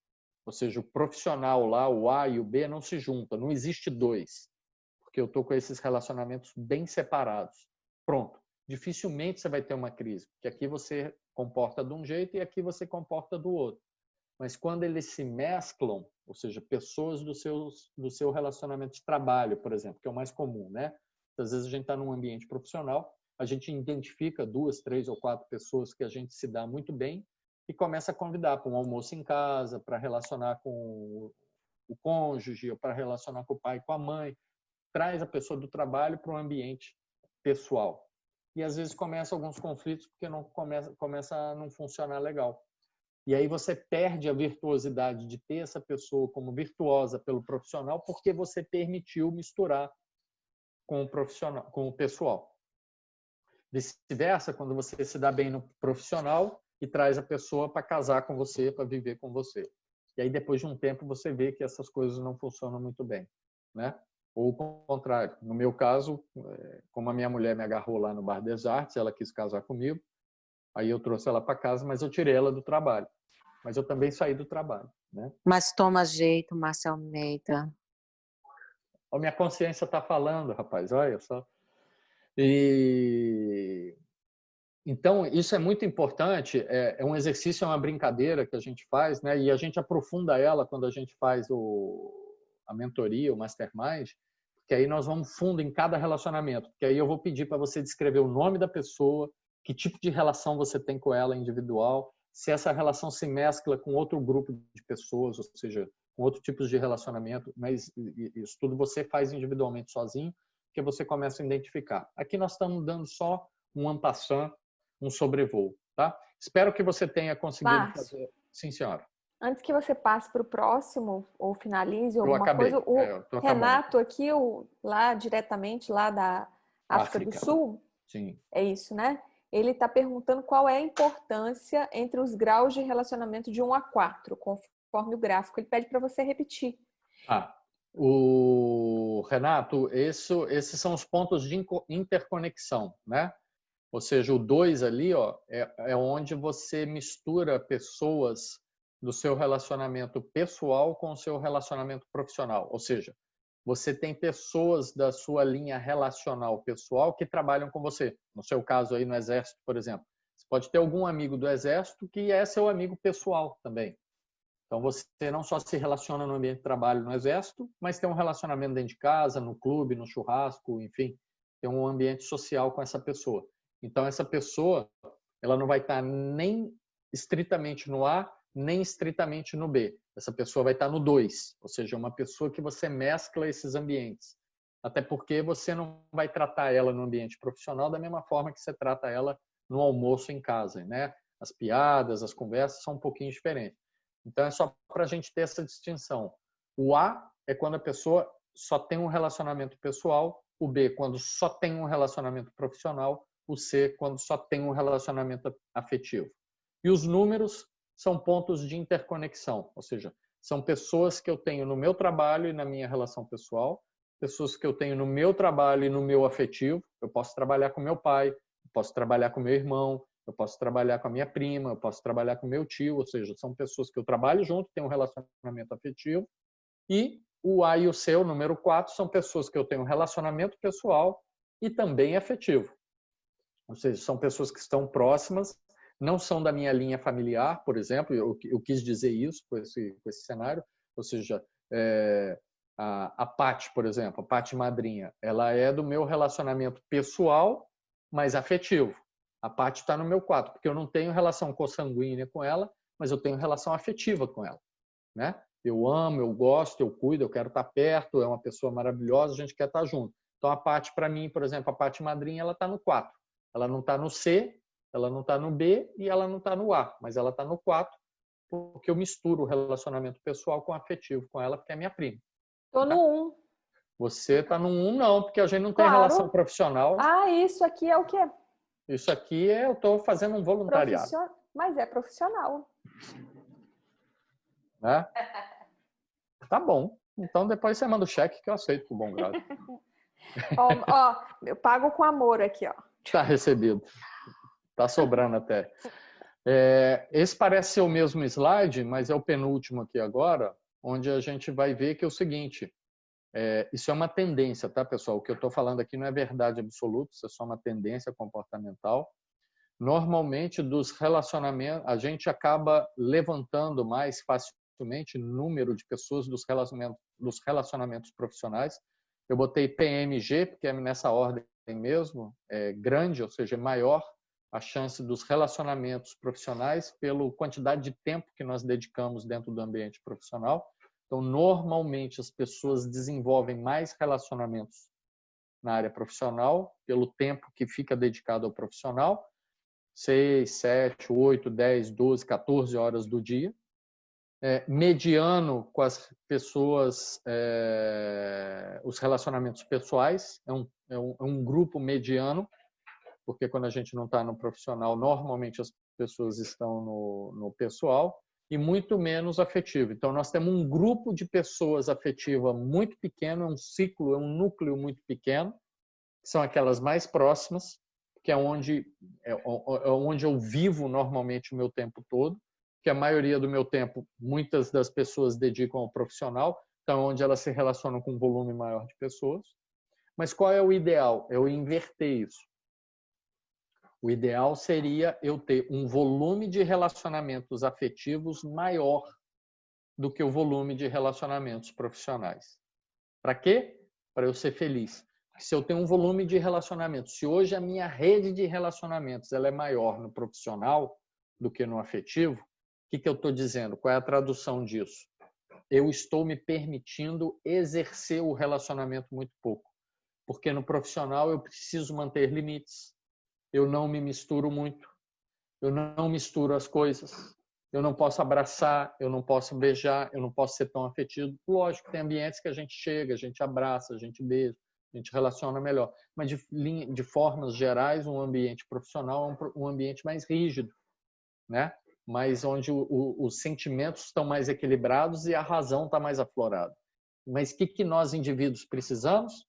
ou seja, o profissional lá, o A e o B não se juntam, não existe dois, porque eu estou com esses relacionamentos bem separados. Pronto. Dificilmente você vai ter uma crise, porque aqui você comporta de um jeito e aqui você comporta do outro. Mas quando eles se mesclam, ou seja, pessoas do seu relacionamento de trabalho, por exemplo, que é o mais comum, né? Às vezes a gente está num ambiente profissional, a gente identifica 2, 3 ou 4 pessoas que a gente se dá muito bem e começa a convidar para um almoço em casa, para relacionar com o cônjuge, ou para relacionar com o pai e com a mãe. Traz a pessoa do trabalho para um ambiente pessoal. E às vezes começam alguns conflitos porque não começa a não funcionar legal. E aí você perde a virtuosidade de ter essa pessoa como virtuosa pelo profissional porque você permitiu misturar com o profissional, com o pessoal. Vice-versa, quando você se dá bem no profissional e traz a pessoa para casar com você, para viver com você. E aí depois de um tempo você vê que essas coisas não funcionam muito bem, né? Ou o contrário. No meu caso, como a minha mulher me agarrou lá no Bar das Artes, ela quis casar comigo, aí eu trouxe ela para casa, mas eu tirei ela do trabalho. Mas eu também saí do trabalho, né? Mas toma jeito, Márcio Almeida. A minha consciência está falando, rapaz, olha só. E então isso é muito importante. É um exercício, é uma brincadeira que a gente faz, né? E a gente aprofunda ela quando a gente faz a mentoria, o mastermind, porque aí nós vamos fundo em cada relacionamento. Porque aí eu vou pedir para você descrever o nome da pessoa, que tipo de relação você tem com ela individual, se essa relação se mescla com outro grupo de pessoas, ou seja, com outro tipo de relacionamento, mas isso tudo você faz individualmente sozinho, que você começa a identificar. Aqui nós estamos dando só um en passant, um sobrevoo, tá? Espero que você tenha conseguido fazer. Sim, senhora. Antes que você passe para o próximo ou finalize alguma acabei. coisa, o Renato aqui, lá diretamente lá da África do Sul, sim. É isso, né? Ele está perguntando qual é a importância entre os graus de relacionamento de 1 a 4, conforme o gráfico. Ele pede para você repetir. O Renato, esses são os pontos de interconexão, né? Ou seja, o 2 ali, ó, é onde você mistura pessoas do seu relacionamento pessoal com o seu relacionamento profissional. Ou seja, você tem pessoas da sua linha relacional pessoal que trabalham com você. No seu caso aí no Exército, por exemplo. Você pode ter algum amigo do Exército que é seu amigo pessoal também. Então, você não só se relaciona no ambiente de trabalho no Exército, mas tem um relacionamento dentro de casa, no clube, no churrasco, enfim. Tem um ambiente social com essa pessoa. Então, essa pessoa, ela não vai estar nem estritamente no A, nem estritamente no B. Essa pessoa vai estar no 2, ou seja, uma pessoa que você mescla esses ambientes. Até porque você não vai tratar ela no ambiente profissional da mesma forma que você trata ela no almoço em casa, né? As piadas, as conversas são um pouquinho diferentes. Então, é só para a gente ter essa distinção. O A é quando a pessoa só tem um relacionamento pessoal, o B quando só tem um relacionamento profissional, o C quando só tem um relacionamento afetivo. E os números são pontos de interconexão, ou seja, são pessoas que eu tenho no meu trabalho e na minha relação pessoal, pessoas que eu tenho no meu trabalho e no meu afetivo. Eu posso trabalhar com meu pai, eu posso trabalhar com meu irmão, eu posso trabalhar com a minha prima, eu posso trabalhar com meu tio, ou seja, são pessoas que eu trabalho junto, tenho um relacionamento afetivo. E o A e o C, o número 4, são pessoas que eu tenho um relacionamento pessoal e também afetivo. Ou seja, são pessoas que estão próximas, não são da minha linha familiar, por exemplo, eu quis dizer isso com esse cenário, ou seja, a Paty, por exemplo, a Paty madrinha, ela é do meu relacionamento pessoal, mas afetivo. A Paty está no meu 4, porque eu não tenho relação consanguínea com ela, mas eu tenho relação afetiva com ela, né? Eu amo, eu gosto, eu cuido, eu quero estar perto, é uma pessoa maravilhosa, a gente quer estar junto. Então a Paty, para mim, por exemplo, a Paty madrinha, ela está no 4. Ela não está no C, ela não está no B e ela não está no A, mas ela está no 4, porque eu misturo o relacionamento pessoal com o afetivo com ela, porque é minha prima. Tô no 1. Você está no 1 não, porque a gente não tem Claro. relação profissional. Ah, isso aqui é o quê? Isso aqui eu estou fazendo um voluntariado. Mas é profissional. Né? Tá bom. Então depois você manda o cheque que eu aceito com bom grado. Ó, eu pago com amor aqui, ó. Tá recebido. Tá sobrando até. Esse parece ser o mesmo slide, mas é o penúltimo aqui agora, onde a gente vai ver que é o seguinte, isso é uma tendência, tá, pessoal? O que eu estou falando aqui não é verdade absoluta, isso é só uma tendência comportamental. Normalmente, dos relacionamentos, a gente acaba levantando mais facilmente o número de pessoas dos relacionamentos profissionais. Eu botei PMG, porque é nessa ordem mesmo, é grande, ou seja, é maior a chance dos relacionamentos profissionais pela quantidade de tempo que nós dedicamos dentro do ambiente profissional. Então, normalmente, as pessoas desenvolvem mais relacionamentos na área profissional pelo tempo que fica dedicado ao profissional, 6, 7, 8, 10, 12, 14 horas do dia. Mediano com as pessoas, os relacionamentos pessoais, é um grupo mediano, porque quando a gente não está no profissional, normalmente as pessoas estão no pessoal, e muito menos afetivo. Então, nós temos um grupo de pessoas afetiva muito pequeno, é um ciclo, é um núcleo muito pequeno, que são aquelas mais próximas, que é onde eu vivo normalmente o meu tempo todo, que a maioria do meu tempo, muitas das pessoas dedicam ao profissional, então onde elas se relacionam com um volume maior de pessoas. Mas qual é o ideal? Eu inverter isso. O ideal seria eu ter um volume de relacionamentos afetivos maior do que o volume de relacionamentos profissionais. Para quê? Para eu ser feliz. Se eu tenho um volume de relacionamentos, se hoje a minha rede de relacionamentos ela é maior no profissional do que no afetivo, o que eu estou dizendo? Qual é a tradução disso? Eu estou me permitindo exercer o relacionamento muito pouco. Porque no profissional eu preciso manter limites. Eu não me misturo muito. Eu não misturo as coisas. Eu não posso abraçar, eu não posso beijar, eu não posso ser tão afetivo. Lógico, tem ambientes que a gente chega, a gente abraça, a gente beija, a gente relaciona melhor. Mas, de formas gerais, um ambiente profissional é um ambiente mais rígido, né? Mas onde os sentimentos estão mais equilibrados e a razão está mais aflorada. Mas o que nós, indivíduos, precisamos?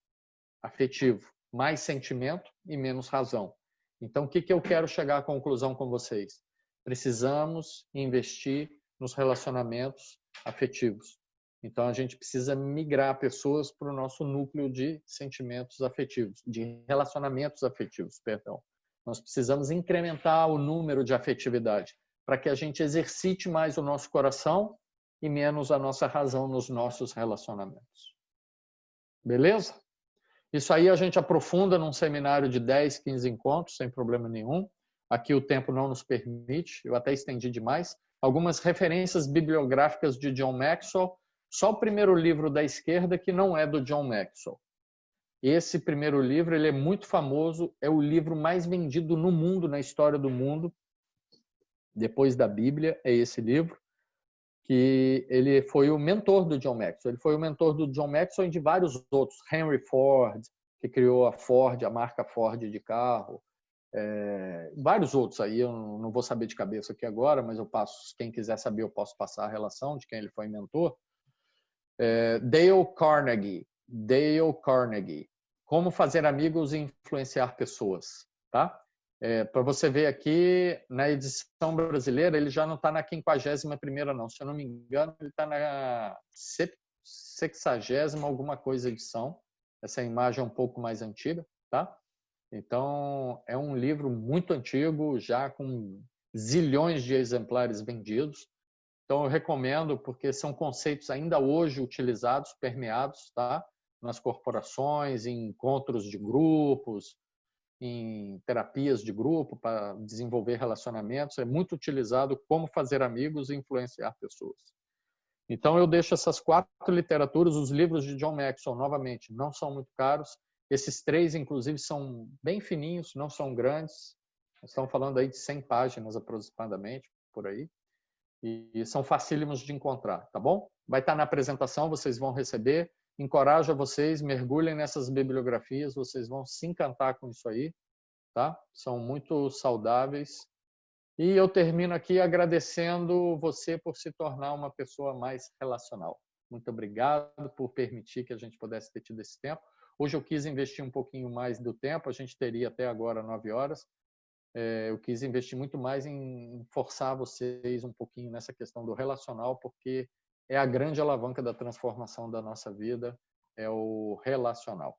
Afetivo. Mais sentimento e menos razão. Então, o que eu quero chegar à conclusão com vocês? Precisamos investir nos relacionamentos afetivos. Então, a gente precisa migrar pessoas para o nosso núcleo de sentimentos afetivos, de relacionamentos afetivos, perdão. Nós precisamos incrementar o número de afetividade para que a gente exercite mais o nosso coração e menos a nossa razão nos nossos relacionamentos. Beleza? Isso aí a gente aprofunda num seminário de 10, 15 encontros, sem problema nenhum. Aqui o tempo não nos permite, eu até estendi demais. Algumas referências bibliográficas de John Maxwell, só o primeiro livro da esquerda que não é do John Maxwell. Esse primeiro livro ele é muito famoso, é o livro mais vendido no mundo, na história do mundo. depois da Bíblia, é esse livro, que ele foi o mentor do John Maxwell. Ele foi o mentor do John Maxwell e de vários outros. Henry Ford, que criou a Ford, a marca Ford de carro. Vários outros aí, eu não vou saber de cabeça aqui agora, mas eu passo, quem quiser saber, eu posso passar a relação de quem ele foi mentor. Dale Carnegie. Como fazer amigos e influenciar pessoas, tá? Para você ver aqui, na edição brasileira, ele já não está na 51ª, não. Se eu não me engano, ele está na 60ª alguma coisa edição. Essa imagem é um pouco mais antiga, tá? Então, é um livro muito antigo, já com zilhões de exemplares vendidos. Então, eu recomendo, porque são conceitos ainda hoje utilizados, permeados, tá? Nas corporações, em encontros de grupos, em terapias de grupo para desenvolver relacionamentos. É muito utilizado como fazer amigos e influenciar pessoas. Então, eu deixo essas 4 literaturas. Os livros de John Maxwell, novamente, não são muito caros. Esses 3, inclusive, são bem fininhos, não são grandes. Estamos falando aí de 100 páginas aproximadamente, por aí. E são facílimos de encontrar, tá bom? Vai estar na apresentação, vocês vão receber. Encorajo a vocês, mergulhem nessas bibliografias, vocês vão se encantar com isso aí, tá? São muito saudáveis. E eu termino aqui agradecendo você por se tornar uma pessoa mais relacional. Muito obrigado por permitir que a gente pudesse ter tido esse tempo. Hoje eu quis investir um pouquinho mais do tempo, a gente teria até agora 9 horas. Eu quis investir muito mais em forçar vocês um pouquinho nessa questão do relacional, porque é a grande alavanca da transformação da nossa vida, é o relacional.